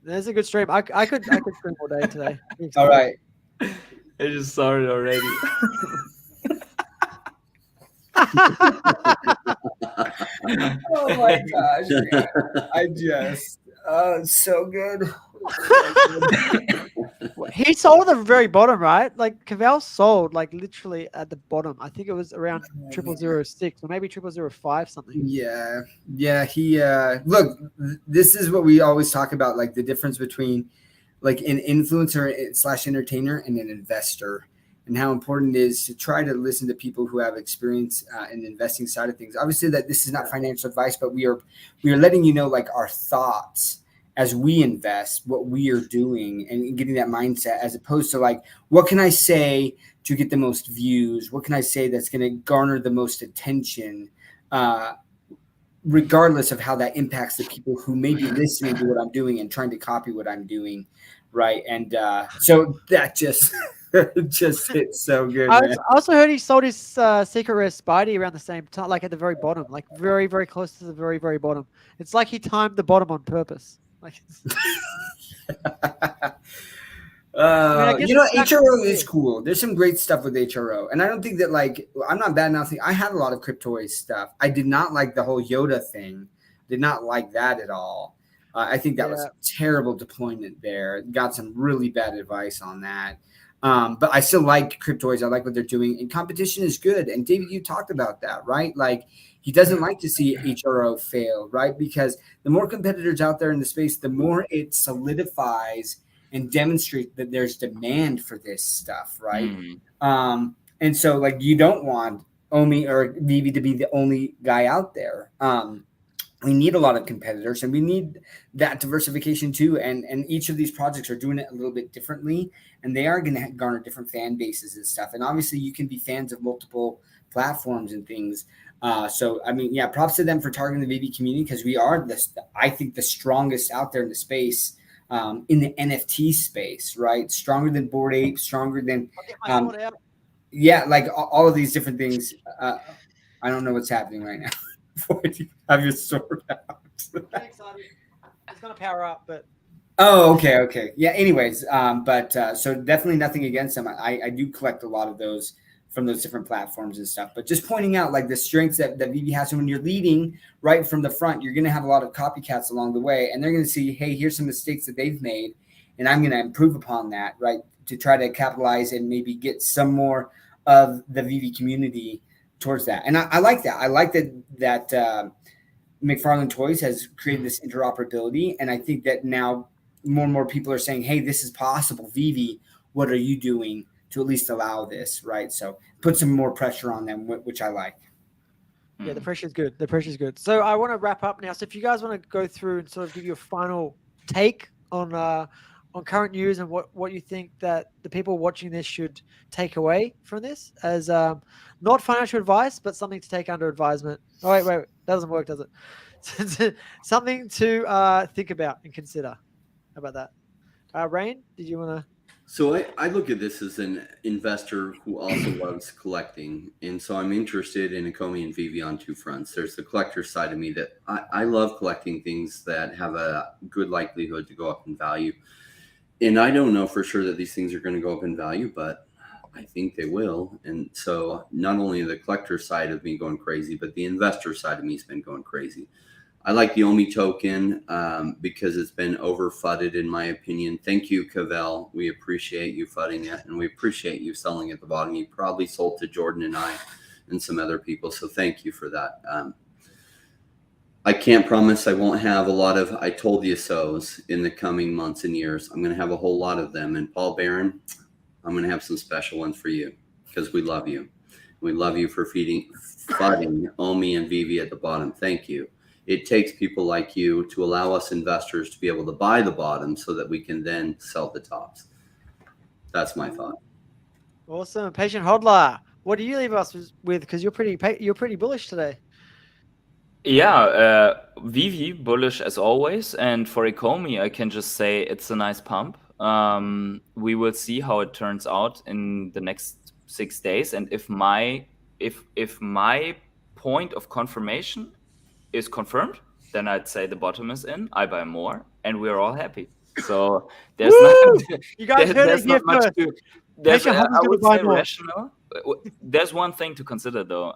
Speaker 1: There's a good stream. I could stream all day today.
Speaker 3: All right.
Speaker 4: I just saw it already.
Speaker 3: Oh my gosh, man. I just so good.
Speaker 1: He sold at the very bottom, right? Like Cavell sold like literally at the bottom. I think it was around 0006 or maybe 0005 something.
Speaker 3: Yeah. He look, this is what we always talk about, like the difference between like an influencer / entertainer and an investor, and how important it is to try to listen to people who have experience in the investing side of things. Obviously, that this is not financial advice, but we are letting you know like our thoughts as we invest, what we are doing, and getting that mindset, as opposed to like, what can I say to get the most views? What can I say that's going to garner the most attention, regardless of how that impacts the people who may be listening to what I'm doing and trying to copy what I'm doing, right? And so that just just hits so good.
Speaker 1: I also heard he sold his secret rare Spidey around the same time, like at the very bottom, like very, very close to the very, very bottom. It's like he timed the bottom on purpose. Like,
Speaker 3: HRO is cool. There's some great stuff with HRO, and I don't think that like I'm not bad mouthing. I had a lot of Cryptoid stuff. I did not like the whole Yoda thing. Did not like that at all. I think that was a terrible deployment there. Got some really bad advice on that. But I still like Cryptoids. I like what they're doing, and competition is good. And David, you talked about that, right? Like he doesn't like to see HRO fail, right? Because the more competitors out there in the space, the more it solidifies and demonstrates that there's demand for this stuff, right? Mm-hmm. And so like you don't want OMI or VV to be the only guy out there. We need a lot of competitors, and we need that diversification too. And each of these projects are doing it a little bit differently, and they are going to garner different fan bases and stuff. And obviously, you can be fans of multiple platforms and things. So, I mean, yeah, props to them for targeting the VB community, because we are, I think, the strongest out there in the space, in the NFT space, right? Stronger than Bored Ape, stronger than, yeah, like all of these different things. I don't know what's happening right now. You have your sword out.
Speaker 1: It's gonna power up, but
Speaker 3: okay. Yeah. Anyways, so definitely nothing against them. I do collect a lot of those from those different platforms and stuff. But just pointing out like the strengths that VB has, and when you're leading right from the front, you're gonna have a lot of copycats along the way, and they're gonna see, hey, here's some mistakes that they've made, and I'm gonna improve upon that, right, to try to capitalize and maybe get some more of the VB community towards that. And I like that. I like that McFarlane Toys has created this interoperability. And I think that now more and more people are saying, hey, this is possible. VV, what are you doing to at least allow this, right? So put some more pressure on them, which I like.
Speaker 1: Yeah, the pressure is good. So I want to wrap up now. So if you guys want to go through and sort of give you a final take on current news and what you think that the people watching this should take away from this as not financial advice, but something to take under advisement. Oh, wait, that doesn't work, does it? something to think about and consider. How about that? Rain, did you want to?
Speaker 2: So I look at this as an investor who also loves collecting. And so I'm interested in EcomiVerse and VV on two fronts. There's the collector side of me that I love collecting things that have a good likelihood to go up in value. And I don't know for sure that these things are going to go up in value, but I think they will. And so not only the collector side of me going crazy, but the investor side of me has been going crazy. I like the OMI token because it's been over-fudded in my opinion. Thank you, Cavell. We appreciate you fudding it, and we appreciate you selling at the bottom. You probably sold to Jordan and I and some other people, so thank you for that. I can't promise I won't have a lot of I told you so's in the coming months and years. I'm going to have a whole lot of them. And Paul Barron, I'm going to have some special ones for you because we love you. We love you for fudding OMI and VV at the bottom. Thank you. It takes people like you to allow us investors to be able to buy the bottom so that we can then sell the tops. That's my thought.
Speaker 1: Awesome. Patient Hodler, what do you leave us with? Because you're pretty bullish today.
Speaker 4: Yeah, VV bullish as always. And for Ecomi, I can just say it's a nice pump. We will see how it turns out in the next 6 days. And if my point of confirmation is confirmed, then I'd say the bottom is in. I buy more, and we're all happy. So there's
Speaker 1: you guys heard it here first.
Speaker 4: I would say rational. There's one thing to consider though,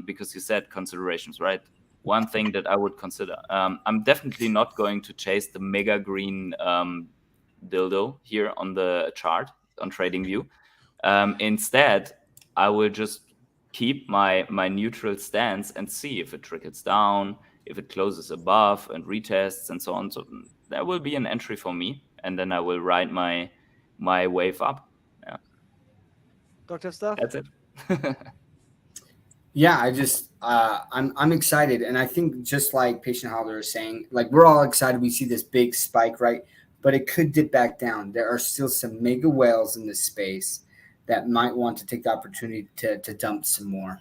Speaker 4: because you said considerations, right? One thing that I would consider. I'm definitely not going to chase the mega green dildo here on the chart on TradingView. Instead, I will just keep my neutral stance and see if it trickles down, if it closes above and retests and so on. So that will be an entry for me, and then I will ride my wave up. Yeah.
Speaker 1: Dr. Stuff?
Speaker 4: That's it.
Speaker 3: Yeah, I'm excited, and I think just like Patient Hodler is saying, like we're all excited. We see this big spike, right? But it could dip back down. There are still some mega whales in this space that might want to take the opportunity to dump some more,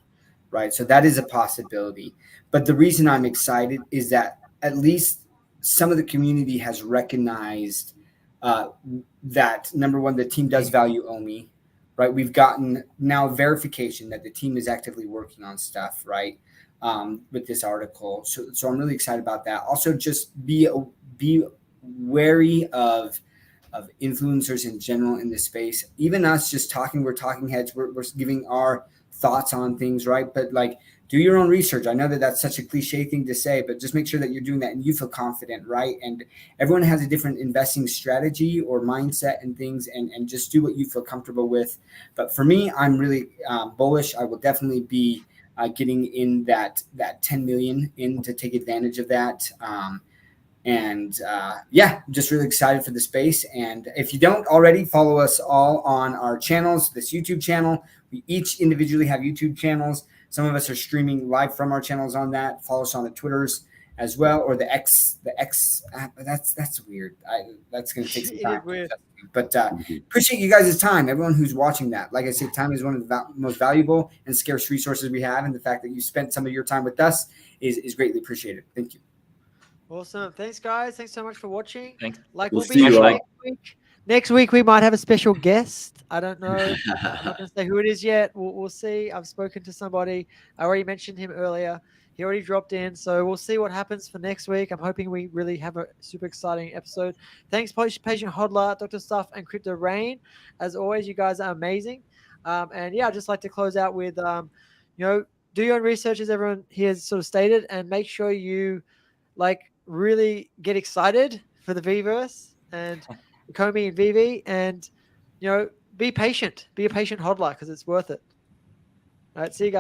Speaker 3: right? So that is a possibility. But the reason I'm excited is that at least some of the community has recognized that, number one, the team does value OMI, right? We've gotten now verification that the team is actively working on stuff, right, with this article. So I'm really excited about that. Also, just be wary of influencers in general in this space. Even us just talking, we're talking heads, we're giving our thoughts on things, right? But like, do your own research. I know that that's such a cliche thing to say, but just make sure that you're doing that and you feel confident, right? And everyone has a different investing strategy or mindset and things, and just do what you feel comfortable with. But for me, I'm really bullish. I will definitely be getting in that 10 million in to take advantage of that. Yeah, I'm just really excited for the space. And if you don't already, follow us all on our channels, this YouTube channel. We each individually have YouTube channels. Some of us are streaming live from our channels on that. Follow us on the Twitters as well, or the X app. That's weird. That's going to take some time. But appreciate you guys' time, everyone who's watching that. Like I said, time is one of the most valuable and scarce resources we have. And the fact that you spent some of your time with us is greatly appreciated. Thank you.
Speaker 1: Awesome. Thanks, guys. Thanks so much for watching.
Speaker 4: Thanks.
Speaker 1: Like
Speaker 2: We'll
Speaker 1: we'll be
Speaker 2: see you
Speaker 1: next week. Next week we might have a special guest. I don't know. I'm not going to say who it is yet. We'll see. I've spoken to somebody. I already mentioned him earlier. He already dropped in. So we'll see what happens for next week. I'm hoping we really have a super exciting episode. Thanks, Patient Hodler, Dr. Stuff, and Crypto Rain. As always, you guys are amazing. And yeah, I'd just like to close out with, do your own research, as everyone here has sort of stated, and make sure you really get excited for the VVerse and EcomiVerse and VV, and be patient. Be a patient hodler because it's worth it. All right, see you guys.